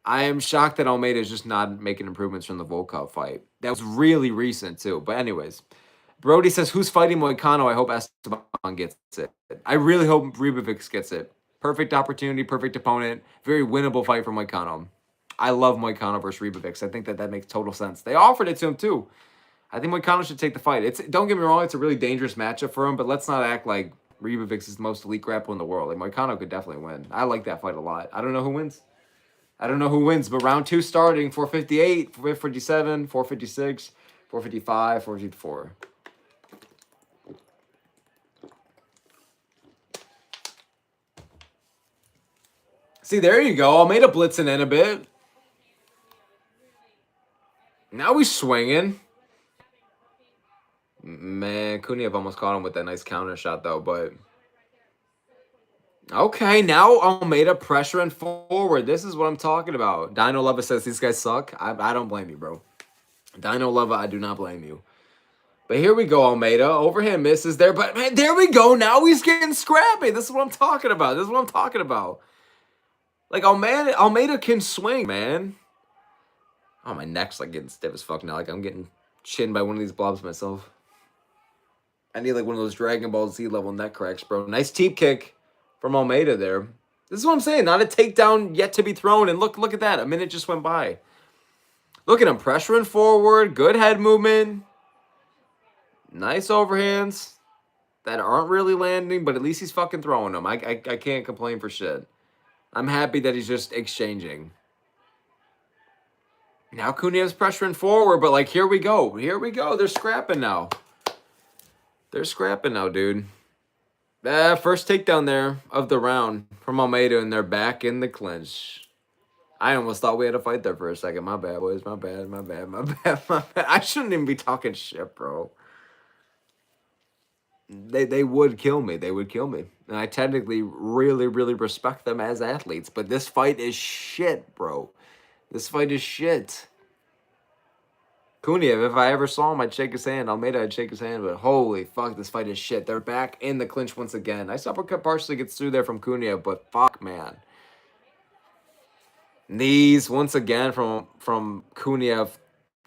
I am shocked that Almeida is just not making improvements from the Volkov fight. That was really recent, too. But anyways, Brody says, who's fighting Moicano? I hope Esteban gets it. I really hope Ribovics gets it. Perfect opportunity, perfect opponent. Very winnable fight for Moicano. I love Moicano versus Ribovics. I think that makes total sense. They offered it to him, too. I think Moicano should take the fight. Don't get me wrong, it's a really dangerous matchup for him, but let's not act like Ribovics is the most elite grappler in the world. Like, Moicano could definitely win. I like that fight a lot. I don't know who wins. But round 2 starting, 458, 457, 456, 455, 454. See, there you go. Almeida blitzing in a bit. Now he's swinging. Man, Kuniev almost caught him with that nice counter shot, though, but... Okay, now Almeida pressuring forward. This is what I'm talking about. Dino Leva says these guys suck. I don't blame you, bro. Dino Leva, I do not blame you. But here we go, Almeida. Overhand misses there, but man, there we go. Now he's getting scrappy. This is what I'm talking about. Like, Almeida can swing, man. Oh, my neck's like getting stiff as fuck now. Like, I'm getting chinned by one of these blobs myself. I need like one of those Dragon Ball Z level neck cracks, bro. Nice teep kick from Almeida there. This is what I'm saying. Not a takedown yet to be thrown. And look at that. A minute just went by. Look at him pressuring forward. Good head movement. Nice overhands that aren't really landing, but at least he's fucking throwing them. I can't complain for shit. I'm happy that he's just exchanging. Now Kuniev's pressuring forward, but like, here we go. They're scrapping now. Dude. First takedown there of the round from Almeida, and they're back in the clinch. I almost thought we had a fight there for a second. My bad, boys. My bad. I shouldn't even be talking shit, bro. They would kill me. And I technically really, really respect them as athletes. But this fight is shit, bro. Kuniev, if I ever saw him, I'd shake his hand. Almeida, I'd shake his hand. But holy fuck, this fight is shit. They're back in the clinch once again. Nice uppercut partially gets through there from Kuniev, but fuck, man. Knees once again from Kuniev.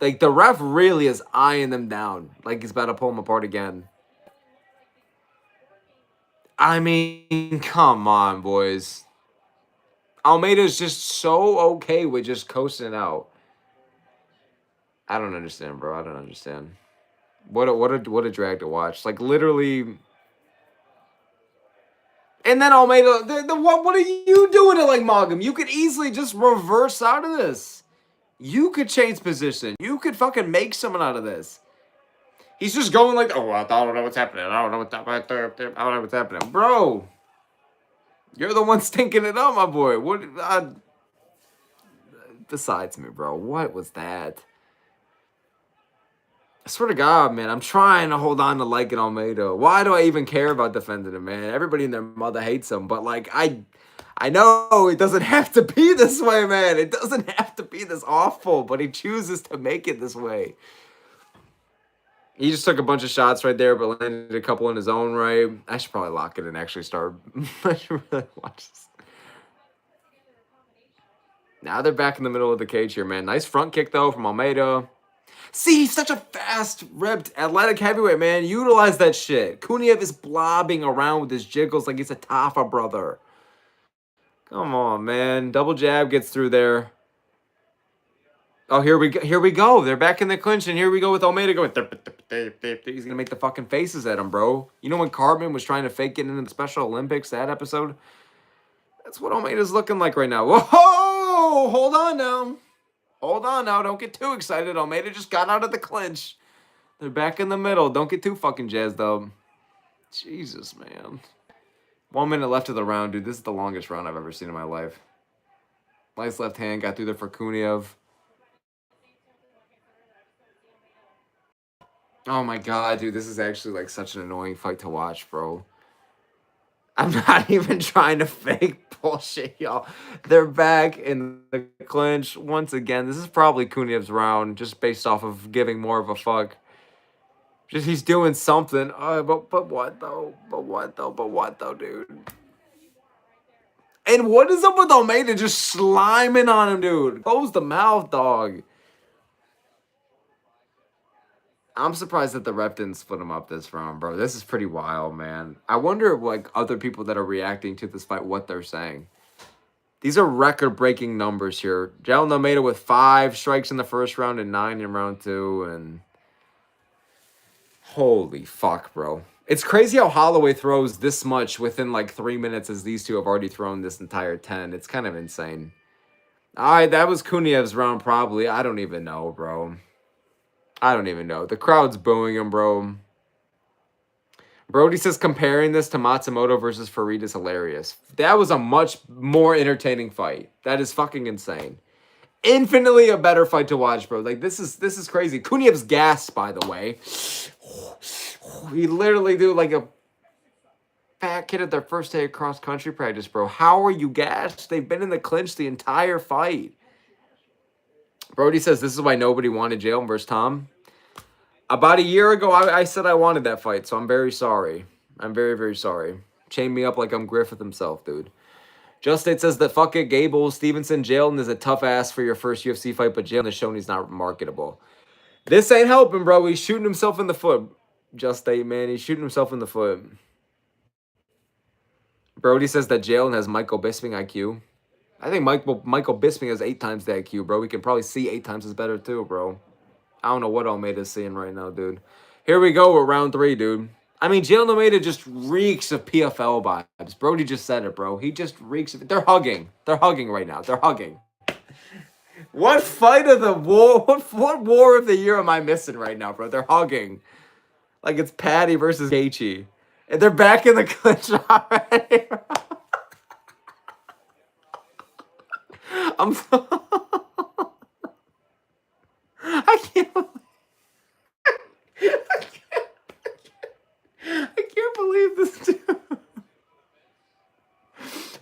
Like, the ref really is eyeing them down. Like, he's about to pull them apart again. I mean, come on, boys. Almeida's just so okay with just coasting out. I don't understand, bro. What a drag to watch. Like, literally. And then Almeida, what are you doing to like Mogum? You could easily just reverse out of this. You could change position. You could fucking make someone out of this. He's just going like, oh, I don't know what's happening. I don't know what's happening. Bro, you're the one stinking it up, my boy. Besides me, bro, what was that? I swear to God, man, I'm trying to hold on to liking Almeida. Why do I even care about defending him, man? Everybody and their mother hates him, but like, I know it doesn't have to be this way, man. It doesn't have to be this awful, but he chooses to make it this way. He just took a bunch of shots right there, but landed a couple in his own right. I should probably lock it and actually start. I should really watch this. Now they're back in the middle of the cage here, man. Nice front kick, though, from Almeida. See, he's such a fast-ribbed athletic heavyweight, man. Utilize that shit. Kuniev is blobbing around with his jiggles like he's a Tafa brother. Come on, man. Double jab gets through there. Oh, here we go. They're back in the clinch, and here we go with Almeida going. He's gonna make the fucking faces at him, bro. You know when Cartman was trying to fake it into the Special Olympics, that episode? That's what Almeida's looking like right now. Whoa! Hold on now. Don't get too excited. Almeida just got out of the clinch. They're back in the middle. Don't get too fucking jazzed up. Jesus, man. 1 minute left of the round, dude. This is the longest round I've ever seen in my life. Nice left hand. Got through there for Kuniev. Oh my God, dude. This is actually like such an annoying fight to watch, bro. I'm not even trying to fake bullshit, y'all. They're back in the clinch once again. This is probably Kuniev's round, just based off of giving more of a fuck. Just he's doing something. But what though? But what though? But what though, dude? And what is up with Almeida just sliming on him, dude? Close the mouth, dog. I'm surprised that the ref didn't split him up this round, bro. This is pretty wild, man. I wonder, like, other people that are reacting to this fight, what they're saying. These are record-breaking numbers here. Jalen Almeida with 5 strikes in the first round and 9 in round 2, and holy fuck, bro. It's crazy how Holloway throws this much within, like, 3 minutes as these two have already thrown this entire 10. It's kind of insane. All right, that was Kuniev's round, probably. I don't even know, bro. I don't even know. The crowd's booing him, bro. Brody says comparing this to Matsumoto versus Farid is hilarious. That was a much more entertaining fight. That is fucking insane. Infinitely a better fight to watch, bro. Like, this is crazy. Kuniev's gassed, by the way. He literally do like a fat kid at their first day of cross-country practice, bro. How are you gassed? They've been in the clinch the entire fight. Brody says this is why nobody wanted Jalen versus Tom. About a year ago, I said I wanted that fight, so I'm very sorry. I'm very, very sorry. Chain me up like I'm Griffith himself, dude. Just State says that fuck it, Gable, Stevenson, Jalen is a tough ass for your first UFC fight, but Jalen has shown he's not marketable. This ain't helping, bro. He's shooting himself in the foot. Just State, man. He's shooting himself in the foot. Brody says that Jalen has Michael Bisping IQ. I think Michael Bisping has 8 times the IQ, bro. We can probably see 8 times as better, too, bro. I don't know what Almeida's seeing right now, dude. Here we go with round 3, dude. I mean, Jalen Almeida just reeks of PFL vibes. Brody just said it, bro. He just reeks of it. They're hugging. They're hugging right now. They're hugging. What fight of the war? What war of the year am I missing right now, bro? They're hugging. Like it's Patty versus Gaethje. And they're back in the clinch already. I'm so I can't believe this dude.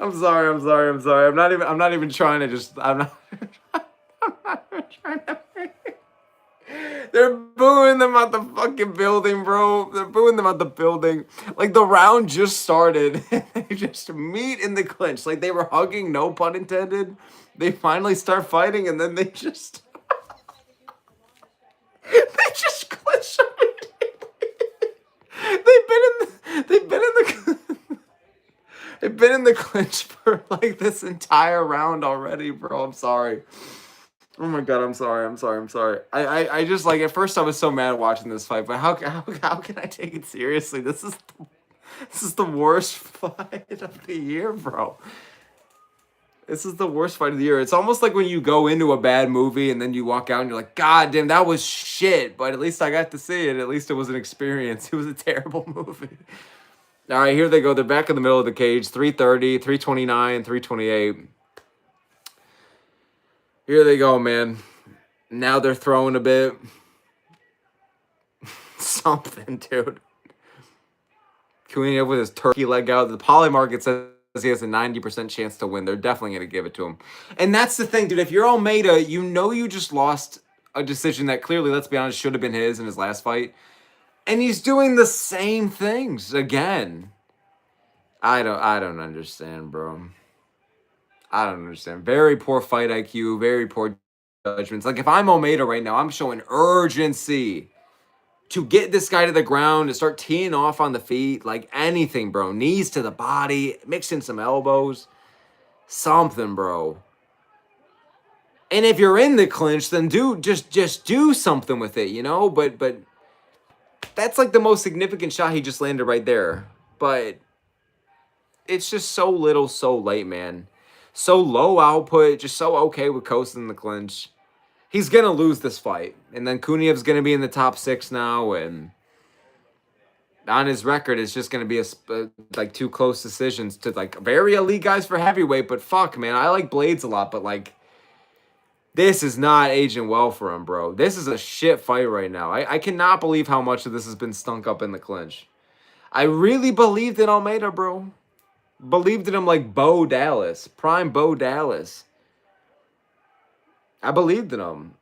I'm sorry. I'm not even trying to just I'm not even trying to They're booing them out the fucking building, bro. They're booing them out the building. Like the round just started. They just meet in the clinch. Like they were hugging, no pun intended. They finally start fighting and then they just they just clinch. They've been in the clinch for like this entire round already, bro. I'm sorry. Oh my god, I'm sorry. I just like at first I was so mad watching this fight, but how can I take it seriously? This is the worst fight of the year, bro. This is the worst fight of the year. It's almost like when you go into a bad movie and then you walk out and you're like, God damn, that was shit. But at least I got to see it. At least it was an experience. It was a terrible movie. All right, here they go. They're back in the middle of the cage. 330, 329, 328. Here they go, man. Now they're throwing a bit. Something, dude. Kuniev with his turkey leg out. The poly market says he has a 90% chance to win. They're definitely going to give it to him. And that's the thing, dude. If you're Almeida, you know you just lost a decision that clearly, let's be honest, should have been his in his last fight. And he's doing the same things again. I don't understand, bro. I don't understand. Very poor fight IQ, very poor judgments. Like, if I'm Almeida right now, I'm showing urgency to get this guy to the ground, to start teeing off on the feet, like anything, bro. Knees to the body, mix in some elbows. Something, bro. And if you're in the clinch, then just do something with it, you know? But that's like the most significant shot he just landed right there. But it's just so little, so late, man. So low output, just so okay with coasting in the clinch. He's going to lose this fight. And then Kuniev's going to be in the top 6 now. And on his record, it's just going to be like 2 close decisions to like very elite guys for heavyweight. But fuck, man, I like Blades a lot. But like, this is not aging well for him, bro. This is a shit fight right now. I cannot believe how much of this has been stunk up in the clinch. I really believed in Almeida, bro. Believed in him like Bo Dallas, prime Bo Dallas. I believed in him,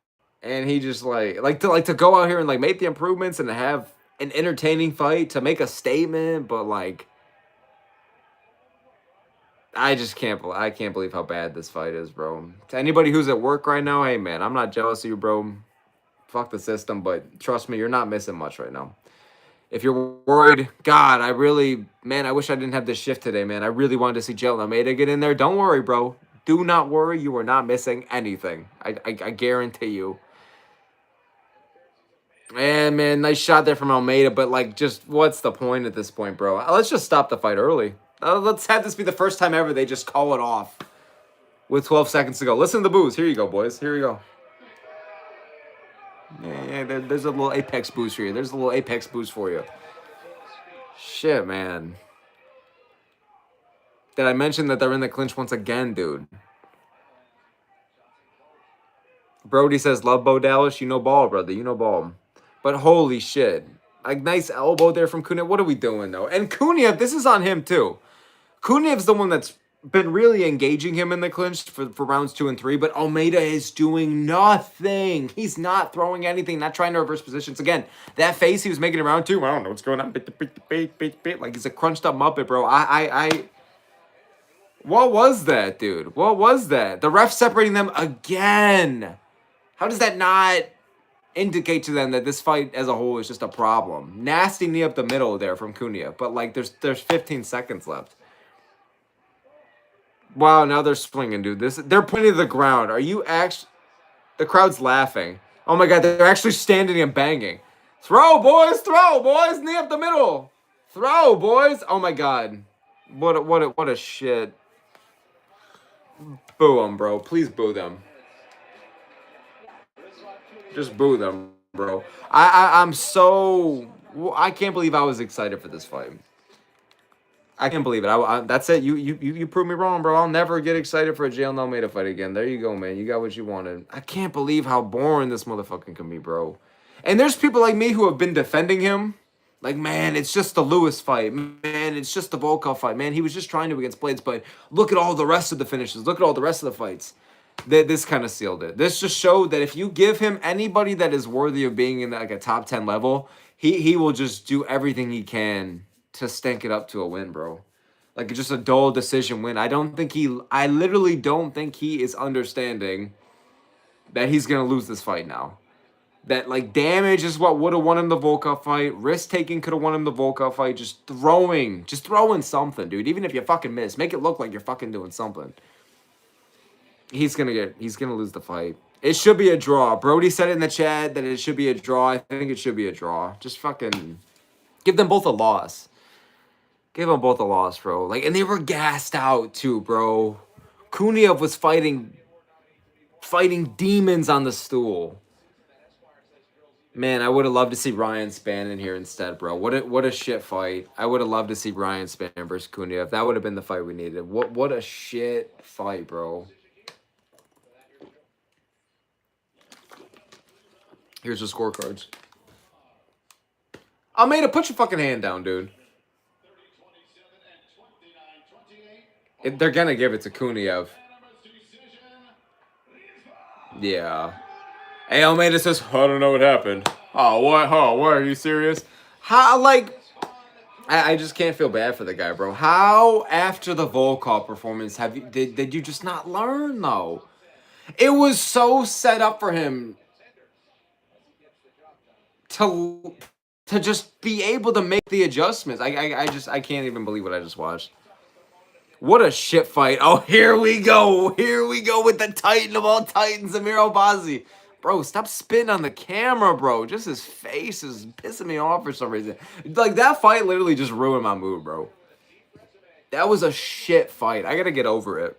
and he just like to go out here and like make the improvements and have an entertaining fight to make a statement, but like I can't believe how bad this fight is, bro. To anybody who's at work right now, hey man, I'm not jealous of you, bro. Fuck the system, but trust me, you're not missing much right now. If you're worried, God, I wish I didn't have this shift today, man. I really wanted to see Jalen Almeida get in there. Don't worry, bro. Do not worry. You are not missing anything. I guarantee you. And man, nice shot there from Almeida, but like, just what's the point at this point, bro? Let's just stop the fight early. Let's have this be the first time ever they just call it off with 12 seconds to go. Listen to the boos. Here you go, boys. Here you go. Yeah, there's a little Apex boost for you. There's a little Apex boost for you. Shit, man. Did I mention that they're in the clinch once again, dude? Brody says, love Bo Dallas. You know ball, brother. You know ball. But holy shit. Like, nice elbow there from Kuniev. What are we doing, though? And Kuniev, this is on him, too. Kuniev's the one that's been really engaging him in the clinch for rounds 2 and 3, but Almeida is doing nothing. He's not throwing anything, not trying to reverse positions. Again, that face he was making in round 2, I don't know what's going on. Like, he's a crunched up Muppet, bro. What was that, dude? What was that? The ref separating them again. How does that not indicate to them that this fight as a whole is just a problem? Nasty knee up the middle there from Kuniev, but like there's 15 seconds left. Wow, now they're swinging, dude. They're pointing to the ground. Are you actually? The crowd's laughing. Oh my god, they're actually standing and banging. Throw, boys! Throw, boys! Knee up the middle. Throw, boys! Oh my god, what a shit. Boo them, bro. Please boo them. Just boo them, bro. I'm so. I can't believe I was excited for this fight. I can't believe it. That's it. You proved me wrong, bro. I'll never get excited for a Jalen Almeida fight again. There you go, man. You got what you wanted. I can't believe how boring this motherfucking can be, bro. And there's people like me who have been defending him. Like, man, it's just the Lewis fight. Man, it's just the Volkov fight. Man, he was just trying to against Blades, but look at all the rest of the finishes. Look at all the rest of the fights. This kind of sealed it. This just showed that if you give him anybody that is worthy of being in like a top 10 level, he will just do everything he can to stank it up to a win, bro. Like just a dull decision win. I literally don't think he is understanding that he's gonna lose this fight now. That like damage is what would have won him the Volkov fight. Risk taking could have won him the Volkov fight. Just throwing something, dude. Even if you fucking miss, make it look like you're fucking doing something. He's gonna lose the fight. It should be a draw. Brody said it in the chat that it should be a draw. I think it should be a draw. Just fucking give them both a loss. Give them both a loss, bro. Like, and they were gassed out too, bro. Kuniev was fighting demons on the stool. Man, I would have loved to see Ryan Spann in here instead, bro. What a shit fight. I would have loved to see Ryan Spann versus Kuniev. That would have been the fight we needed. What a shit fight, bro. Here's the scorecards. Almeida, put your fucking hand down, dude. They're gonna give it to Kuniev. Yeah. Hey, Almeida says, I don't know what happened. Oh, what? Oh, what? Are you serious? How, like, I just can't feel bad for the guy, bro. How, after the Volkov performance, did you just not learn, though? It was so set up for him to just be able to make the adjustments. I can't even believe what I just watched. What a shit fight. Oh, here we go. Here we go with the Titan of all Titans, Amir Albazi. Bro, stop spitting on the camera, bro. Just his face is pissing me off for some reason. Like, that fight literally just ruined my mood, bro. That was a shit fight. I gotta get over it.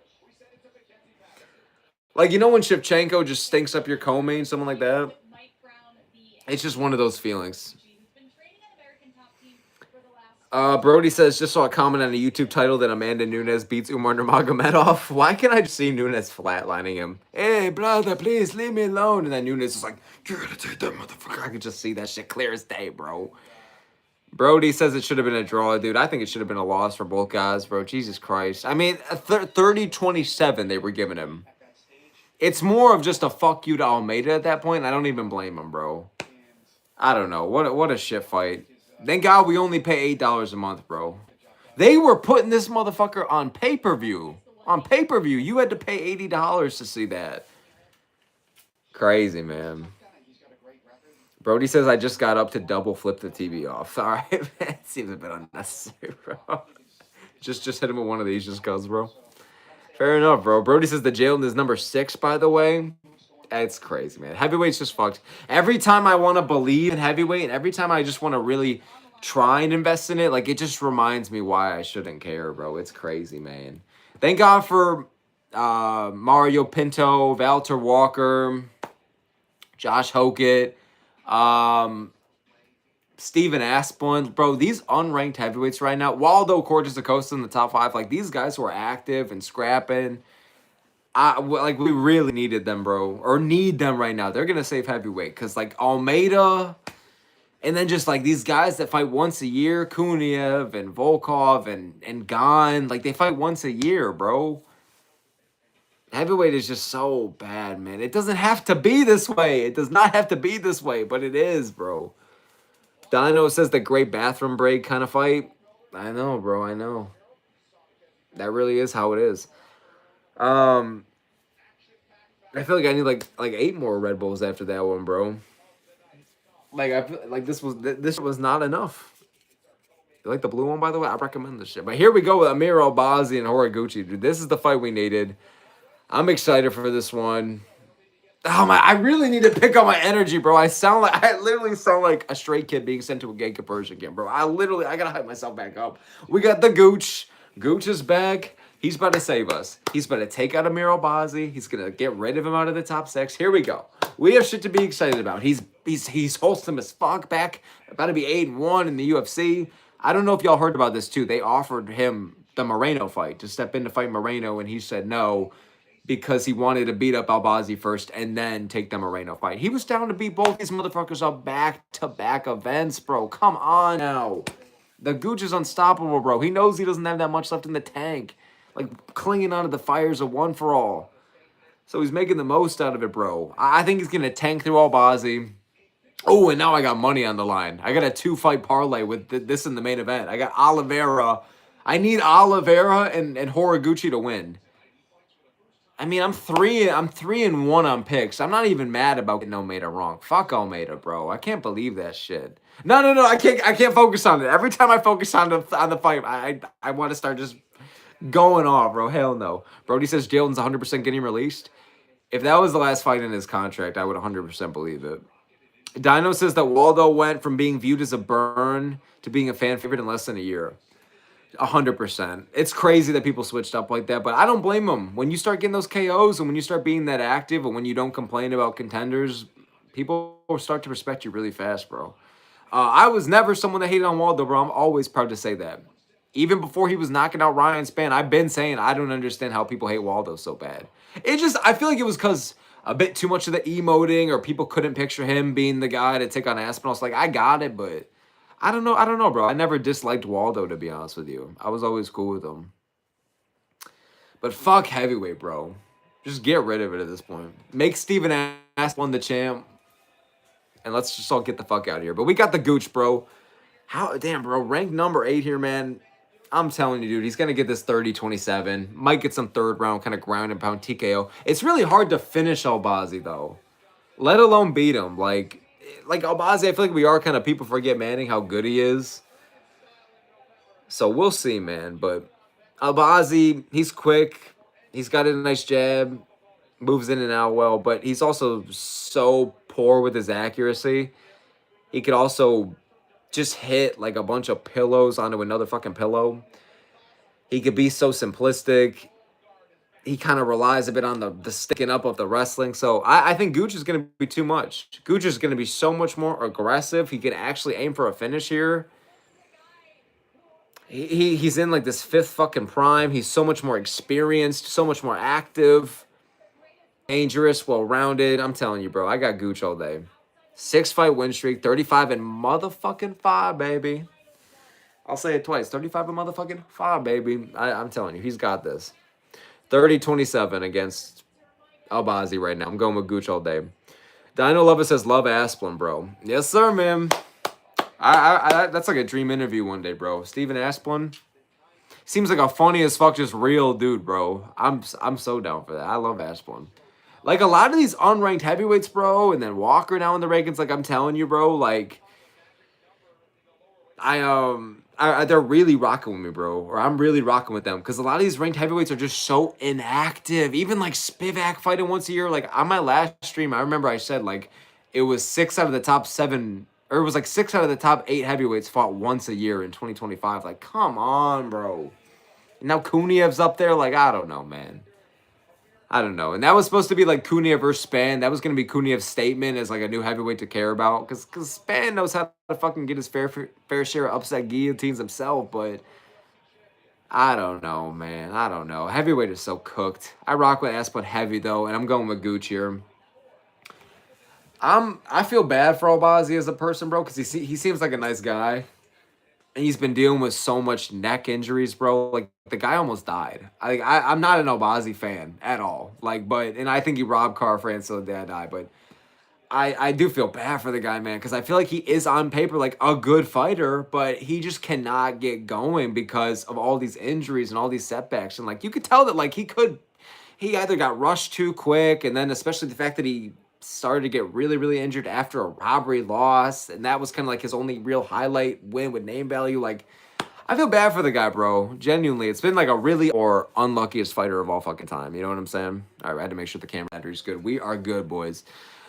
Like, you know when Shevchenko just stinks up your co-main, something like that? It's just one of those feelings. Brody says, just saw a comment on a YouTube title that Amanda Nunes beats Umar Nurmagomedov. Why can't I just see Nunes flatlining him? Hey, brother, please leave me alone. And then Nunes is like, you're gonna take that motherfucker. I could just see that shit clear as day, bro. Brody says it should have been a draw, dude. I think it should have been a loss for both guys, bro. Jesus Christ. I mean, 30-27 they were giving him. It's more of just a fuck you to Almeida at that point. I don't even blame him, bro. I don't know. What a shit fight. Thank God we only pay $8 a month, bro. They were putting this motherfucker on pay-per-view. On pay-per-view. You had to pay $80 to see that. Crazy, man. Brody says I just got up to double flip the TV off. All right, man. It seems a bit unnecessary, bro. Just hit him with one of these just cause, bro. Fair enough, bro. Brody says the Jalen is number 6, by the way. It's crazy, man. Heavyweight's just fucked. Every time I want to believe in heavyweight, and every time I just want to really try and invest in it, like, it just reminds me why I shouldn't care, bro. It's crazy, man. Thank God for Mario Pinto, Valter Walker, Josh Hokett, Steven Asplund. Bro, these unranked heavyweights right now, Waldo Cortes Acosta in the top 5, like, these guys who are active and scrapping, like, we really needed them, bro, or need them right now. They're going to save heavyweight because, like, Almeida, and then just, like, these guys that fight once a year, Kuniev and Volkov and Gane, like, they fight once a year, bro. Heavyweight is just so bad, man. It doesn't have to be this way. It does not have to be this way, but it is, bro. Dino says the great bathroom break kind of fight. I know, bro. I know. That really is how it is. I feel like I need like 8 more Red Bulls after that one, bro. Like I feel like this was not enough. You like the blue one, by the way? I recommend this shit. But here we go with Amir Albazi and Horiguchi, dude. This is the fight we needed. I'm excited for this one. Oh my! I really need to pick up my energy, bro. I literally sound like a stray kid being sent to a gay conversion camp, bro. I gotta hype myself back up. We got the Gooch. Gooch is back. He's about to save us. He's about to take out Amir Albazi. He's gonna get rid of him out of the top 6. Here we go. We have shit to be excited about. He's wholesome as fuck. Back about to be 8-1 in the UFC. I don't know if y'all heard about this too. They offered him the Moreno fight to step in to fight Moreno, and he said no, because he wanted to beat up Albazi first and then take the Moreno fight. He was down to beat both these motherfuckers up back-to-back events, bro. Come on now. The Gooch is unstoppable, bro. He knows he doesn't have that much left in the tank. Like, clinging onto the fires of one for all. So he's making the most out of it, bro. I think he's going to tank through Albazi. Oh, and now I got money on the line. I got a 2-fight parlay with this in the main event. I got Oliveira. I need Oliveira and Horiguchi to win. I mean, I'm 3-1 on picks. I'm not even mad about getting Almeida wrong. Fuck Almeida, bro. I can't believe that shit. No. I can't focus on it. Every time I focus on the fight, I want to start just going off, bro. Hell no. Brody says Jalen's 100% getting released. If that was the last fight in his contract, I would 100% believe it. Dino says that Waldo went from being viewed as a burn to being a fan favorite in less than a year. 100%. It's crazy that people switched up like that, but I don't blame them. When you start getting those KOs and when you start being that active and when you don't complain about contenders, people start to respect you really fast, bro. I was never someone that hated on Waldo, bro. I'm always proud to say that. Even before he was knocking out Ryan Spann, I've been saying I don't understand how people hate Waldo so bad. I feel like it was because a bit too much of the emoting, or people couldn't picture him being the guy to take on Aspinall. It's like, I got it, but I don't know, bro. I never disliked Waldo, to be honest with you. I was always cool with him. But fuck heavyweight, bro. Just get rid of it at this point. Make Steven Aspinall the champ, and let's just all get the fuck out of here. But we got the Gooch, bro. Damn, bro. Ranked number 8 here, man. I'm telling you, dude, he's going to get this 30-27. Might get some third round kind of ground and pound TKO. It's really hard to finish Albazi, though. Let alone beat him. Like Albazi, I feel like we are kind of people forget Manning how good he is. So we'll see, man. But Albazi, he's quick. He's got a nice jab. Moves in and out well. But he's also so poor with his accuracy. He could also just hit like a bunch of pillows onto another fucking pillow. He could be so simplistic. He kind of relies a bit on the sticking up of the wrestling. So I think Gooch is going to be too much. Gooch is going to be so much more aggressive. He can actually aim for a finish here. He's in like this 5th fucking prime. He's so much more experienced, so much more active, dangerous, well-rounded. I'm telling you, bro, I got Gooch all day. 6-fight win streak, 35 and motherfucking 5, baby. I'll say it twice. 35 a motherfucking 5, baby. I'm telling you, he's got this. 30-27 against Albazi right now. I'm going with Gooch all day. Dino Lover says, love Asplin, bro. Yes, sir, man. That's like a dream interview one day, bro. Steven Asplin. Seems like a funny as fuck, just real dude, bro. I'm so down for that. I love Asplin. Like, a lot of these unranked heavyweights, bro, and then Walker now in the rankings, like, I'm telling you, bro, like, they're really rocking with me, bro, or I'm really rocking with them, because a lot of these ranked heavyweights are just so inactive. Even, like, Spivak fighting once a year. Like, on my last stream, I remember I said, like, it was 6 out of the top 7, or it was, like, 6 out of the top 8 heavyweights fought once a year in 2025. Like, come on, bro. Now Kuniev's up there. Like, I don't know, man. I don't know. And that was supposed to be like Kuniev versus Span. That was going to be Kuniev's statement as like a new heavyweight to care about. Because Span knows how to fucking get his fair share of upset guillotines himself. But I don't know, man. I don't know. Heavyweight is so cooked. I rock with Asplin heavy, though. And I'm going with Gooch here. I feel bad for Albazi as a person, bro. Because he seems like a nice guy. And he's been dealing with so much neck injuries, bro. Like, the guy almost died. I'm not an Albazi fan at all. Like, and I think he robbed Car France so the day I die. But I do feel bad for the guy, man, because I feel like he is on paper like a good fighter, but he just cannot get going because of all these injuries and all these setbacks. And like, you could tell that like he either got rushed too quick, and then especially the fact that he started to get really, really injured after a robbery loss, and that was kind of like his only real highlight win with name value. Like, I feel bad for the guy, bro. Genuinely, it's been like a really or unluckiest fighter of all fucking time. You know what I'm saying? All right, I had to make sure the camera battery's good. We are good, boys.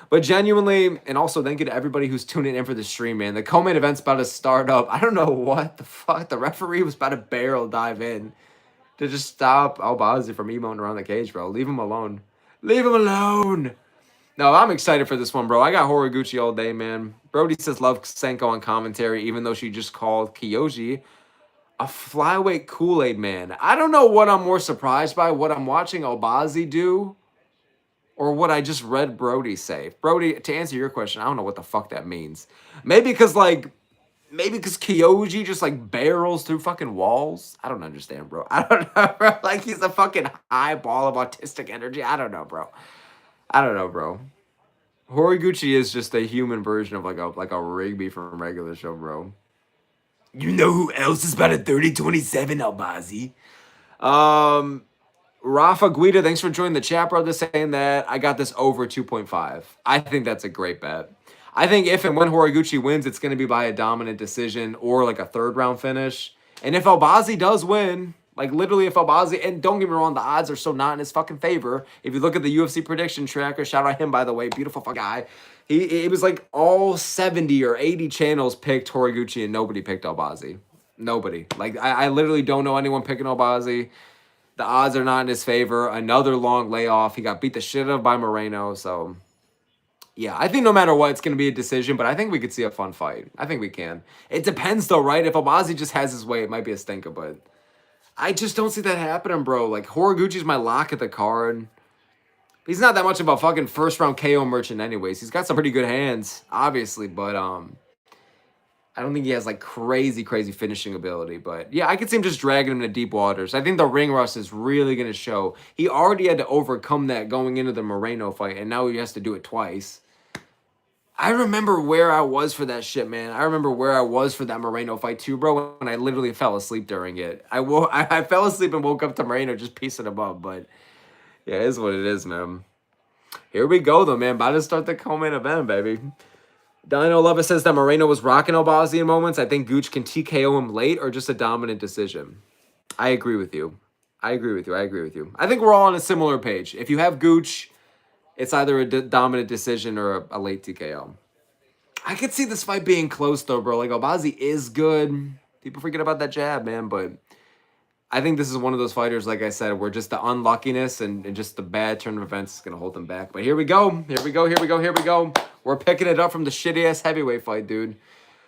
But genuinely, and also thank you to everybody who's tuning in for the stream, man. The co-main event's about to start up. I don't know what the fuck. The referee was about to barrel dive in to just stop Albazi from emoting around the cage, bro. Leave him alone. Leave him alone. No, I'm excited for this one, bro. I got Horiguchi all day, man. Brody says love Senko on commentary, even though she just called Kyoji a flyweight Kool-Aid man. I don't know what I'm more surprised by, what I'm watching Albazi do, or what I just read Brody say. Brody, to answer your question, I don't know what the fuck that means. Maybe because Kyoji just like barrels through fucking walls. I don't understand, bro. I don't know, bro. Like he's a fucking high ball of autistic energy. I don't know, bro. Horiguchi is just a human version of like a Rigby from regular show, bro. You know who else is about a 30-27, Albazi? Rafa Guida, thanks for joining the chat, bro. Just saying that I got this over 2.5. I think that's a great bet. I think if and when Horiguchi wins, it's going to be by a dominant decision or like a third round finish. And if Albazi does win, like literally if Albazi, and don't get me wrong, the odds are so not in his fucking favor. If you look at the UFC prediction tracker, shout out him, by the way, beautiful fucking guy. It was like all 70 or 80 channels picked Horiguchi and nobody picked Albazi. Nobody. Like I literally don't know anyone picking Albazi. The odds are not in his favor. Another long layoff. He got beat the shit out of by Moreno. So, yeah, I think no matter what, it's going to be a decision. But I think we could see a fun fight. I think we can. It depends, though, right? If Albazi just has his way, it might be a stinker. But I just don't see that happening, bro. Like, Horiguchi's my lock at the card. He's not that much of a fucking first-round KO merchant anyways. He's got some pretty good hands, obviously. But I don't think he has like crazy finishing ability, but yeah, I could see him just dragging him to deep waters. I think the ring rust is really going to show. He already had to overcome that going into the Moreno fight, and now he has to do it twice. I remember where I was for that shit, man. I remember where I was for that Moreno fight too, bro, when I literally fell asleep during it. I fell asleep and woke up to Moreno just piecing him up, but yeah, it is what it is, man. Here we go, though, man. About to start the co-main event, baby. Dino Lover says that Moreno was rocking Albazi in moments. I think Gooch can TKO him late or just a dominant decision. I agree with you. I think we're all on a similar page. If you have Gooch, it's either a dominant decision or a late TKO. I could see this fight being close, though, bro. Like, Albazi is good. People forget about that jab, man, but I think this is one of those fighters, like I said, where just the unluckiness and just the bad turn of events is going to hold them back. But here we go. We're picking it up from the shitty-ass heavyweight fight, dude.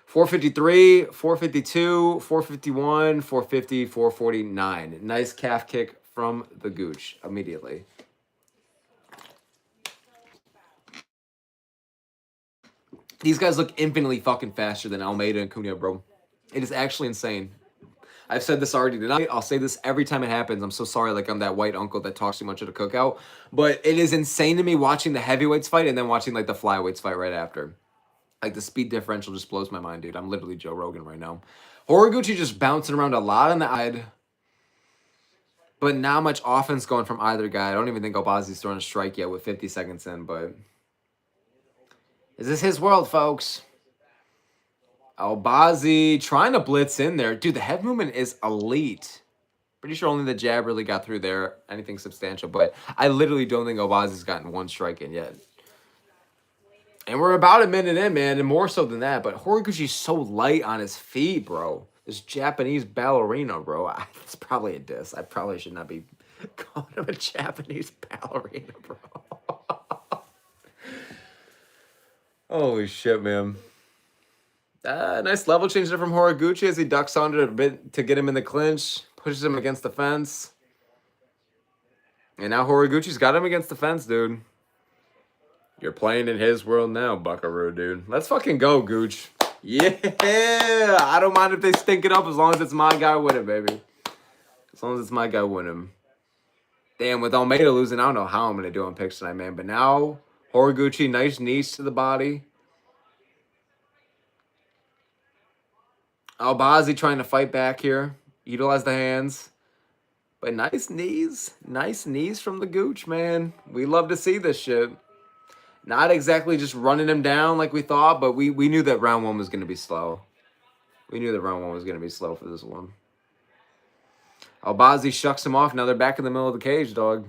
453, 452, 451, 450, 449. Nice calf kick from the Gooch immediately. These guys look infinitely fucking faster than Almeida and Cunha, bro. It is actually insane. I've said this already tonight. I'll say this every time it happens. I'm so sorry, like I'm that white uncle that talks too much at a cookout. But it is insane to me watching the heavyweights fight and then watching like the flyweights fight right after. Like the speed differential just blows my mind, dude. I'm literally Joe Rogan right now. Horiguchi just bouncing around a lot on the side, but not much offense going from either guy. I don't even think Obazi's throwing a strike yet with 50 seconds in, but this is his world, folks. Albazi trying to blitz in there. Dude, the head movement is elite. Pretty sure only the jab really got through there. Anything substantial. But I literally don't think Albazi's gotten one strike in yet. And we're about a minute in, man. And more so than that. But Horiguchi's so light on his feet, bro. This Japanese ballerina, bro. It's probably a diss. I probably should not be calling him a Japanese ballerina, bro. Holy shit, man. Nice level change there from Horiguchi as he ducks under it a bit to get him in the clinch. Pushes him against the fence. And now Horiguchi's got him against the fence, dude. You're playing in his world now, buckaroo, dude. Let's fucking go, Gooch. Yeah! I don't mind if they stink it up as long as it's my guy winning, baby. As long as it's my guy winning. Damn, with Almeida losing, I don't know how I'm going to do on picks tonight, man. But now, Horiguchi, nice knees to the body. Albazi trying to fight back here. Utilize the hands. But nice knees. Nice knees from the Gooch, man. We love to see this shit. Not exactly just running him down like we thought, but we knew that round one was going to be slow. We knew that round one was going to be slow for this one. Albazi shucks him off. Now they're back in the middle of the cage, dog.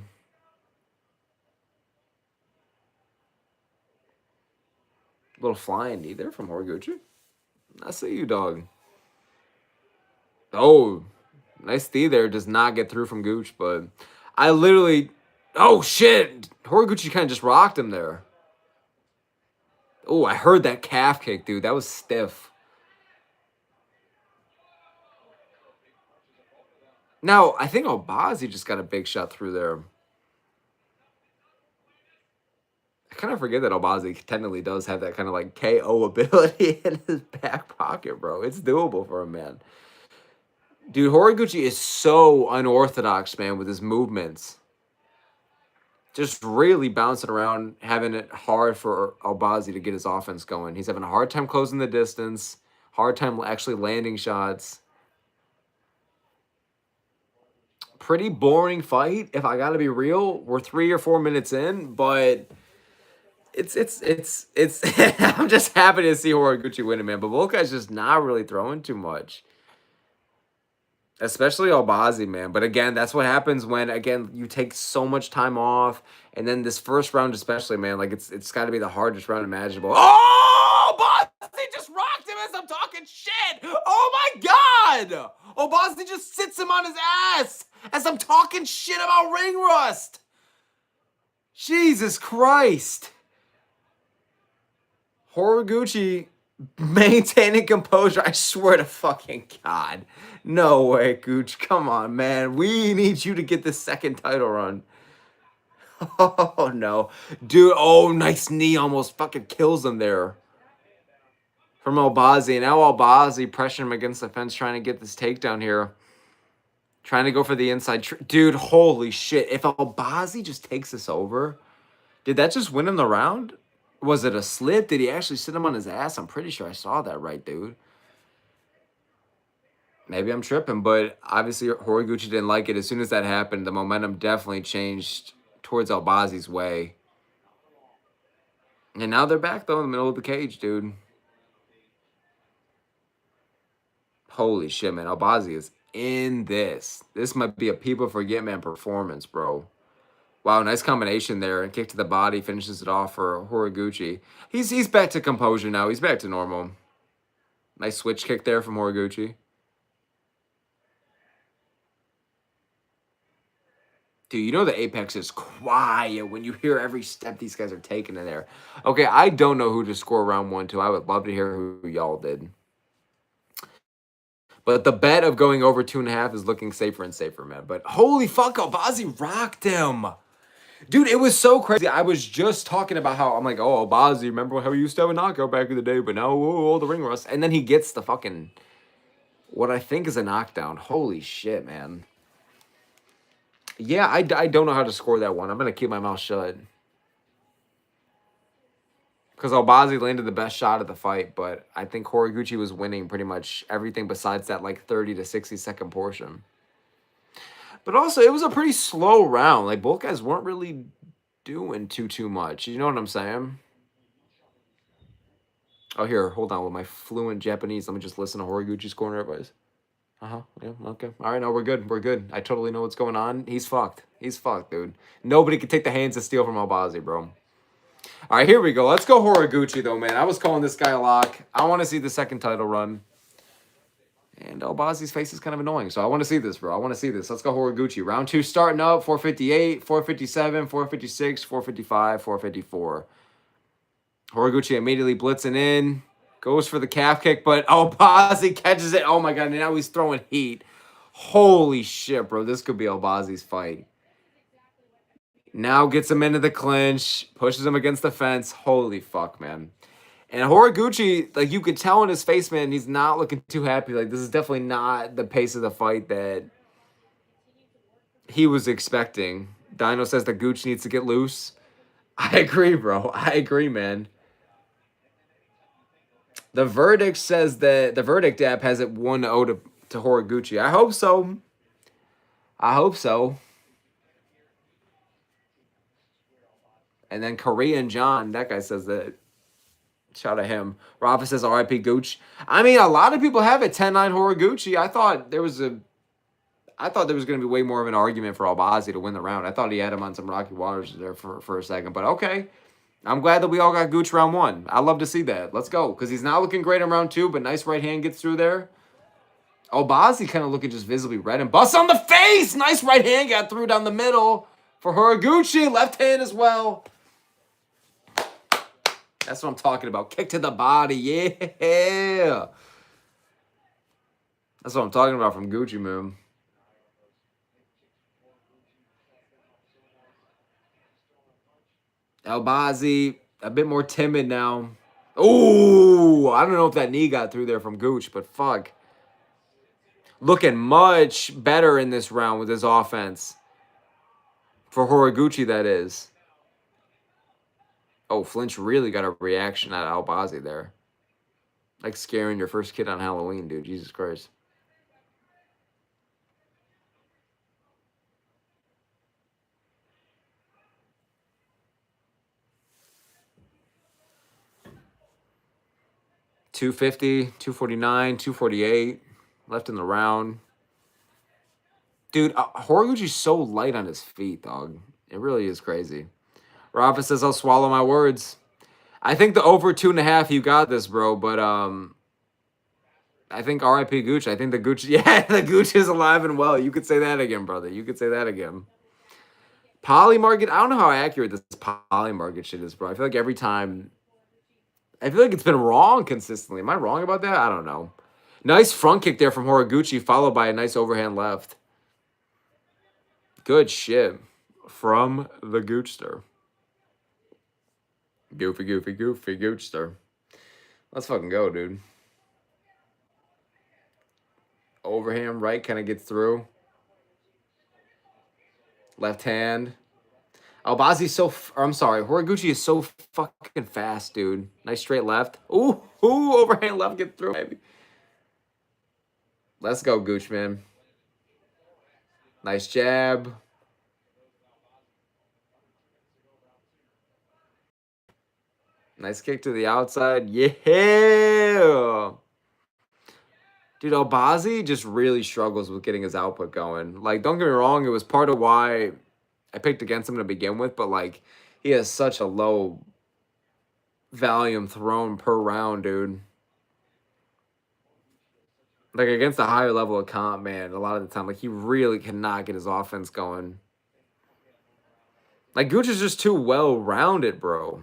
Little flying knee there from Horiguchi. I see you, dog. Oh, nice knee there. Does not get through from Gooch, but I literally... Oh, shit. Horiguchi kind of just rocked him there. Oh, I heard that calf kick, dude. That was stiff. Now, I think Albazi just got a big shot through there. I kind of forget that Albazi technically does have that kind of like KO ability in his back pocket, bro. It's doable for him, man. Dude, Horiguchi is so unorthodox, man, with his movements. Just really bouncing around, having it hard for Albazi to get his offense going. He's having a hard time closing the distance, hard time actually landing shots. Pretty boring fight, if I gotta be real. We're 3 or 4 minutes in, but it's I'm just happy to see Horiguchi winning, man. But both guys just not really throwing too much. Especially Albazi, man. But again, that's what happens when, again, you take so much time off. And then this first round especially, man, like it's got to be the hardest round imaginable. Oh, Albazi just rocked him as I'm talking shit. Oh, my God. Albazi just sits him on his ass as I'm talking shit about ring rust. Jesus Christ. Horiguchi maintaining composure. I swear to fucking God. No way, Gooch. Come on, man. We need you to get this second title run. Oh, no. Dude, oh, nice knee. Almost fucking kills him there. From Albazi. Now Albazi pressuring him against the fence, trying to get this takedown here. Trying to go for the inside. Dude, holy shit. If Albazi just takes this over, did that just win him the round? Was it a slip? Did he actually sit him on his ass? I'm pretty sure I saw that right, dude. Maybe I'm tripping, but obviously Horiguchi didn't like it. As soon as that happened, the momentum definitely changed towards Albazi's way. And now they're back, though, in the middle of the cage, dude. Holy shit, man. Albazi is in this. This might be a people forget man performance, bro. Wow, nice combination there. And kick to the body, finishes it off for Horiguchi. He's back to composure now. He's back to normal. Nice switch kick there from Horiguchi. Dude, you know the Apex is quiet when you hear every step these guys are taking in there. Okay, I don't know who to score round 1 to. I would love to hear who y'all did. But the bet of going over 2.5 is looking safer and safer, man. But holy fuck, Albazi rocked him. Dude, it was so crazy. I was just talking about how, I'm like, oh, Albazi, remember how he used to have a knockout back in the day, but now, oh, the ring rust. And then he gets the fucking what I think is a knockdown. Holy shit, man. Yeah, I don't know how to score that one. I'm going to keep my mouth shut. Because Albazi landed the best shot of the fight, but I think Horiguchi was winning pretty much everything besides that like 30 to 60 second portion. But also, it was a pretty slow round. Like, both guys weren't really doing too much. You know what I'm saying? Oh, here, hold on. With my fluent Japanese, let me just listen to Horiguchi's corner advice. Yeah, okay. All right, no, we're good. We're good. I totally know what's going on. He's fucked. He's fucked, dude. Nobody can take the hands of steel from Albazi, bro. All right, here we go. Let's go Horiguchi, though, man. I was calling this guy a lock. I want to see the second title run. And Albazi's face is kind of annoying, so I want to see this, bro. I want to see this. Let's go Horiguchi. Round 2 starting up. 458, 457, 456, 455, 454. Horiguchi immediately blitzing in. Goes for the calf kick, but Albazi catches it. Oh, my God. And now he's throwing heat. Holy shit, bro. This could be Albazi's fight. Now gets him into the clinch. Pushes him against the fence. Holy fuck, man. And Horiguchi, like, you could tell in his face, man, he's not looking too happy. Like, this is definitely not the pace of the fight that he was expecting. Dino says that Gooch needs to get loose. I agree, bro. I agree, man. The verdict says that the verdict app has it 1-0 to Horiguchi. I hope so. I hope so. And then Korean John, that guy says that. Shout out to him. Rafa says RIP Gooch. I mean, a lot of people have it 10-9 Horiguchi. I thought there was going to be way more of an argument for Albazi to win the round. I thought he had him on some rocky waters there for a second. But okay. I'm glad that we all got Gooch round 1. I love to see that. Let's go. Because he's not looking great in round 2, but nice right hand gets through there. Albazi kind of looking just visibly red and bust on the face. Nice right hand got through down the middle for Horiguchi. Left hand as well. That's what I'm talking about. Kick to the body. Yeah. That's what I'm talking about from Gucci, man. Albazi, a bit more timid now. Oh, I don't know if that knee got through there from Gooch, but fuck. Looking much better in this round with his offense. For Horiguchi, that is. Oh, Flinch really got a reaction out of Albazi there. Like scaring your first kid on Halloween, dude. Jesus Christ. $250, $249, $248 left in the round. Dude, Horiguchi's so light on his feet, dog. It really is crazy. Rafa says, I'll swallow my words. I think the over 2.5, you got this, bro. But I think RIP Gooch. I think the Gooch, yeah, the Gooch is alive and well. You could say that again, brother. You could say that again. Poly market, I don't know how accurate this poly market shit is, bro. I feel like every time, I feel like it's been wrong consistently. Am I wrong about that? I don't know. Nice front kick there from Horiguchi, followed by a nice overhand left. Good shit from the Goochster. Goofy Goochster. Let's fucking go, dude. Overhand right kind of gets through. Left hand. Albazi's Horiguchi is so fucking fast, dude. Nice straight left. Ooh, overhand left get through, baby. Let's go, Gooch, man. Nice jab. Nice kick to the outside. Yeah. Dude, Albazi just really struggles with getting his output going. Like, don't get me wrong, it was part of why I picked against him to begin with, but, like, he has such a low volume thrown per round, dude. Like, against a higher level of comp, man, a lot of the time, like, he really cannot get his offense going. Like, Gooch is just too well-rounded, bro.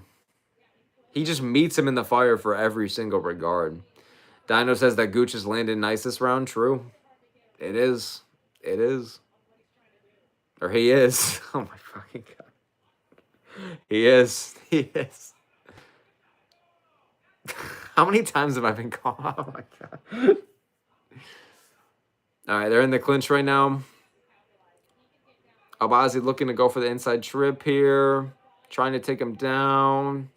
He just meets him in the fire for every single regard. Dino says that Gooch is landing nice this round. True. It is. It is. Or he is. Oh, my fucking God. He is. He is. How many times have I been called? Oh, my God. All right, they're in the clinch right now. Albazi looking to go for the inside trip here. Trying to take him down.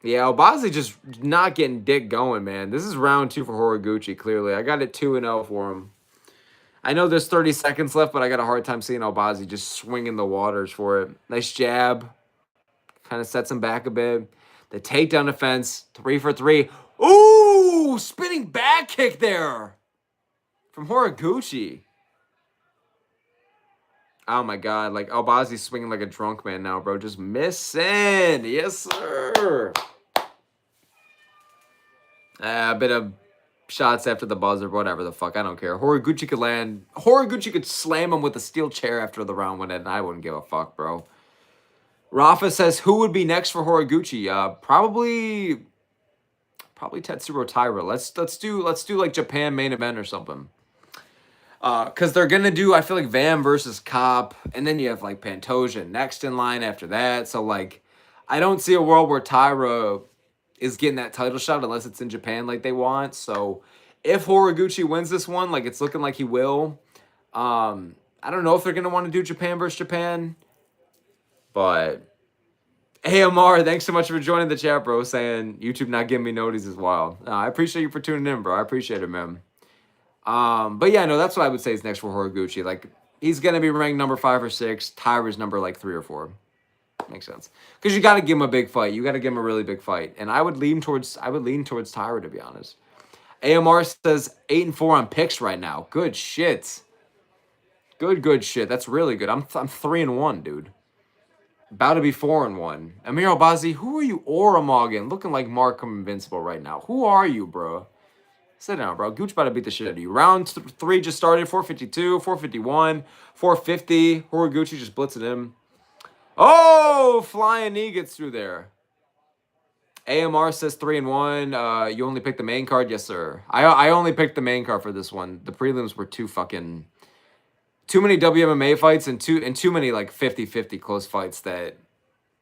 Yeah, Albazi just not getting dick going, man. This is round 2 for Horiguchi, clearly. I got it 2-0 for him. I know there's 30 seconds left, but I got a hard time seeing Albazi just swinging the waters for it. Nice jab. Kind of sets him back a bit. The takedown defense, 3 for 3. Ooh, spinning back kick there from Horiguchi. Oh my God, like Albazi's swinging like a drunk man now, bro. Just missing. Yes, sir. A bit of shots after the buzzer, whatever the fuck. I don't care. Horiguchi could land. Horiguchi could slam him with a steel chair after the round went in, and I wouldn't give a fuck, bro. Rafa says, who would be next for Horiguchi? Probably Tetsuro Taira. Let's do like Japan main event or something. Because they're gonna do, I feel like Vam versus Cop, and then you have like Pantoja next in line after that. So like, I don't see a world where Taira is getting that title shot unless it's in Japan like they want. So if Horiguchi wins this one, like it's looking like he will, I don't know if they're gonna want to do Japan versus Japan, but AMR, thanks so much for joining the chat, bro. Saying YouTube not giving me notice is wild. I appreciate you for tuning in, bro. I appreciate it, man. But yeah, no, that's what I would say is next for Horiguchi. Like he's gonna be ranked number 5 or 6. Taira's number like 3 or 4. Makes sense. Because you got to give him a big fight. You got to give him a really big fight. And I would lean towards Taira, to be honest. AMR says 8-4 on picks right now. Good shit. Good shit. That's really good. I'm 3-1, dude. About to be 4-1. Amir Albazi, who are you, Oramogan? Looking like Markham Invincible right now. Who are you, bro? Sit down, bro. Gooch about to beat the shit out of you. Round 3 just started. 452, 451, 450. Horiguchi just blitzing him. Oh, flying knee gets through there. AMR says 3-1. You only picked the main card? Yes, sir. I only picked the main card for this one. The prelims were too many WMMA fights and too many like 50-50 close fights that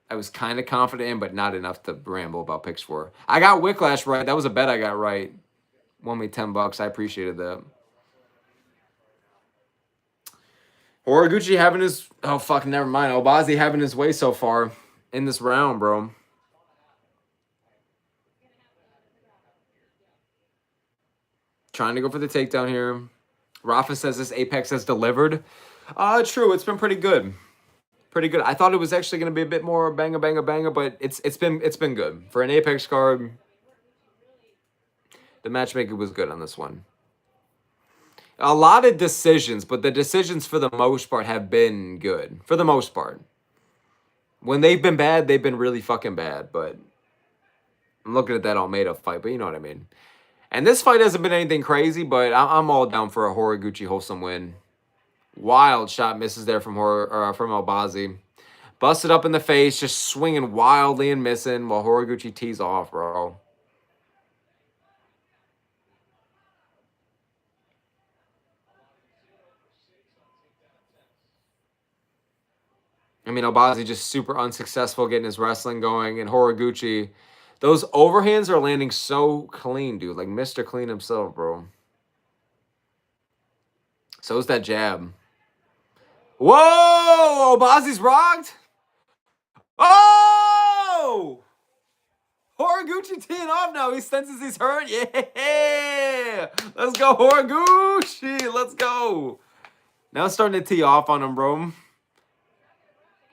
I was kind of confident in, but not enough to ramble about picks for. I got Whiplash right. That was a bet I got right. Won me $10. I appreciated that. Horiguchi having his... Oh, fuck, never mind. Albazi having his way so far in this round, bro. Trying to go for the takedown here. Rafa says this Apex has delivered. True. It's been pretty good. Pretty good. I thought it was actually going to be a bit more banger, but it's been good. For an Apex card, the matchmaking was good on this one. A lot of decisions, but the decisions for the most part have been good. For the most part. When they've been bad, they've been really fucking bad. But I'm looking at that Almeida fight, but you know what I mean. And this fight hasn't been anything crazy, but I'm all down for a Horiguchi wholesome win. Wild shot misses there from Albazi. Busted up in the face, just swinging wildly and missing while Horiguchi tees off, bro. I mean, Albazi just super unsuccessful getting his wrestling going, and Horiguchi, those overhands are landing so clean, dude. Like Mr. Clean himself, bro. So is that jab. Whoa! Albazi's rocked? Oh! Horiguchi teeing off now. He senses he's hurt. Yeah! Let's go, Horiguchi! Let's go! Now it's starting to tee off on him, bro.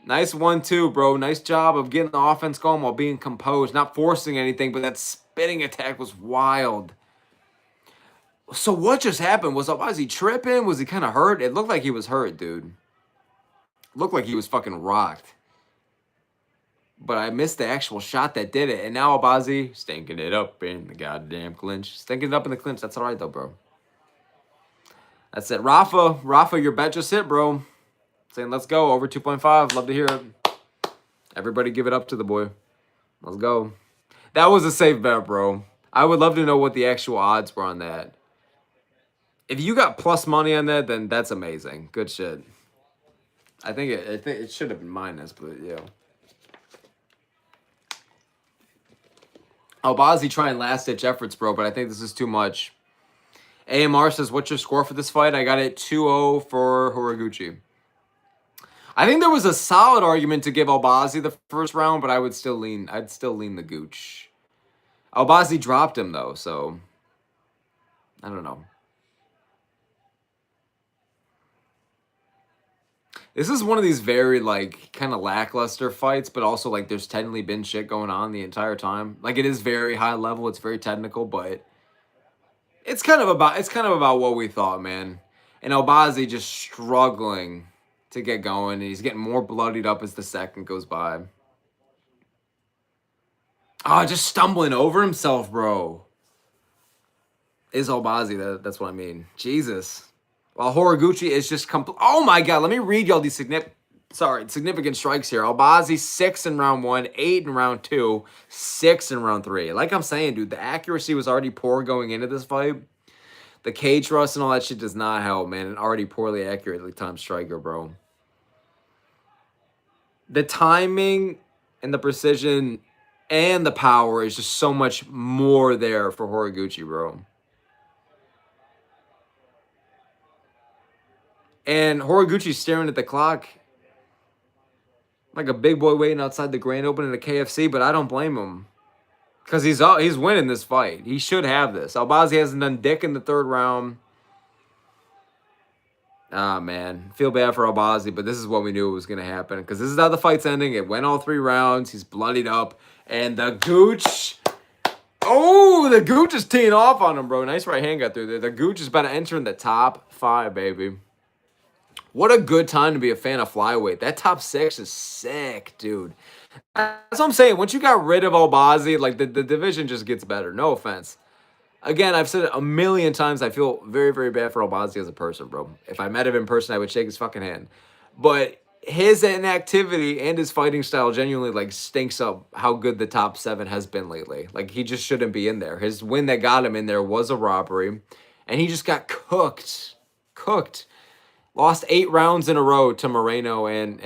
Nice 1-2, bro. Nice job of getting the offense going while being composed. Not forcing anything, but that spinning attack was wild. So what just happened? Was he tripping? Was he kind of hurt? It looked like he was hurt, dude. Looked like he was fucking rocked. But I missed the actual shot that did it. And now Albazi stinking it up in the goddamn clinch. Stinking it up in the clinch. That's all right, though, bro. That's it. Rafa, your bet just hit, bro. Saying, let's go. Over 2.5. Love to hear it. Everybody give it up to the boy. Let's go. That was a safe bet, bro. I would love to know what the actual odds were on that. If you got plus money on that, then that's amazing. Good shit. I think it should have been minus, but yeah. Albazi trying last-ditch efforts, bro, but I think this is too much. AMR says, what's your score for this fight? I got it 2-0 for Horiguchi. I think there was a solid argument to give Albazi the first round, but I'd still lean the Gooch. Albazi dropped him, though, so I don't know. This is one of these very, like, kind of lackluster fights, but also, like, there's technically been shit going on the entire time. Like, it is very high level. It's very technical, but it's kind of about what we thought, man. And Albazi just struggling to get going, and he's getting more bloodied up as the second goes by. Oh, just stumbling over himself, bro. Is Albazi, that's what I mean. Jesus. While Horiguchi is just oh my god, let me read y'all these significant strikes here. Albazi 6 in round 1, 8 in round 2, 6 in round 3. Like I'm saying, dude, the accuracy was already poor going into this fight. The cage thrust and all that shit does not help, man. An already poorly accurately timed striker, bro. The timing and the precision and the power is just so much more there for Horiguchi, bro. And Horiguchi's staring at the clock like a big boy waiting outside the grand opening at KFC, but I don't blame him. Because he's winning this fight. He should have this. Albazi hasn't done dick in the third round. Ah, man. Feel bad for Albazi, but this is what we knew was going to happen. Because this is how the fight's ending. It went all 3 rounds. He's bloodied up. And the Gooch... Oh, the Gooch is teeing off on him, bro. Nice right hand got through there. The Gooch is about to enter in the top 5, baby. What a good time to be a fan of flyweight. That top 6 is sick, dude. That's what I'm saying. Once you got rid of Albazi, like the division just gets better. No offense. Again, I've said it a million times. I feel very, very bad for Albazi as a person, bro. If I met him in person, I would shake his fucking hand. But his inactivity and his fighting style genuinely like stinks up how good the top 7 has been lately. Like he just shouldn't be in there. His win that got him in there was a robbery, and he just got cooked. Lost 8 rounds in a row to Moreno and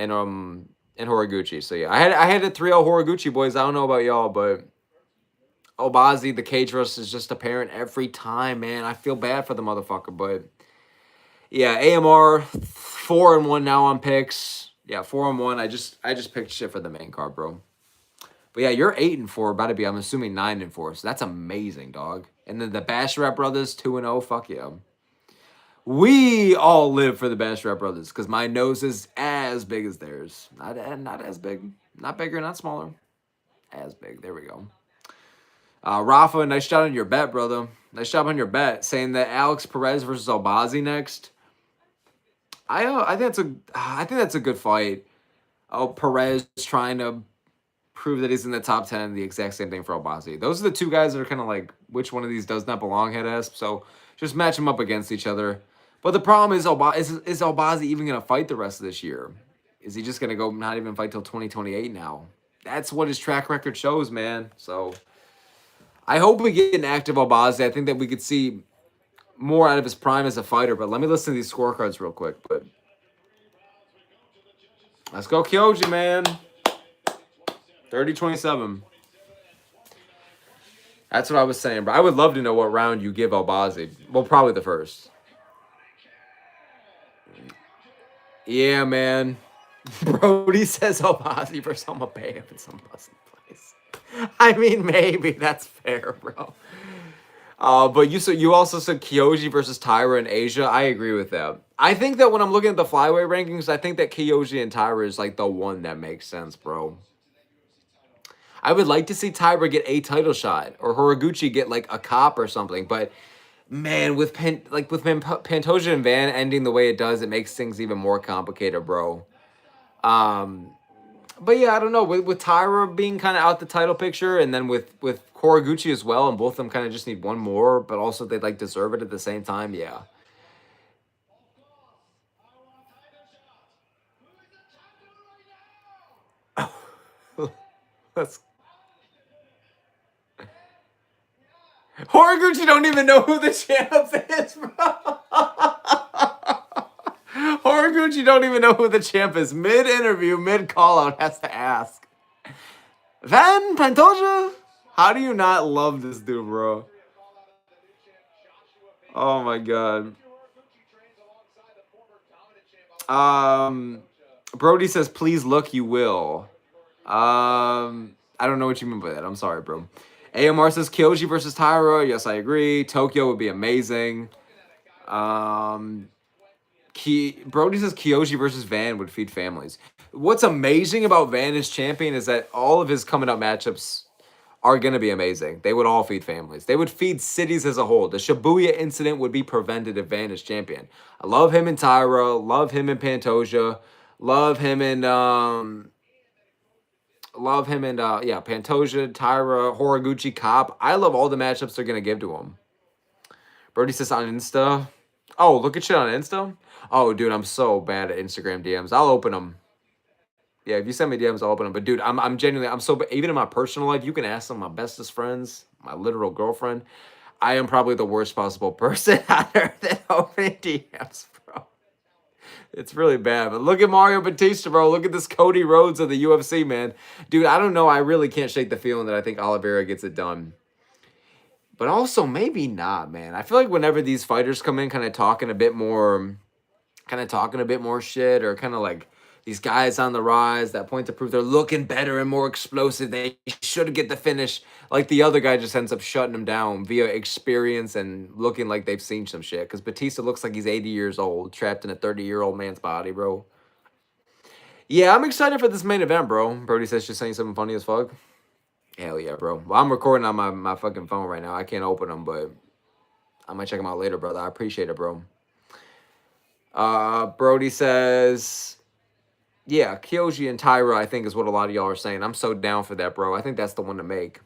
Horiguchi. So yeah, I had a 3-0 Horiguchi, boys. I don't know about y'all, but Albazi, the cage rust is just apparent every time, man. I feel bad for the motherfucker, but yeah, AMR 4-1 now on picks. Yeah, 4-1. I just picked shit for the main card, bro. But yeah, you're 8-4, about to be, I'm assuming 9-4. So that's amazing, dog. And then the Basharat brothers 2-0. Fuck yeah. We all live for the Basharat brothers because my nose is as big as theirs. Not as big. Not bigger, not smaller. As big. There we go. Rafa, nice shot on your bet, brother. Nice job on your bet. Saying that Alex Perez versus Albazi next. I think that's a good fight. Oh, Perez trying to prove that he's in the top 10. The exact same thing for Albazi. Those are the 2 guys that are kind of like, which one of these does not belong head-esque. So just match them up against each other. But the problem is, is Albazi even going to fight the rest of this year? Is he just going to go not even fight till 2028 now? That's what his track record shows, man. So I hope we get an active Albazi. I think that we could see more out of his prime as a fighter. But let me listen to these scorecards real quick. But let's go Kyoji, man. 30-27. That's what I was saying, bro. I would love to know what round you give Albazi. Well, probably the first. Yeah, man. Brody says Albazi versus Almabayev in some busting place. I mean, maybe. That's fair, bro. But you also said Kyoji versus Taira in Asia. I agree with that. I think that when I'm looking at the flyweight rankings, I think that Kyoji and Taira is like the one that makes sense, bro. I would like to see Taira get a title shot or Horiguchi get like a cop or something, but man, with Pantoja and Van ending the way it does, it makes things even more complicated, bro. But yeah, I don't know. With Taira being kind of out the title picture, and then with Horiguchi as well, and both of them kind of just need one more, but also they like deserve it at the same time. Yeah. Let's. Horiguchi don't even know who the champ is, bro. Horiguchi don't even know who the champ is. Mid-interview, mid-call-out, has to ask. Van Pantoja? How do you not love this dude, bro? Oh my god. Brody says, please look, you will. I don't know what you mean by that. I'm sorry, bro. AMR says Kyoji versus Tyra. Yes, I agree. Tokyo would be amazing. Brody says Kyoji versus Van would feed families. What's amazing about Van as champion is that all of his coming up matchups are going to be amazing. They would all feed families. They would feed cities as a whole. The Shibuya incident would be prevented if Van is champion. I love him in Tyra. Love him in Pantoja. Love him in yeah, Pantoja, Tyra, Horiguchi, Cop. I love all the matchups they're gonna give to him. Brody says on Insta. Oh, look at shit on Insta. Oh, dude, I'm so bad at Instagram DMs. I'll open them. Yeah, if you send me DMs, I'll open them. But dude, I'm genuinely, I'm so, even in my personal life, you can ask some of my bestest friends, my literal girlfriend. I am probably the worst possible person out there that opening DMs, bro. It's really bad. But look at Mario Bautista, bro. Look at this Cody Rhodes of the UFC, man. Dude, I don't know. I really can't shake the feeling that I think Oliveira gets it done. But also, maybe not, man. I feel like whenever these fighters come in kind of talking a bit more shit, or kind of like these guys on the rise that point to prove they're looking better and more explosive, they should get the finish. Like the other guy just ends up shutting them down via experience and looking like they've seen some shit. Because Batista looks like he's 80 years old, trapped in a 30-year-old man's body, bro. Yeah, I'm excited for this main event, bro. Brody says she's saying something funny as fuck. Hell yeah, bro. Well, I'm recording on my fucking phone right now. I can't open them, but I might check them out later, brother. I appreciate it, bro. Brody says, yeah, Kyoji and Tyra, I think, is what a lot of y'all are saying. I'm so down for that, bro. I think that's the one to make.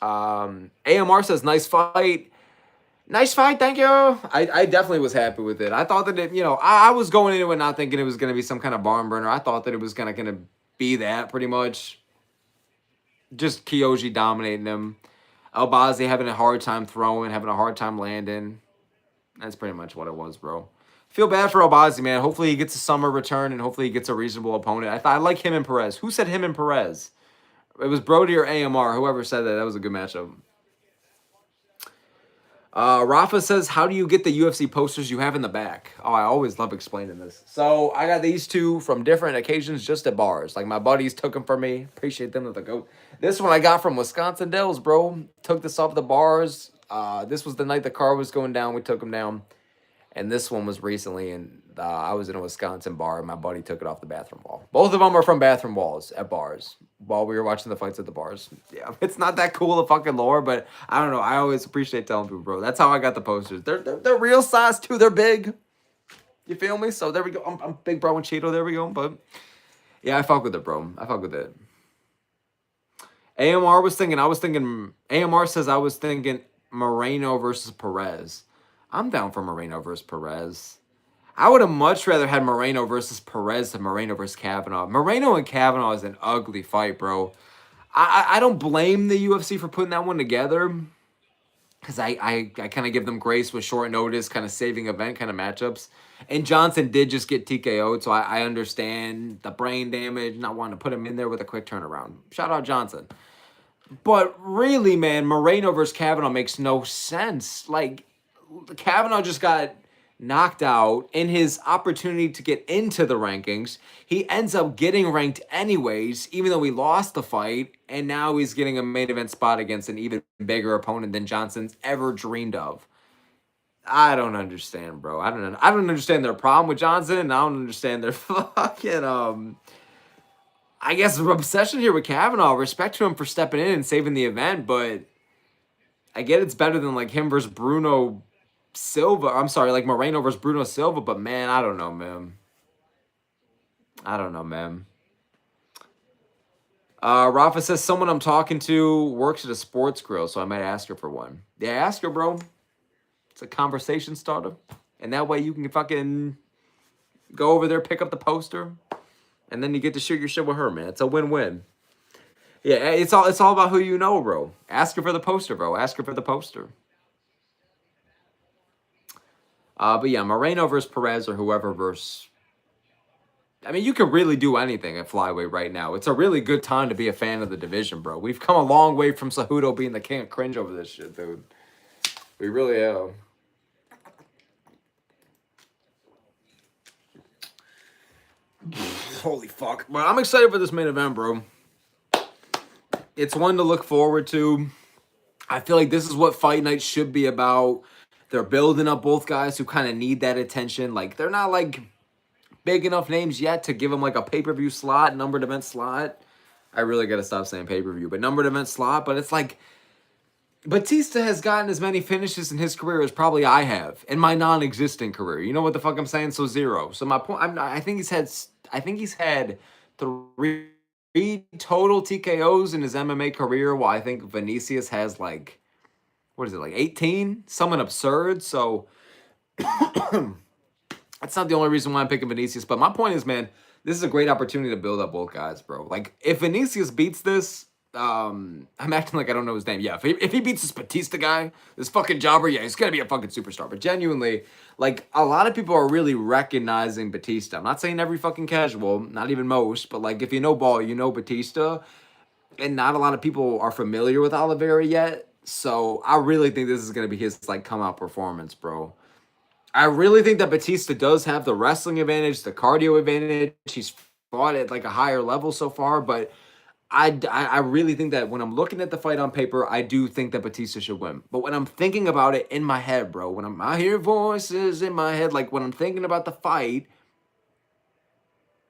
AMR says, nice fight. Nice fight, thank you. I definitely was happy with it. I thought that it, I was going into it not thinking it was going to be some kind of barn burner. I thought that it was going to be that pretty much. Just Kyoji dominating him. Albazi having a hard time throwing, having a hard time landing. That's pretty much what it was, bro. Feel bad for Albazi, man. Hopefully he gets a summer return and hopefully he gets a reasonable opponent. I like him and Perez. Who said him and Perez? It was Brody or AMR. Whoever said that. That was a good matchup. Rafa says, how do you get the UFC posters you have in the back? Oh, I always love explaining this. So I got these two from different occasions just at bars. Like my buddies took them for me. Appreciate them. The goat. This one I got from Wisconsin Dells, bro. Took this off the bars. This was the night the car was going down. We took them down. And this one was recently, and I was in a Wisconsin bar, and my buddy took it off the bathroom wall. Both of them are from bathroom walls at bars while we were watching the fights at the bars. Yeah, it's not that cool of fucking lore, but I don't know. I always appreciate telling people, bro. That's how I got the posters. They're real size, too. They're big. You feel me? So there we go. I'm big bro and Cheeto. There we go. But, yeah, I fuck with it, bro. I fuck with it. AMR says I was thinking Moreno versus Perez. I'm down for Moreno versus Perez. I would have much rather had Moreno versus Perez than Moreno versus Kavanaugh. Moreno and Kavanaugh is an ugly fight, bro. I don't blame the UFC for putting that one together, because I kind of give them grace with short notice, kind of saving event kind of matchups. And Johnson did just get TKO'd, so I understand the brain damage, not wanting to put him in there with a quick turnaround. Shout out Johnson. But really, man, Moreno versus Kavanaugh makes no sense. Like, Kavanaugh just got knocked out in his opportunity to get into the rankings. He ends up getting ranked anyways, even though he lost the fight, and now he's getting a main event spot against an even bigger opponent than Johnson's ever dreamed of. I don't understand, bro. I don't understand their problem with Johnson, and I don't understand their fucking I guess obsession here with Kavanaugh. Respect to him for stepping in and saving the event, but I get it's better than like him versus Bruno Silva. I'm sorry, like Moreno versus Bruno Silva, but man, I don't know, man. Rafa says someone I'm talking to works at a sports grill, so I might ask her for one. Yeah, ask her, bro. It's a conversation starter, and that way you can fucking go over there, pick up the poster, and then you get to shoot your shit with her, man. It's a win-win. Yeah, it's all about who you know, bro. Ask her for the poster, bro. Ask her for the poster. But yeah, Moreno versus Perez or whoever versus I mean, you can really do anything at flyweight right now. It's a really good time to be a fan of the division, bro. We've come a long way from Cejudo being the king of cringe over this shit, dude. We really have. Holy fuck. But I'm excited for this main event, bro. It's one to look forward to. I feel like this is what fight night should be about. They're building up both guys who kind of need that attention. Like, they're not, like, big enough names yet to give them, like, a pay-per-view slot, numbered event slot. I really got to stop saying pay-per-view, but numbered event slot. But it's like, Bautista has gotten as many finishes in his career as probably I have in my non-existent career. You know what the fuck I'm saying? So 0. So my point, I think he's had 3 total TKOs in his MMA career, while I think Vinicius has like, what is it, like 18? Something absurd. So that's not the only reason why I'm picking Vinicius. But my point is, man, this is a great opportunity to build up both guys, bro. Like, if Vinicius beats this, I'm acting like I don't know his name. Yeah, if he beats this Bautista guy, this fucking jobber, yeah, he's gonna be a fucking superstar. But genuinely, like, a lot of people are really recognizing Bautista. I'm not saying every fucking casual, not even most, but like, if you know ball, you know Bautista. And not a lot of people are familiar with Oliveira yet. So I really think this is gonna be his like come out performance, bro. I really think that Bautista does have the wrestling advantage, the cardio advantage. He's fought at like a higher level so far, but I really think that when I'm looking at the fight on paper, I do think that Bautista should win. But when I'm thinking about it in my head, bro, when I hear voices in my head, like when I'm thinking about the fight,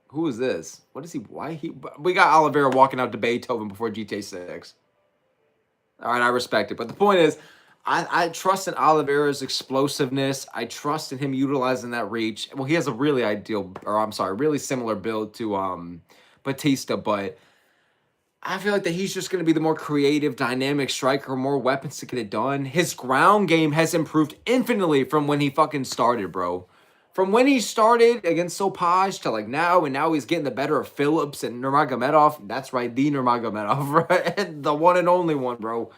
who is this? What is he? We got Oliveira walking out to Beethoven before GTA 6. All right, I respect it. But the point is, I trust in Oliveira's explosiveness. I trust in him utilizing that reach. Well, he has a really really similar build to Bautista, but I feel like that he's just going to be the more creative, dynamic striker, more weapons to get it done. His ground game has improved infinitely from when he fucking started, bro. From when he started against Sopaj to like now, and now he's getting the better of Phillips and Nurmagomedov. That's right, the Nurmagomedov, right? The one and only one, bro.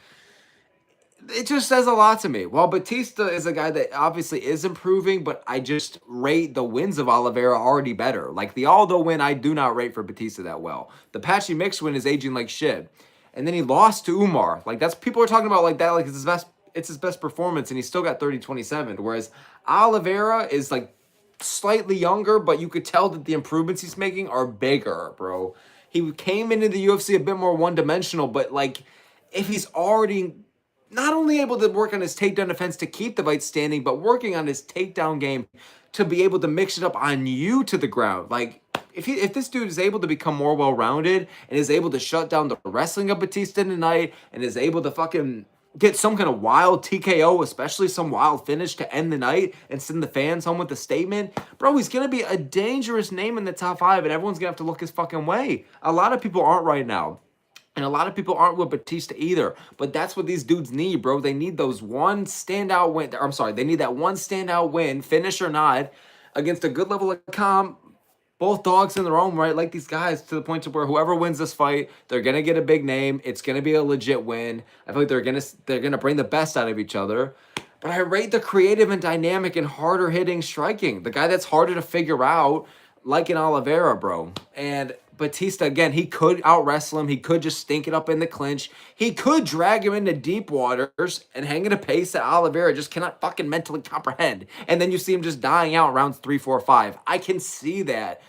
It just says a lot to me. While Bautista is a guy that obviously is improving, but I just rate the wins of Oliveira already better. Like the Aldo win, I do not rate for Bautista that well. The Patchy Mix win is aging like shit. And then he lost to Umar. Like that's people are talking about like that, like it's his best performance, and he still got 30-27. Whereas Oliveira is like slightly younger, but you could tell that the improvements he's making are bigger, bro. He came into the UFC a bit more one-dimensional, but like if he's already not only able to work on his takedown defense to keep the fight standing, but working on his takedown game to be able to mix it up on you to the ground. Like, if this dude is able to become more well-rounded and is able to shut down the wrestling of Bautista tonight and is able to fucking get some kind of wild TKO, especially some wild finish to end the night and send the fans home with a statement, bro, he's going to be a dangerous name in the top 5, and everyone's going to have to look his fucking way. A lot of people aren't right now. And a lot of people aren't with Bautista either. But that's what these dudes need, bro. They need those one standout win. I'm sorry. They need that one standout win, finish or not, against a good level of comp. Both dogs in their own right, like these guys, to the point to where whoever wins this fight, they're gonna get a big name. It's gonna be a legit win. I feel like they're gonna bring the best out of each other. But I rate the creative and dynamic and harder hitting striking. The guy that's harder to figure out, like an Oliveira, bro. And Bautista, again, he could out-wrestle him. He could just stink it up in the clinch. He could drag him into deep waters and hang at a pace that Oliveira just cannot fucking mentally comprehend. And then you see him just dying out rounds 3, 4, 5. I can see that.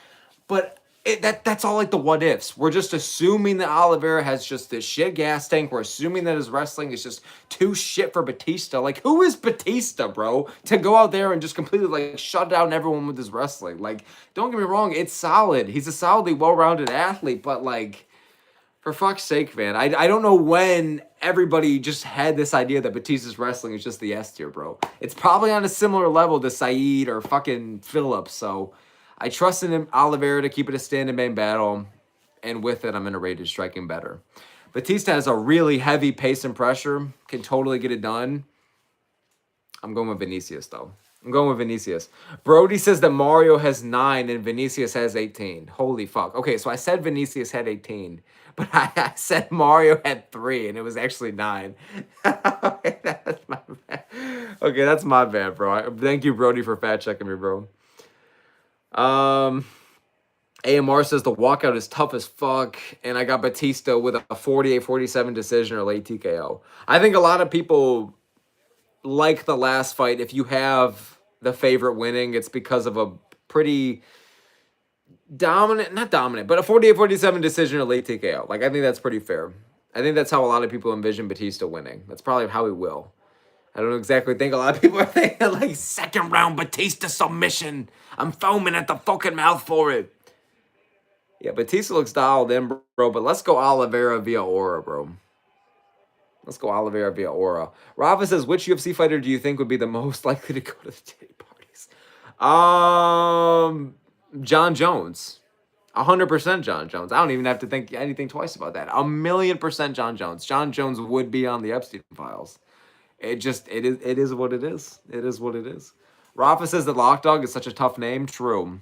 But that's all like the what ifs. We're just assuming that Oliveira has just this shit gas tank. We're assuming that his wrestling is just too shit for Bautista. Like, who is Bautista, bro, to go out there and just completely like shut down everyone with his wrestling? Like, don't get me wrong, it's solid. He's a solidly well-rounded athlete, but like, for fuck's sake, man, I don't know when everybody just had this idea that Bautista's wrestling is just the S tier, bro. It's probably on a similar level to Saeed or fucking Phillips, so I trust in Oliveira to keep it a stand and bang battle, and with it, I'm going to rate his striking better. Bautista has a really heavy pace and pressure, can totally get it done. I'm going with Vinicius, though. I'm going with Vinicius. Brody says that Mario has 9 and Vinicius has 18. Holy fuck. Okay, so I said Vinicius had 18, but I said Mario had 3, and it was actually 9. Okay, that's my bad. Okay, that's my bad, bro. Thank you, Brody, for fact checking me, bro. AMR says the walkout is tough as fuck, and I got Bautista with a 48-47 decision or late TKO. I think a lot of people like the last fight. If you have the favorite winning, it's because of a pretty dominant, not dominant, but a 48-47 decision or late TKO. Like, I think that's pretty fair. I think that's how a lot of people envision Bautista winning. That's probably how he will. I don't exactly think a lot of people are thinking, like, second round Bautista submission. I'm foaming at the fucking mouth for it. Yeah, Bautista looks dialed in, bro, but let's go Oliveira via Aura, bro. Let's go Oliveira via Aura. Rafa says, which UFC fighter do you think would be the most likely to go to the titty parties? John Jones. 100% John Jones. I don't even have to think anything twice about that. 1,000,000% John Jones. John Jones would be on the Epstein files. It is what it is. It is what it is. Rafa says that Lockdog is such a tough name. True.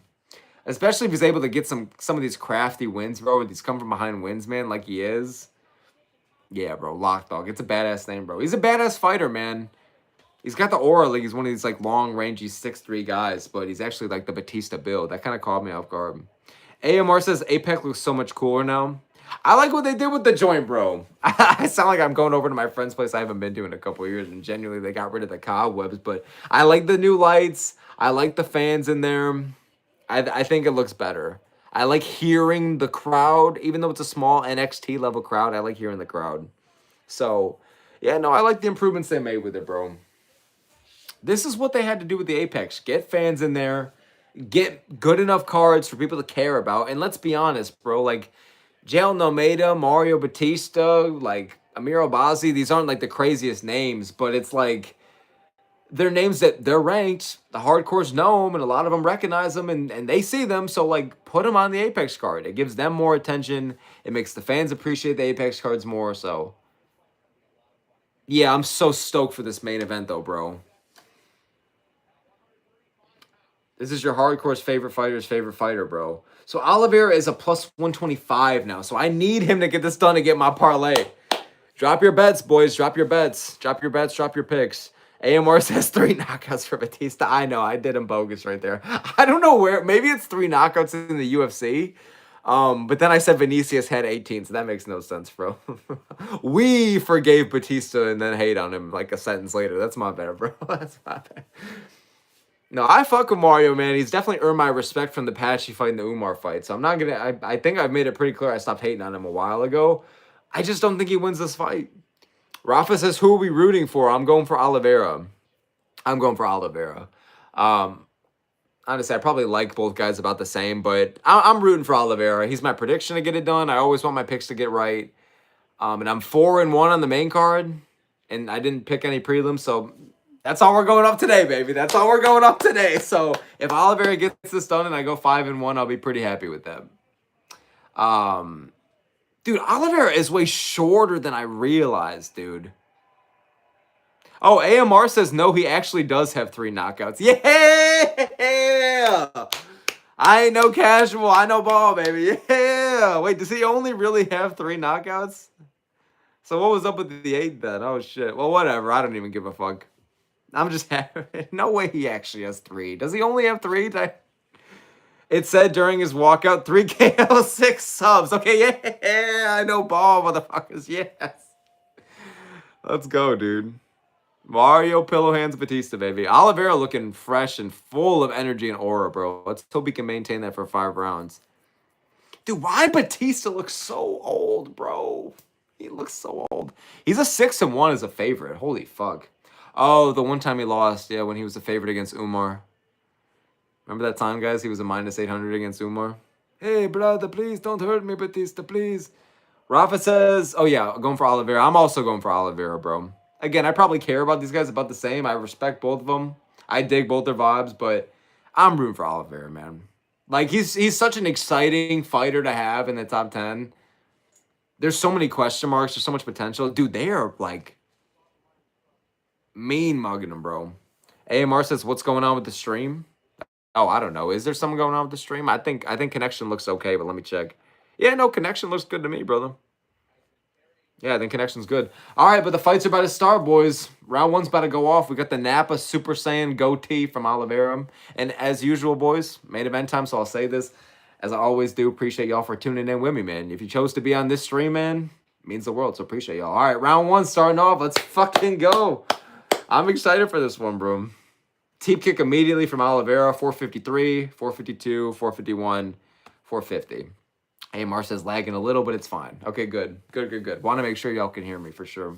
Especially if he's able to get some of these crafty wins, bro. These come from behind wins, man, like he is. Yeah, bro, Lockdog. It's a badass name, bro. He's a badass fighter, man. He's got the aura like he's one of these like long, rangy 6'3" guys, but he's actually like the Bautista build. That kind of caught me off guard. AMR says Apex looks so much cooler now. I like what they did with the joint, bro. I sound like I'm going over to my friend's place I haven't been to in a couple of years, and genuinely they got rid of the cobwebs, but I like the new lights. I like the fans in there. I think it looks better. I like hearing the crowd, even though it's a small NXT level crowd. I like hearing the crowd. So, yeah, no, I like the improvements they made with it, bro. This is what they had to do with the Apex. Get fans in there. Get good enough cards for people to care about. And let's be honest, bro. Like, Jalen Almeida, Mario Bautista, like, Amir Albazi, these aren't, like, the craziest names. But it's, like, they're names that they're ranked. The hardcores know them, and a lot of them recognize them, and they see them. So, like, put them on the Apex card. It gives them more attention. It makes the fans appreciate the Apex cards more. So, yeah, I'm so stoked for this main event, though, bro. This is your hardcore's favorite fighter's favorite fighter, bro. So Oliveira is a plus 125 now. So I need him to get this done to get my parlay. Drop your bets, boys. Drop your bets. Drop your bets. Drop your picks. AMR says 3 knockouts for Bautista. I know. I did him bogus right there. I don't know where. Maybe it's 3 knockouts in the UFC. But then I said Vinicius had 18, so that makes no sense, bro. We forgave Bautista and then hate on him like a sentence later. That's my bad, bro. That's my bad. No, I fuck with Mario, man. He's definitely earned my respect from the Patchy fight and the Umar fight. So I'm not gonna. I think I've made it pretty clear I stopped hating on him a while ago. I just don't think he wins this fight. Rafa says, "Who are we rooting for?" I'm going for Oliveira. I'm going for Oliveira. Honestly, I probably like both guys about the same, but I'm rooting for Oliveira. He's my prediction to get it done. I always want my picks to get right. And I'm 4-1 on the main card, and I didn't pick any prelims, so. That's all we're going up today, baby. That's all we're going up today. So if Oliveira gets this done and I go 5-1, I'll be pretty happy with that. Dude, Oliveira is way shorter than I realized, dude. Oh, AMR says no, he actually does have 3 knockouts. Yeah! I ain't no casual. I know ball, baby. Yeah! Wait, does he only really have 3 knockouts? So what was up with the 8 then? Oh, shit. Well, whatever. I don't even give a fuck. I'm just happy. No way he actually has 3. Does he only have 3? It said during his walkout, 3 KO, 6 subs. Okay, yeah, I know ball, motherfuckers. Yes. Let's go, dude. Mario Pillow Hands Bautista, baby. Oliveira looking fresh and full of energy and aura, bro. Let's hope he can maintain that for 5 rounds. Dude, why Bautista looks so old, bro? He looks so old. He's a 6-1 as a favorite. Holy fuck. Oh, the one time he lost, yeah, when he was a favorite against Umar. Remember that time, guys? He was a -800 against Umar. Hey, brother, please don't hurt me, Bautista, please. Rafa says, oh, yeah, going for Oliveira. I'm also going for Oliveira, bro. Again, I probably care about these guys about the same. I respect both of them. I dig both their vibes, but I'm rooting for Oliveira, man. Like, he's such an exciting fighter to have in the top 10. There's so many question marks. There's so much potential. Dude, they are, like, mean mugging him, bro. AMR says, what's going on with the stream? Oh, I don't know. Is there something going on with the stream? I think connection looks okay, but let me check. Yeah, no, connection looks good to me, brother. Yeah, I think connection's good. All right, but the fights are about to start, boys. Round 1's about to go off. We got the Napa Super Saiyan goatee from Oliveira. And as usual, boys, main event time, so I'll say this. As I always do, appreciate y'all for tuning in with me, man. If you chose to be on this stream, man, it means the world, so appreciate y'all. All right, round one starting off. Let's fucking go. I'm excited for this one, bro. Teep kick immediately from Oliveira, 453, 452, 451, 450. AMR says lagging a little, but it's fine. Okay, good. Good. Want to make sure y'all can hear me for sure.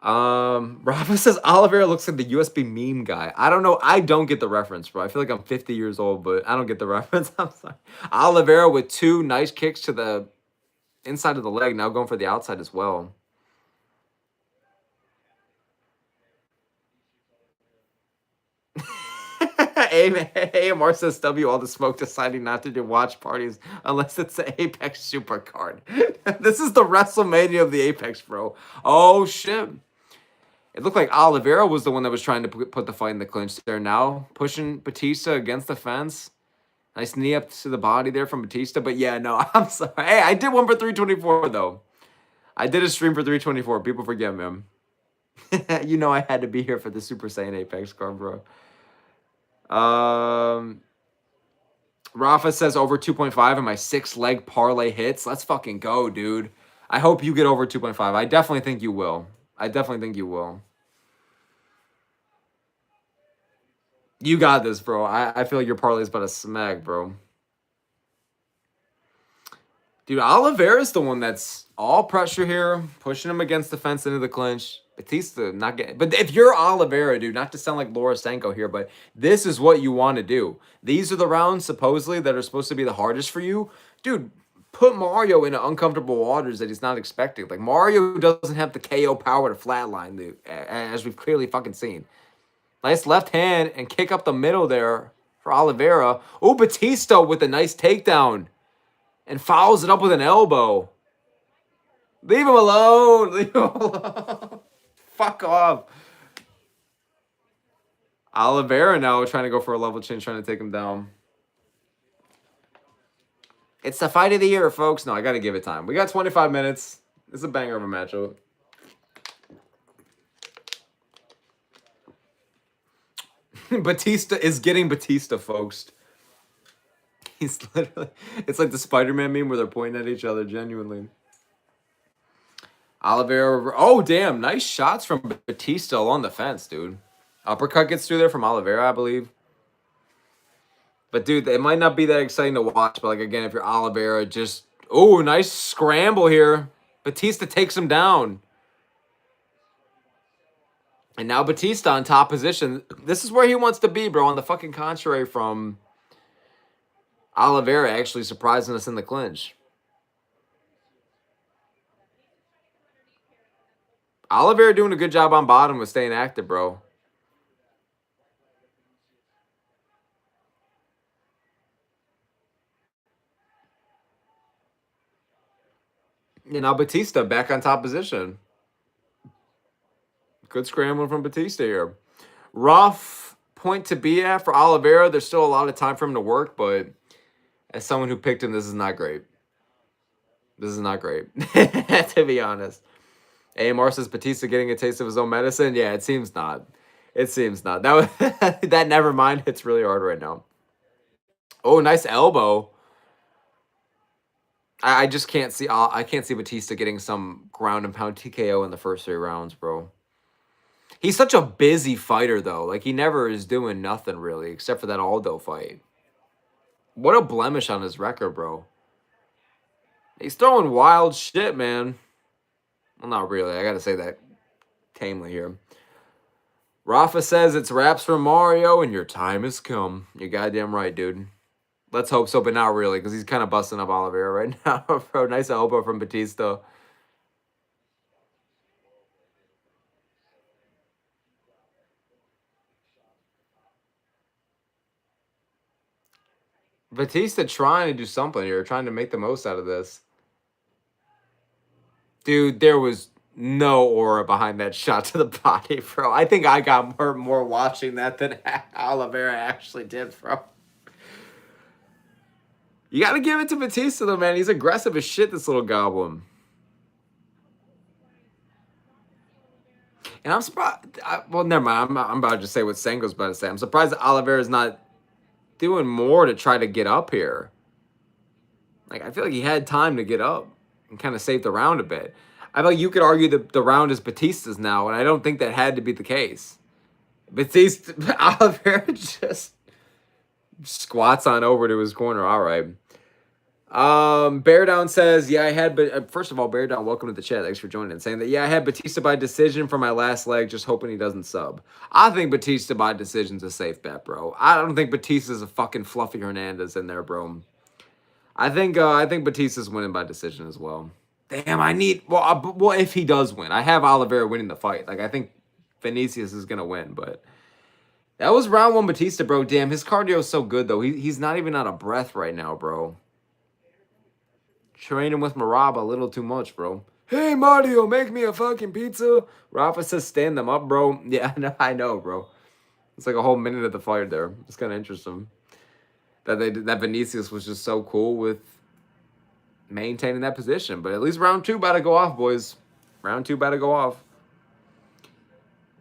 Rafa says Oliveira looks like the USB meme guy. I don't know. I don't get the reference, bro. I feel like I'm 50 years old, but I don't get the reference. I'm sorry. Oliveira with 2 nice kicks to the inside of the leg. Now going for the outside as well. AMR says W all the smoke deciding not to do watch parties unless it's the Apex Super card. This is the WrestleMania of the Apex, bro. Oh, shit. It looked like Oliveira was the one that was trying to put the fight in the clinch there. Now pushing Bautista against the fence. Nice knee up to the body there from Bautista. But yeah, no, I'm sorry. Hey, I did one for 324 though. I did a stream for 324. People forget me. You know I had to be here for the Super Saiyan Apex card, bro. Rafa says over 2.5 and my 6-leg parlay hits. Let's fucking go, dude. I hope you get over 2.5. I definitely think you will. You got this, bro. I feel like your parlay is about to smack, bro. Dude, Oliveira's the one that's all pressure here, pushing him against the fence into the clinch. Bautista not getting... But if you're Oliveira, dude, not to sound like Laura Senko here, but this is what you want to do. These are the rounds, supposedly, that are supposed to be the hardest for you. Dude, put Mario in uncomfortable waters that he's not expecting. Like, Mario doesn't have the KO power to flatline, dude, as we've clearly fucking seen. Nice left hand and kick up the middle there for Oliveira. Oh, Bautista with a nice takedown. And fouls it up with an elbow. Leave him alone. Fuck off. Oliveira now trying to go for a level change, trying to take him down. It's the fight of the year, folks. No, I got to give it time. We got 25 minutes. It's a banger of a matchup. Bautista is getting Bautista, folks. He's literally... It's like the Spider-Man meme where they're pointing at each other, genuinely. Oliveira... Oh, damn. Nice shots from Bautista along the fence, dude. Uppercut gets through there from Oliveira, I believe. But, dude, it might not be that exciting to watch. But, like, again, if you're Oliveira, just... Oh, nice scramble here. Bautista takes him down. And now Bautista on top position. This is where he wants to be, bro. On the fucking contrary from Oliveira actually surprising us in the clinch. Oliveira doing a good job on bottom with staying active, bro. And now Bautista back on top position. Good scrambling from Bautista here. Rough point to be at for Oliveira. There's still a lot of time for him to work, but as someone who picked him, this is not great. This is not great, to be honest. AMR says Bautista getting a taste of his own medicine. Yeah, it seems not. It seems not. That was, that never mind. It's really hard right now. Oh, nice elbow. I just can't see. I can't see Bautista getting some ground and pound TKO in the first 3 rounds, bro. He's such a busy fighter, though. Like, he never is doing nothing, really, except for that Aldo fight. What a blemish on his record, bro. He's throwing wild shit, man. Well, not really. I got to say that tamely here. Rafa says it's wraps for Mario, and your time has come. You're goddamn right, dude. Let's hope so, but not really, because he's kind of busting up Oliveira right now, bro. Nice elbow from Bautista. Bautista trying to do something here, trying to make the most out of this. Dude, there was no aura behind that shot to the body, bro. I think I got more watching that than Oliveira actually did, bro. You got to give it to Bautista, though, man. He's aggressive as shit, this little goblin. And I'm surprised... well, never mind. I'm about to just say what Sengo's about to say. I'm surprised that Oliveira's not doing more to try to get up here. Like, I feel like he had time to get up and kind of save the round a bit. I feel like you could argue that the round is Batista's now, and I don't think that had to be the case. Batista, Oliveira just squats on over to his corner. All right. Bear Down says, yeah, I had, but first of all, Bear Down, welcome to the chat. Thanks for joining. Saying that, yeah, I had Batista by decision for my last leg, just hoping he doesn't sub. I think Batista by decision's a safe bet, bro. I don't think Batista's a fucking Fluffy Hernandez in there, bro. I think Batista's winning by decision as well. Damn, I need, well, if he does win, I have Oliveira winning the fight. Like, I think Vinicius is gonna win, but that was round one Bautista, bro. Damn, his cardio is so good though. He's not even out of breath right now, bro. Training with Maraba a little too much, bro. Hey, Mario, make me a fucking pizza. Rafa says stand them up, bro. Yeah, I know, bro. It's like a whole minute of the fight there. It's kind of interesting that Vinicius was just so cool with maintaining that position. But at least round two about to go off, boys. Round two about to go off.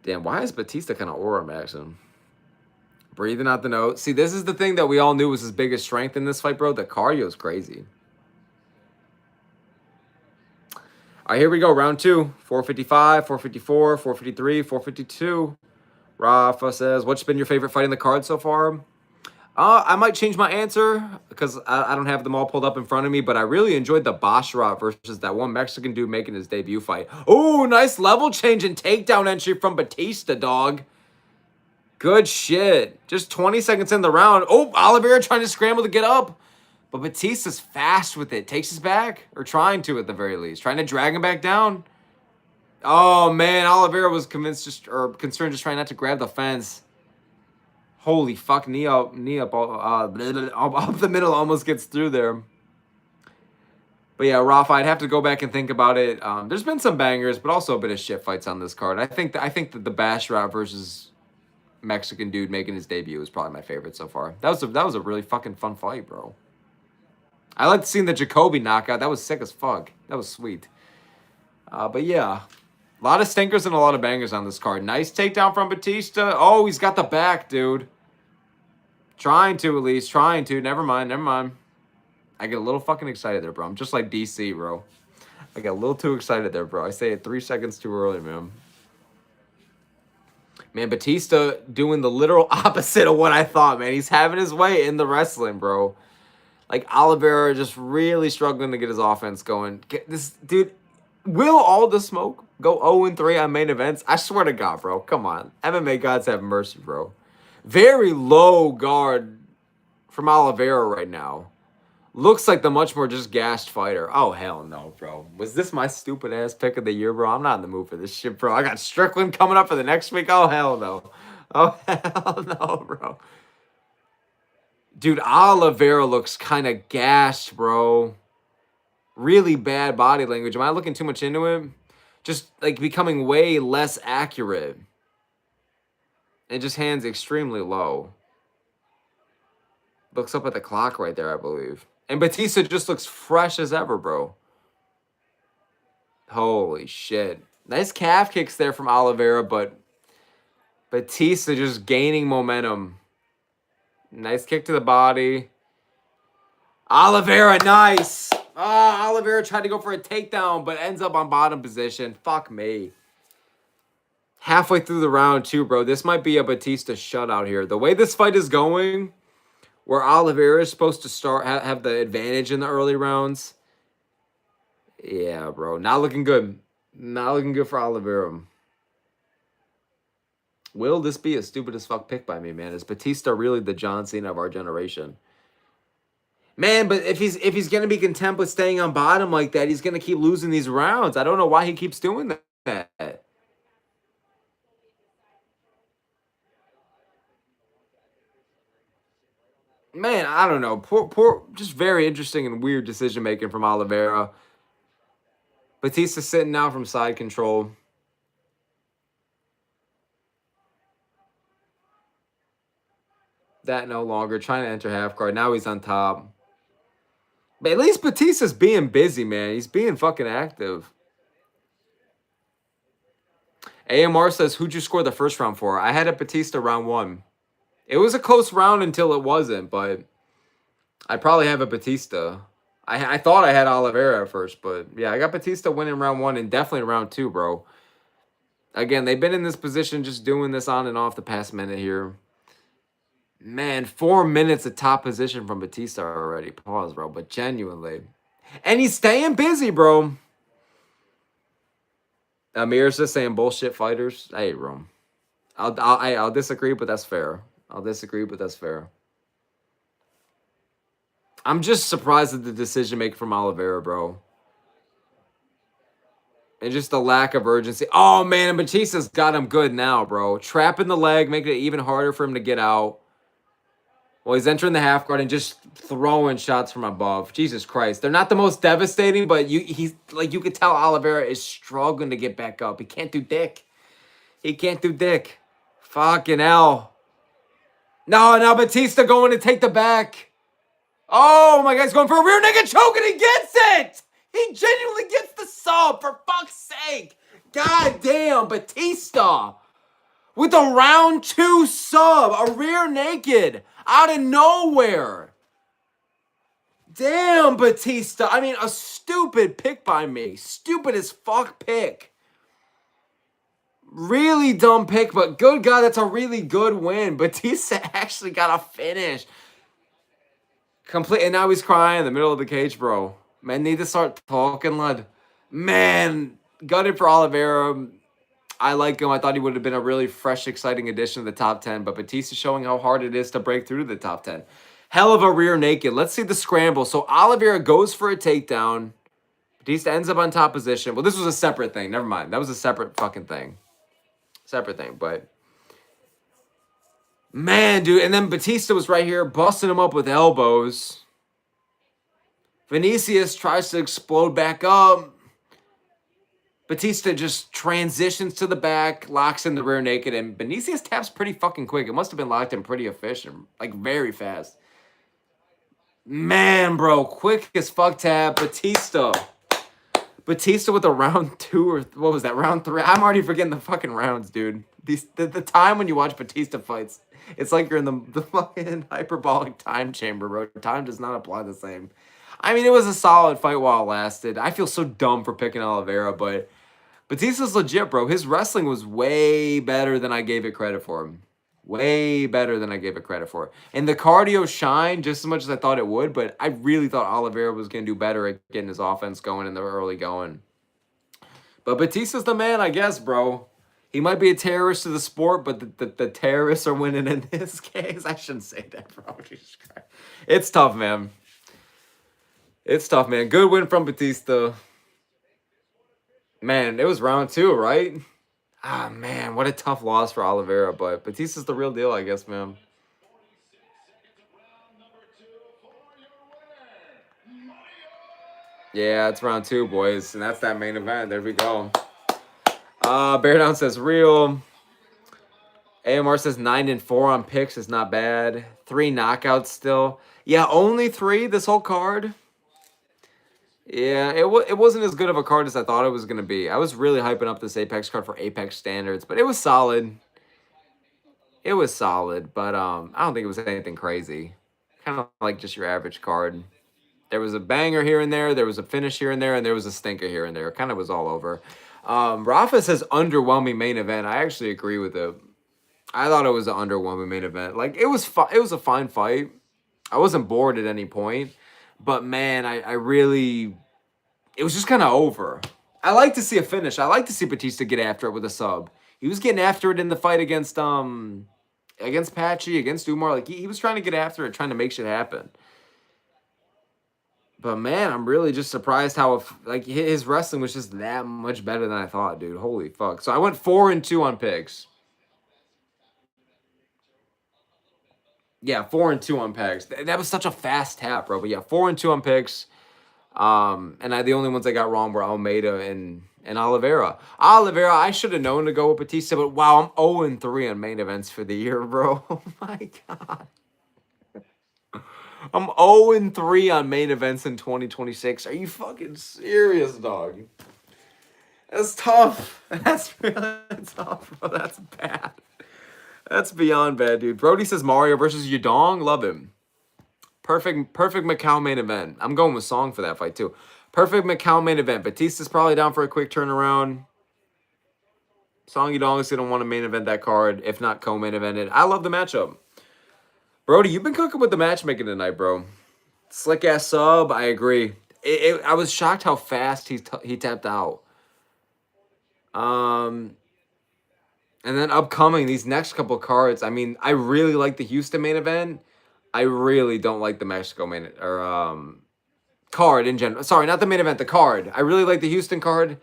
Damn, why is Bautista kind of aura maxing? Breathing out the nose. See, this is the thing that we all knew was his biggest strength in this fight, bro. The cardio is crazy. All right, here we go. Round two. 455, 454, 453, 452. Rafa says, what's been your favorite fight in the card so far? I might change my answer because I don't have them all pulled up in front of me, but I really enjoyed the Basharat versus that one Mexican dude making his debut fight. Oh, nice level change and takedown entry from Bautista, dog. Good shit. Just 20 seconds in the round. Oh, Oliveira trying to scramble to get up. But Bautista's fast with it. Takes his back. Or trying to at the very least. Trying to drag him back down. Oh, man. Oliveira was concerned just trying not to grab the fence. Holy fuck. Knee up up the middle almost gets through there. But yeah, Rafa, I'd have to go back and think about it. There's been some bangers, but also a bit of shit fights on this card. I think that the Basharat versus Mexican dude making his debut is probably my favorite so far. That was a really fucking fun fight, bro. I liked seeing the Jacoby knockout. That was sick as fuck. That was sweet. But yeah, a lot of stinkers and a lot of bangers on this card. Nice takedown from Bautista. Oh, he's got the back, dude. Trying to, at least. Trying to. Never mind. I get a little fucking excited there, bro. I'm just like DC, bro. I get a little too excited there, bro. I say it 3 seconds too early, man. Man, Bautista doing the literal opposite of what I thought, man. He's having his way in the wrestling, bro. Like, Oliveira just really struggling to get his offense going. This dude, will all the smoke go 0-3 on main events? I swear to God, bro. Come on. MMA gods have mercy, bro. Very low guard from Oliveira right now. Looks like the much more just gassed fighter. Oh, hell no, bro. Was this my stupid-ass pick of the year, bro? I'm not in the mood for this shit, bro. I got Strickland coming up for the next week. Oh, hell no. Oh, hell no, bro. Dude, Oliveira looks kind of gassed, bro. Really bad body language. Am I looking too much into it? Just, like, becoming way less accurate. And just hands extremely low. Looks up at the clock right there, I believe. And Bautista just looks fresh as ever, bro. Holy shit. Nice calf kicks there from Oliveira, but Bautista just gaining momentum. Nice kick to the body. Oliveira, nice. Oliveira tried to go for a takedown, but ends up on bottom position. Fuck me. Halfway through the round, too, bro. This might be a Bautista shutout here. The way this fight is going, where Oliveira is supposed to have the advantage in the early rounds. Yeah, bro. Not looking good. Not looking good for Oliveira. Will this be a stupid as fuck pick by me, man? Is Bautista really the John Cena of our generation? Man, but if he's gonna be content with staying on bottom like that, he's gonna keep losing these rounds. I don't know why he keeps doing that. Man, I don't know. Poor, just very interesting and weird decision making from Oliveira. Batista sitting now from side control. That no longer. Trying to enter half guard. Now he's on top. But at least Batista's being busy, man. He's being fucking active. AMR says, who'd you score the first round for? I had a Batista round 1. It was a close round until it wasn't, but I probably have a Bautista. I thought I had Oliveira at first, but yeah, I got Bautista winning round 1 and definitely round 2, bro. Again, they've been in this position just doing this on and off the past minute here. Man, 4 minutes of top position from Bautista already. Pause, bro, but genuinely. And he's staying busy, bro. Amir's just saying bullshit fighters. Hey, bro. I'll disagree, but that's fair. I'll disagree, but that's fair. I'm just surprised at the decision making from Oliveira, bro. And just the lack of urgency. Oh, man, and Batista's got him good now, bro. Trapping the leg, making it even harder for him to get out. Well, he's entering the half guard and just throwing shots from above. Jesus Christ. They're not the most devastating, but you could tell Oliveira is struggling to get back up. He can't do dick. He can't do dick. Fucking hell. No, now Bautista going to take the back. Oh, my guy's going for a rear naked choke and he gets it. He genuinely gets the sub, for fuck's sake. God damn, Bautista. With a round 2 sub, a rear naked, out of nowhere. Damn, Bautista. I mean, a stupid pick by me. Stupid as fuck pick. Really dumb pick, but good God, that's a really good win. Bautista actually got a finish. Complete, and now he's crying in the middle of the cage, bro. Man, need to start talking, lad. Man, gutted for Oliveira. I like him. I thought he would have been a really fresh, exciting addition to the top 10, but Bautista showing how hard it is to break through to the top 10. Hell of a rear naked. Let's see the scramble. So Oliveira goes for a takedown. Bautista ends up on top position. Well, this was a separate thing. Never mind. That was a separate fucking thing. Separate thing, but... Man, dude. And then Bautista was right here busting him up with elbows. VINICIUS tries to explode back up. Bautista just transitions to the back, locks in the rear naked, and VINICIUS taps pretty fucking quick. It must have been locked in pretty efficient, like very fast. Man, bro, quick as fuck tap. Bautista with a round 2 or what was that, round 3? I'm already forgetting the fucking rounds, dude. The time when you watch Bautista fights, it's like you're in the fucking hyperbolic time chamber, bro. Time does not apply the same. I mean, it was a solid fight while it lasted. I feel so dumb for picking Oliveira, but Bautista's legit, bro. His wrestling was way better than I gave it credit for him. Way better than I gave it credit for. And the cardio shined just as much as I thought it would, but I really thought Oliveira was going to do better at getting his offense going in the early going. But Bautista's the man, I guess, bro. He might be a terrorist to the sport, but the terrorists are winning in this case. I shouldn't say that, bro. Jesus Christ. It's tough, man. It's tough, man. Good win from Bautista. Man, it was round 2, right? Ah, man, what a tough loss for Oliveira, but Bautista's the real deal, I guess, man. Yeah, it's round 2, boys, and that's that main event. There we go. Bear Down says real. AMR says 9-4 on picks is not bad. 3 knockouts still. Yeah, only 3 this whole card. Yeah, it wasn't as good of a card as I thought it was going to be. I was really hyping up this Apex card for Apex standards, but it was solid. It was solid, but I don't think it was anything crazy. Kind of like just your average card. There was a banger here and there was a finish here and there was a stinker here and there. It kind of was all over. Rafa says underwhelming main event. I actually agree with it. I thought it was an underwhelming main event. Like, it was a fine fight. I wasn't bored at any point. But, man, I really... It was just kind of over. I like to see a finish. I like to see Bautista get after it with a sub. He was getting after it in the fight against Patchy, against Umar. Like, he was trying to get after it, trying to make shit happen. But, man, I'm really just surprised how, like, his wrestling was just that much better than I thought, dude. Holy fuck. So I went 4-2 on picks. Yeah, 4-2 on picks. That was such a fast tap, bro. But yeah, 4-2 on picks. And the only ones I got wrong were Almeida and Oliveira. Oliveira, I should have known to go with Bautista, but wow, I'm 0-3 on main events for the year, bro. Oh my god. I'm 0-3 on main events in 2026. Are you fucking serious, dog? That's tough. That's really tough, bro. That's bad. That's beyond bad, dude. Brody says Mario versus Yudong. Love him. Perfect Macau main event. I'm going with Song for that fight, too. Perfect Macau main event. Batista's probably down for a quick turnaround. Song Yudong is going to want to main event that card, if not co-main evented. I love the matchup. Brody, you've been cooking with the matchmaking tonight, bro. Slick ass sub. I agree. I was shocked how fast he tapped out. And then upcoming, these next couple cards. I mean, I really like the Houston main event. I really don't like the Mexico main or card in general. Sorry, not the main event, the card. I really like the Houston card.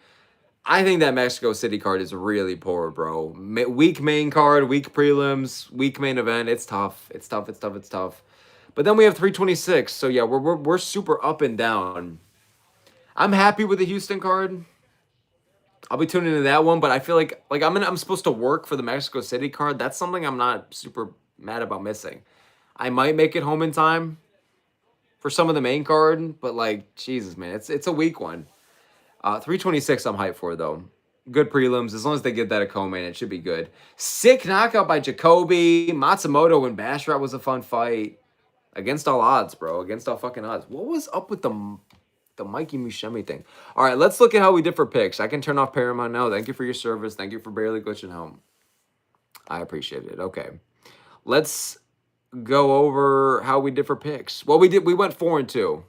I think that Mexico City card is really poor, bro. Weak main card, weak prelims, weak main event. It's tough. It's tough. It's tough. It's tough. But then we have 326. So yeah, we're super up and down. I'm happy with the Houston card. I'll be tuning into that one, but I feel like I'm supposed to work for the Mexico City card. That's something I'm not super mad about missing. I might make it home in time for some of the main card, but like Jesus, man, it's a weak one. 326 I'm hyped for though. Good prelims. As long as they give that a co-main, it should be good. Sick knockout by Jacoby. Matsumoto and Bashrat was a fun fight. Against all odds, bro. Against all fucking odds. What was up with the Mikey Mushemi thing? All right, let's look at how we did for picks. I can turn off Paramount now. Thank you for your service. Thank you for barely glitching home. I appreciate it. Okay. Let's go over how we did for picks. Well, we went 4-2,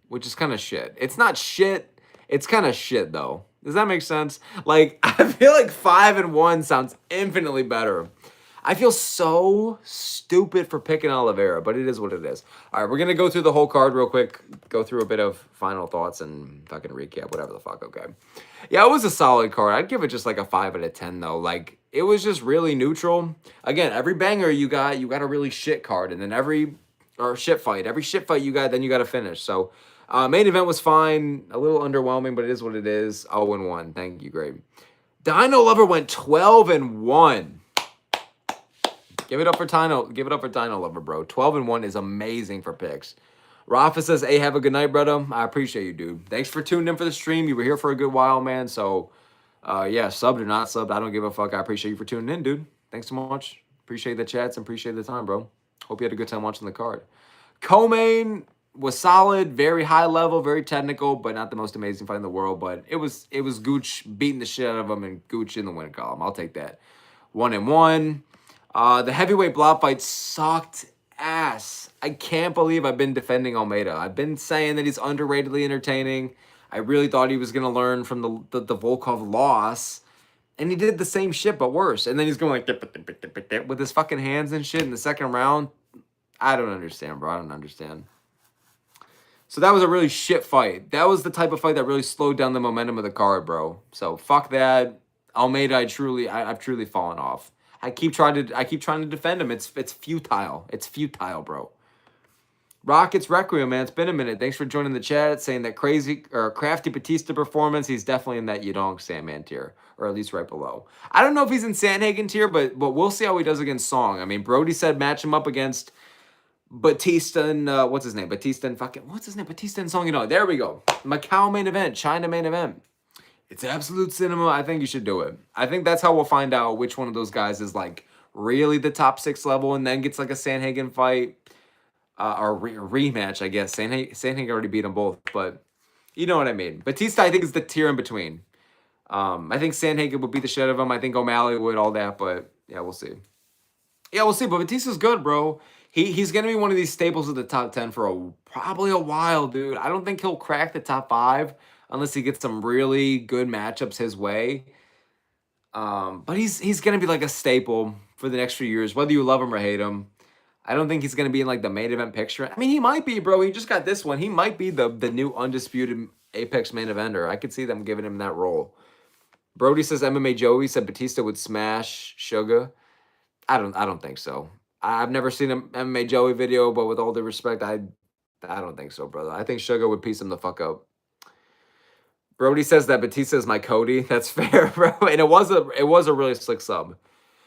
which is kind of shit. It's not shit. It's kind of shit, though. Does that make sense? Like, I feel like 5-1 sounds infinitely better. I feel so stupid for picking Oliveira, but it is what it is. All right, we're going to go through the whole card real quick, go through a bit of final thoughts and fucking recap, whatever the fuck, okay? Yeah, it was a solid card. I'd give it just like a 5 out of 10, though. Like, it was just really neutral. Again, every banger you got a really shit card, and then every shit fight you got, then you got to finish. So, main event was fine, a little underwhelming, but it is what it is. 0-1. Thank you, great. Dino Lover went 12-1. Give it up for Dino. Give it up for Dino Lover, bro. 12-1 is amazing for picks. Rafa says, hey, have a good night, brother. I appreciate you, dude. Thanks for tuning in for the stream. You were here for a good while, man. So, yeah, subbed or not subbed, I don't give a fuck. I appreciate you for tuning in, dude. Thanks so much. Appreciate the chats and appreciate the time, bro. Hope you had a good time watching the card. Co-main was solid, very high level, very technical, but not the most amazing fight in the world. But it was Gooch beating the shit out of him and Gooch in the win column. I'll take that. 1-1. The heavyweight block fight sucked ass. I can't believe I've been defending Almeida. I've been saying that he's underratedly entertaining. I really thought he was going to learn from the Volkov loss. And he did the same shit, but worse. And then he's going like with his fucking hands and shit in the second round. I don't understand, bro. I don't understand. So that was a really shit fight. That was the type of fight that really slowed down the momentum of the card, bro. So fuck that. Almeida, I've truly fallen off. I keep trying to defend him. It's futile. It's futile, bro. Rockets Requiem, man. It's been a minute. Thanks for joining the chat. Saying that crafty Bautista performance. He's definitely in that Yudong Sandman tier, or at least right below. I don't know if he's in Sandhagen tier, but we'll see how he does against Song. I mean, Brody said match him up against Bautista and what's his name? Bautista and Song. You know, there we go. Macau main event, China main event. It's absolute cinema. I think you should do it. I think that's how we'll find out which one of those guys is like really the top 6 level and then gets like a Sandhagen fight or rematch, I guess. Sandhagen already beat them both, but you know what I mean. Bautista, I think, is the tier in between. I think Sandhagen would beat the shit out of him. I think O'Malley would, all that, but yeah, we'll see. Yeah, we'll see. But Bautista's good, bro. He's going to be one of these staples of the top 10 for probably a while, dude. I don't think he'll crack the top 5. Unless he gets some really good matchups his way. But he's going to be like a staple for the next few years, whether you love him or hate him. I don't think he's going to be in like the main event picture. I mean, he might be, bro. He just got this one. He might be the new undisputed Apex main eventer. I could see them giving him that role. Brody says MMA Joey said Bautista would smash Sugar. I don't think so. I've never seen an MMA Joey video, but with all due respect, I don't think so, brother. I think Sugar would piece him the fuck up. Brody says that Bautista is my Cody. That's fair, bro. And it was a really slick sub.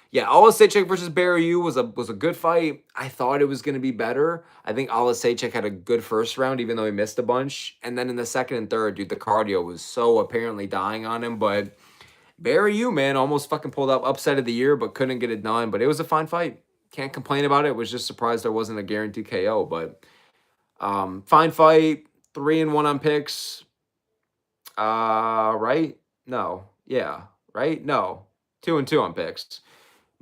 Yeah, Olasejchik versus Barryu was a good fight. I thought it was going to be better. I think Olasejchik had a good first round, even though he missed a bunch. And then in the second and third, dude, the cardio was so apparently dying on him. But Barry, you, man, almost fucking pulled up upset of the year, but couldn't get it done. But it was a fine fight. Can't complain about it. Was just surprised there wasn't a guaranteed KO, but fine fight. 3-1 on picks. Right? No. Yeah. Right? No. 2-2 on picks.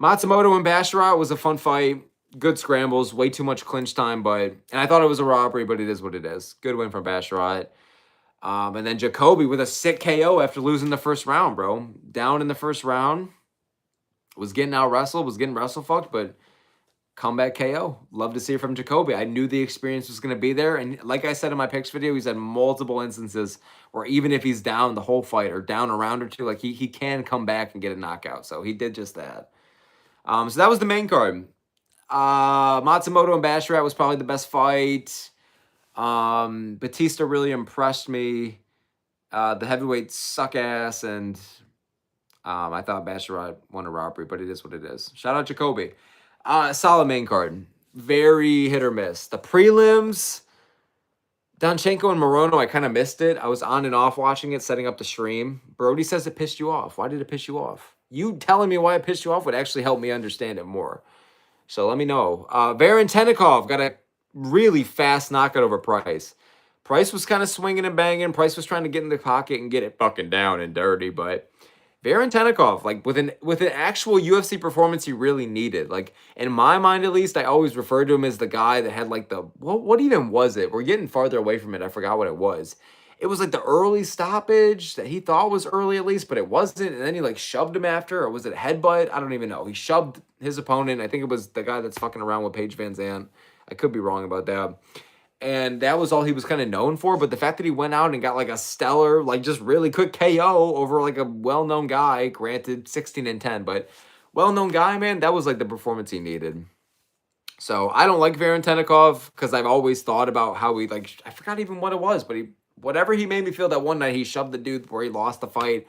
Matsumoto and Basharat was a fun fight. Good scrambles. Way too much clinch time, and I thought it was a robbery, but it is what it is. Good win from Basharat. And then Jacoby with a sick KO after losing the first round, bro. Down in the first round. Was getting out wrestled, was getting wrestle fucked, but comeback KO. Love to see it from Jacoby. I knew the experience was going to be there. And like I said in my picks video, he's had multiple instances where even if he's down the whole fight or down a round or two, like he can come back and get a knockout. So he did just that. So that was the main card. Matsumoto and Basharat was probably the best fight. Bautista really impressed me. The heavyweights suck ass, and I thought Basharat won a robbery, but it is what it is. Shout out Jacoby. Solid main card. Very hit or miss. The prelims, Donchenko and Morono, I kind of missed it. I was on and off watching it, setting up the stream. Brody says it pissed you off. Why did it piss you off? You telling me why it pissed you off would actually help me understand it more. So let me know. Varentenikov got a really fast knockout over Price. Price was kind of swinging and banging. Price was trying to get in the pocket and get it fucking down and dirty, but Varentenikov, like with an actual UFC performance he really needed. Like in my mind, at least, I always referred to him as the guy that had like the what even was it? We're getting farther away from it. I forgot what it was. It was like the early stoppage that he thought was early at least, but it wasn't. And then he like shoved him after, or was it a headbutt? I don't even know. He shoved his opponent. I think it was the guy that's fucking around with Paige Van Zandt. I could be wrong about that. And that was all he was kind of known for. But the fact that he went out and got like a stellar, like just really quick KO over like a well-known guy, granted 16-10, but well-known guy, man, that was like the performance he needed. So I don't like Varentenikov because I've always thought about how he like, I forgot even what it was, but whatever he made me feel that one night, he shoved the dude where he lost the fight.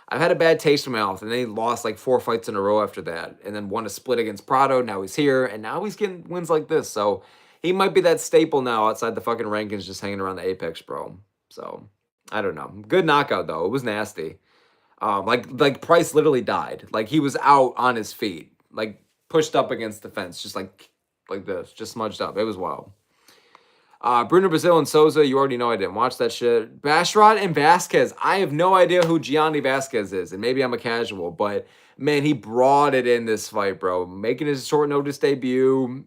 I've had a bad taste in my mouth, and then he lost like 4 fights in a row after that, and then won a split against Prado. Now he's here, and now he's getting wins like this. So he might be that staple now outside the fucking rankings, just hanging around the apex, bro. So I don't know. Good knockout though. It was nasty. Like Price literally died. Like he was out on his feet, like pushed up against the fence, just like this, just smudged up. It was wild. Bruno Brazil and Souza, you already know I didn't watch that shit. Basharat and Vasquez. I have no idea who Gianni Vasquez is, and maybe I'm a casual, but man, he brought it in this fight, bro. Making his short notice debut.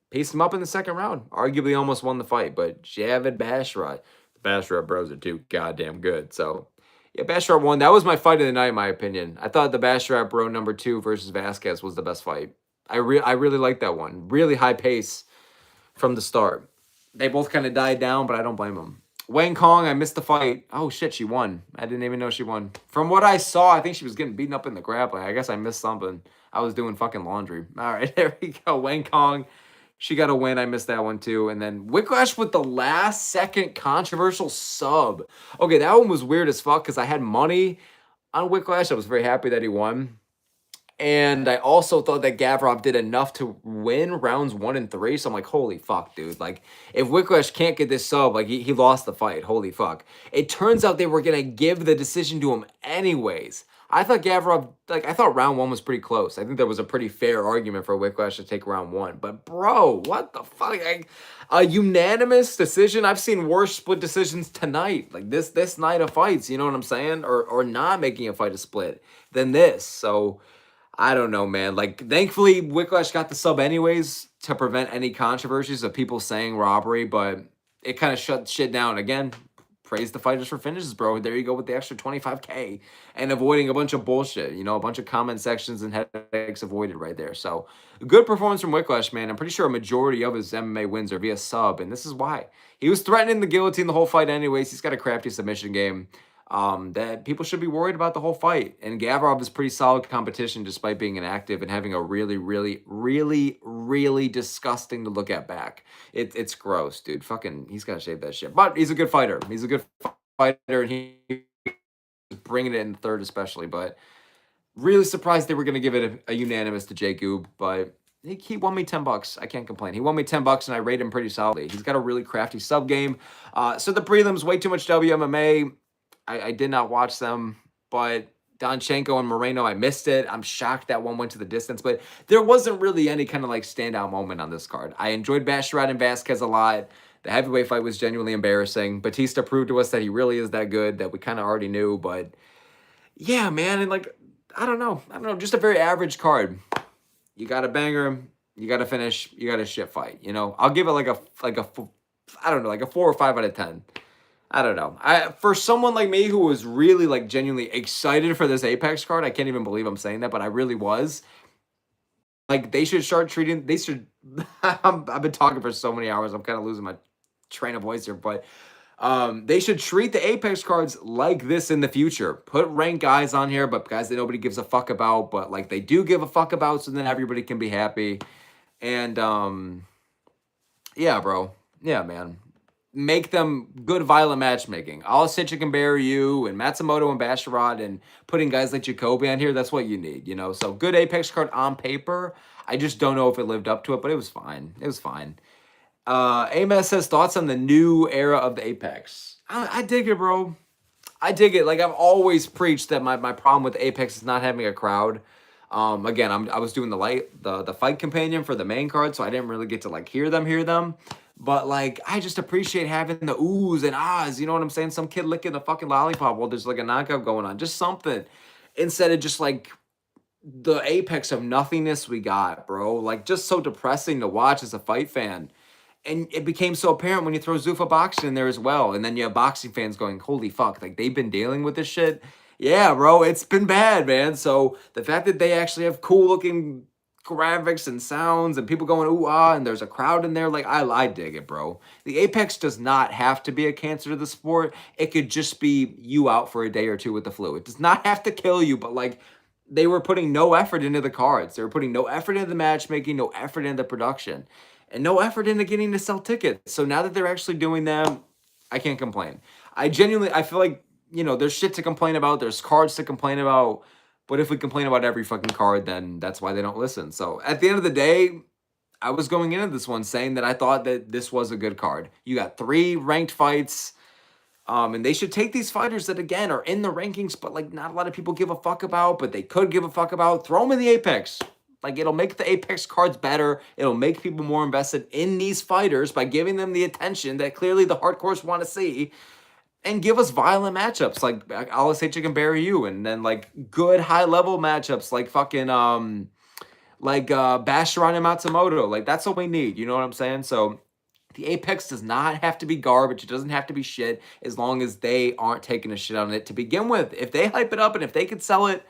Pieced him up in the second round. Arguably almost won the fight, but Javid Basharat. The Basharat bros are too goddamn good. So, yeah, Basharat won. That was my fight of the night, in my opinion. I thought the Basharat bro number 2 versus Vasquez was the best fight. I really liked that one. Really high pace from the start. They both kind of died down, but I don't blame them. Wang Kong, I missed the fight. Oh, shit, she won. I didn't even know she won. From what I saw, I think she was getting beaten up in the grappling. I guess I missed something. I was doing fucking laundry. All right, there we go. Wang Kong, she got a win. I missed that one, too. And then Whiplash with the last-second controversial sub. Okay, that one was weird as fuck because I had money on Whiplash. I was very happy that he won. And I also thought that Gavrov did enough to win rounds 1 and 3. So I'm like, holy fuck, dude. Like, if Whiplash can't get this sub, like, he lost the fight. Holy fuck. It turns out they were going to give the decision to him anyways. I thought Gavrov, like, I thought round 1 was pretty close. I think there was a pretty fair argument for Whiplash to take round 1. But, bro, what the fuck? A unanimous decision? I've seen worse split decisions tonight. Like, this night of fights, you know what I'm saying? Or not making a fight a split than this. So I don't know, man. Like, thankfully, Whiplash got the sub anyways to prevent any controversies of people saying robbery, but it kind of shut shit down. Again, praise the fighters for finishes, bro. There you go with the extra 25K and avoiding a bunch of bullshit, you know, a bunch of comment sections and headaches avoided right there. So, good performance from Whiplash, man. I'm pretty sure a majority of his MMA wins are via sub, and this is why. He was threatening the guillotine the whole fight anyways. He's got a crafty submission game. That people should be worried about the whole fight. And Gavrov is pretty solid competition despite being inactive and having a really, really, really, really disgusting to look at back. It's gross, dude. Fucking, he's got to shave that shit. But he's a good fighter. He's a good fighter, and he's bringing it in third especially. But really surprised they were going to give it a unanimous to Jay Goob. But he won me $10. I can't complain. He won me $10, and I rate him pretty solidly. He's got a really crafty sub game. So the prelims, way too much WMMA. I did not watch them, but Donchenko and Moreno, I missed it. I'm shocked that one went to the distance, but there wasn't really any kind of like standout moment on this card. I enjoyed Bastirat and Vasquez a lot. The heavyweight fight was genuinely embarrassing. Bautista proved to us that he really is that good, that we kind of already knew, but yeah, man, and like, I don't know, just a very average card. You got a banger, you got to finish, you got a shit fight, you know? I'll give it like a, I don't know, like a 4 or 5 out of 10. I don't know. For someone like me who was really like genuinely excited for this Apex card, I can't even believe I'm saying that, but I really was. Like they should start treating. They should. I've been talking for so many hours. I'm kind of losing my train of voice here, but they should treat the Apex cards like this in the future. Put ranked guys on here, but guys that nobody gives a fuck about, but like they do give a fuck about, so then everybody can be happy. And yeah, bro. Yeah, man. Make them good violent matchmaking. Alicic can bury you and Matsumoto and Basharod and putting guys like Jacoby on here, that's what you need, you know? So good Apex card on paper. I just don't know if it lived up to it, but it was fine. It was fine. Amos says, thoughts on the new era of the Apex. I dig it, bro. I dig it. Like I've always preached that my problem with Apex is not having a crowd. Again, I was doing the fight companion for the main card, so I didn't really get to like hear them. But like, I just appreciate having the oohs and ahs. You know what I'm saying? Some kid licking the fucking lollipop while there's like a knockout going on. Just something instead of just like the apex of nothingness we got, bro. Like just so depressing to watch as a fight fan. And it became so apparent when you throw Zuffa boxing in there as well. And then you have boxing fans going, holy fuck, like they've been dealing with this shit. Yeah, bro, it's been bad, man. So the fact that they actually have cool looking graphics and sounds and people going ooh ah and there's a crowd in there, like I dig it, bro. The Apex does not have to be a cancer to the sport. It could just be you out for a day or two with the flu. It does not have to kill you, but like they were putting no effort into the cards. They were putting no effort into the matchmaking, no effort into the production, and no effort into getting to sell tickets. So now that they're actually doing them, I can't complain. I feel like, you know, there's shit to complain about. There's cards to complain about. But if we complain about every fucking card, then that's why they don't listen. So at the end of the day, I was going into this one saying that I thought that this was a good card. You got 3 ranked fights. And they should take these fighters that, again, are in the rankings, but like not a lot of people give a fuck about, but they could give a fuck about. Throw them in the Apex. Like, it'll make the Apex cards better. It'll make people more invested in these fighters by giving them the attention that clearly the hardcores want to see. And give us violent matchups like Alicic can bury you, and then like good high level matchups like fucking Basharan and Matsumoto. Like that's what we need. You know what I'm saying? So the Apex does not have to be garbage. It doesn't have to be shit as long as they aren't taking a shit on it to begin with. If they hype it up and if they could sell it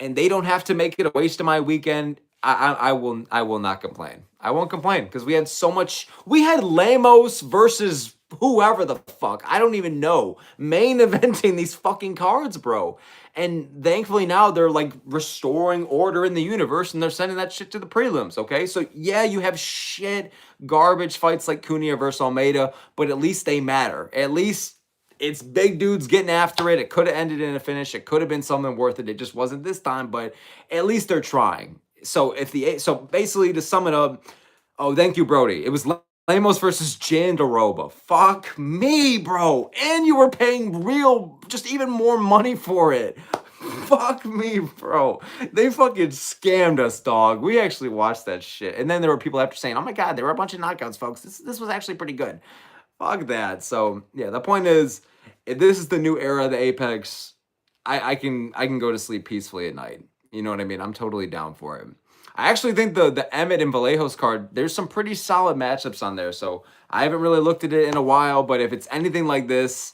and they don't have to make it a waste of my weekend, I will not complain. I won't complain because we had so much. We had Lemos versus whoever the fuck. I don't even know. Main eventing these fucking cards, bro. And thankfully now they're like restoring order in the universe and they're sending that shit to the prelims, okay? So yeah, you have shit garbage fights like Cunha versus Almeida, but at least they matter. At least it's big dudes getting after it. It could have ended in a finish. It could have been something worth it. It just wasn't this time, but at least they're trying. So basically to sum it up, oh, thank you, Brody. It was Lemos versus Jandaroba. Fuck me, bro. And you were paying just even more money for it. Fuck me, bro. They fucking scammed us, dog. We actually watched that shit. And then there were people after saying, oh my God, there were a bunch of knockouts, folks. This was actually pretty good. Fuck that. So, yeah, the point is, if this is the new era of the Apex, I can go to sleep peacefully at night. You know what I mean? I'm totally down for it. I actually think the Emmett and Vallejos card, there's some pretty solid matchups on there. So I haven't really looked at it in a while, but if it's anything like this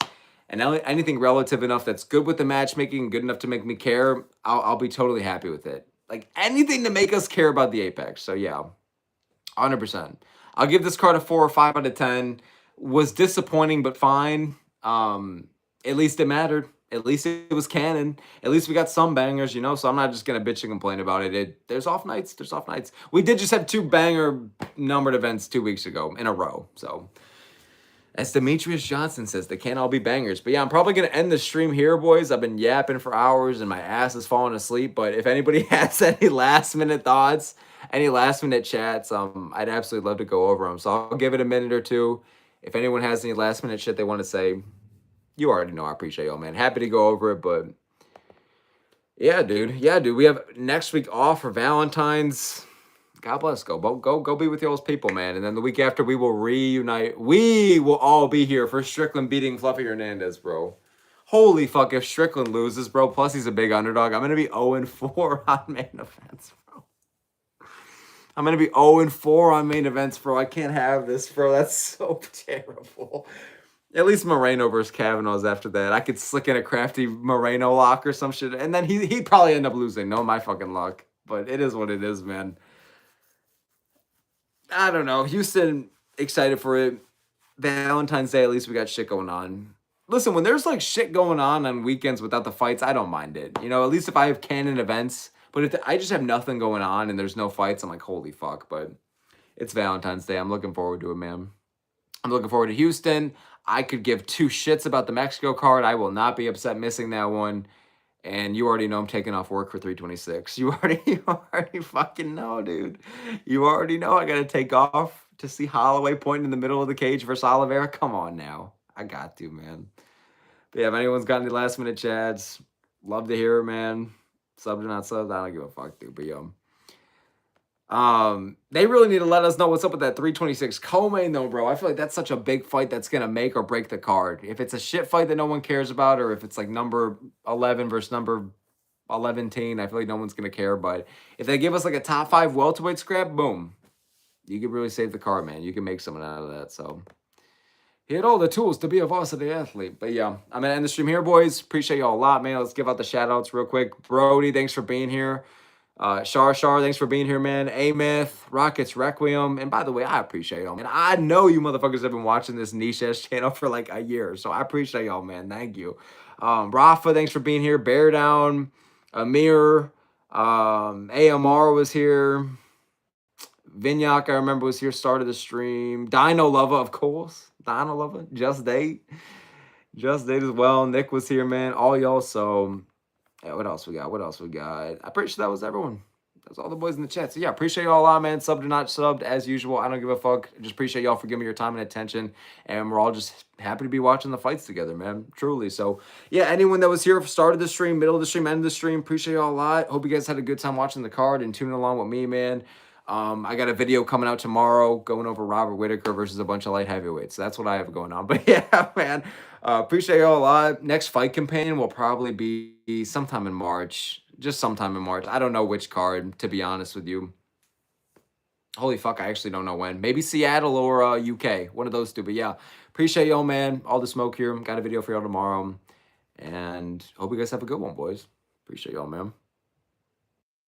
and anything relative enough that's good with the matchmaking, good enough to make me care, I'll be totally happy with it. Like anything to make us care about the Apex. So yeah, 100%. I'll give this card a 4 or 5 out of 10. Was disappointing, but fine. At least it mattered. At least it was canon. At least we got some bangers, you know, so I'm not just going to bitch and complain about it. There's off nights. There's off nights. We did just have 2 banger numbered events 2 weeks ago in a row. So, as Demetrius Johnson says, they can't all be bangers. But yeah, I'm probably going to end the stream here, boys. I've been yapping for hours and my ass is falling asleep. But if anybody has any last-minute thoughts, any last-minute chats, I'd absolutely love to go over them. So I'll give it a minute or two. If anyone has any last-minute shit they want to say, you already know I appreciate y'all, man. Happy to go over it, but Yeah, dude. Yeah, dude. We have next week off for Valentine's. God bless. Go be with those people, man. And then the week after, we will reunite. We will all be here for Strickland beating Fluffy Hernandez, bro. Holy fuck, if Strickland loses, bro, plus he's a big underdog, I'm going to be 0-4 on main events, bro. I'm going to be 0-4 on main events, bro. I can't have this, bro. That's so terrible. At least Moreno versus Kavanaugh's after that. I could slick in a crafty Moreno lock or some shit. And then he'd probably end up losing. No, my fucking luck. But it is what it is, man. I don't know. Houston, excited for it. Valentine's Day, at least we got shit going on. Listen, when there's like shit going on weekends without the fights, I don't mind it. You know, at least if I have canon events. But if I just have nothing going on and there's no fights, I'm like, holy fuck. But it's Valentine's Day. I'm looking forward to it, man. I'm looking forward to Houston. I could give two shits about the Mexico card. I will not be upset missing that one. And you already know I'm taking off work for 326. You already fucking know, dude. You already know I got to take off to see Holloway pointing in the middle of the cage versus Oliveira. Come on now. I got to, man. But yeah, if anyone's got any last minute chats, love to hear it, man. Subbed or not subbed, I don't give a fuck, dude. But yo. They really need to let us know what's up with that 326 co-main though, bro. I feel like that's such a big fight that's gonna make or break the card. If it's a shit fight that no one cares about, or if it's like number 11 versus number 11 teen, I feel like no one's gonna care. But if they give us like a top 5 welterweight scrap, boom, you can really save the card, man. You can make something out of that. So he had all the tools to be a varsity athlete. But yeah, I'm gonna end the stream here, boys. Appreciate y'all a lot, man. Let's give out the shout outs real quick. Brody, thanks for being here. Shar, thanks for being here, man. A-Myth, Rockets Requiem. And by the way, I appreciate y'all, man. I know you motherfuckers have been watching this niche-ass channel for like a year. So I appreciate y'all, man. Thank you. Rafa, thanks for being here. Bear Down, Amir, AMR was here. Vinyak, I remember, was here, started the stream. Dino Lover, of course. Dino Lover. Just Date. Just Date as well. Nick was here, man. All y'all, so... Yeah, what else we got? I'm pretty sure that was everyone. That's all the boys in the chat. So yeah, appreciate y'all a lot, man. Subbed or not subbed, as usual. I don't give a fuck. Just appreciate y'all for giving me your time and attention. And we're all just happy to be watching the fights together, man. Truly. So yeah, anyone that was here, started the stream, middle of the stream, end of the stream, appreciate y'all a lot. Hope you guys had a good time watching the card and tuning along with me, man. I got a video coming out tomorrow going over Robert Whitaker versus a bunch of light heavyweights. So that's what I have going on. But yeah, man, appreciate y'all a lot. Next fight companion will probably be sometime in March. Just sometime in March. I don't know which card, to be honest with you. Holy fuck, I actually don't know when. Maybe Seattle or UK. One of those two. But yeah, appreciate y'all, man. All the smoke here. Got a video for y'all tomorrow. And hope you guys have a good one, boys. Appreciate y'all, man.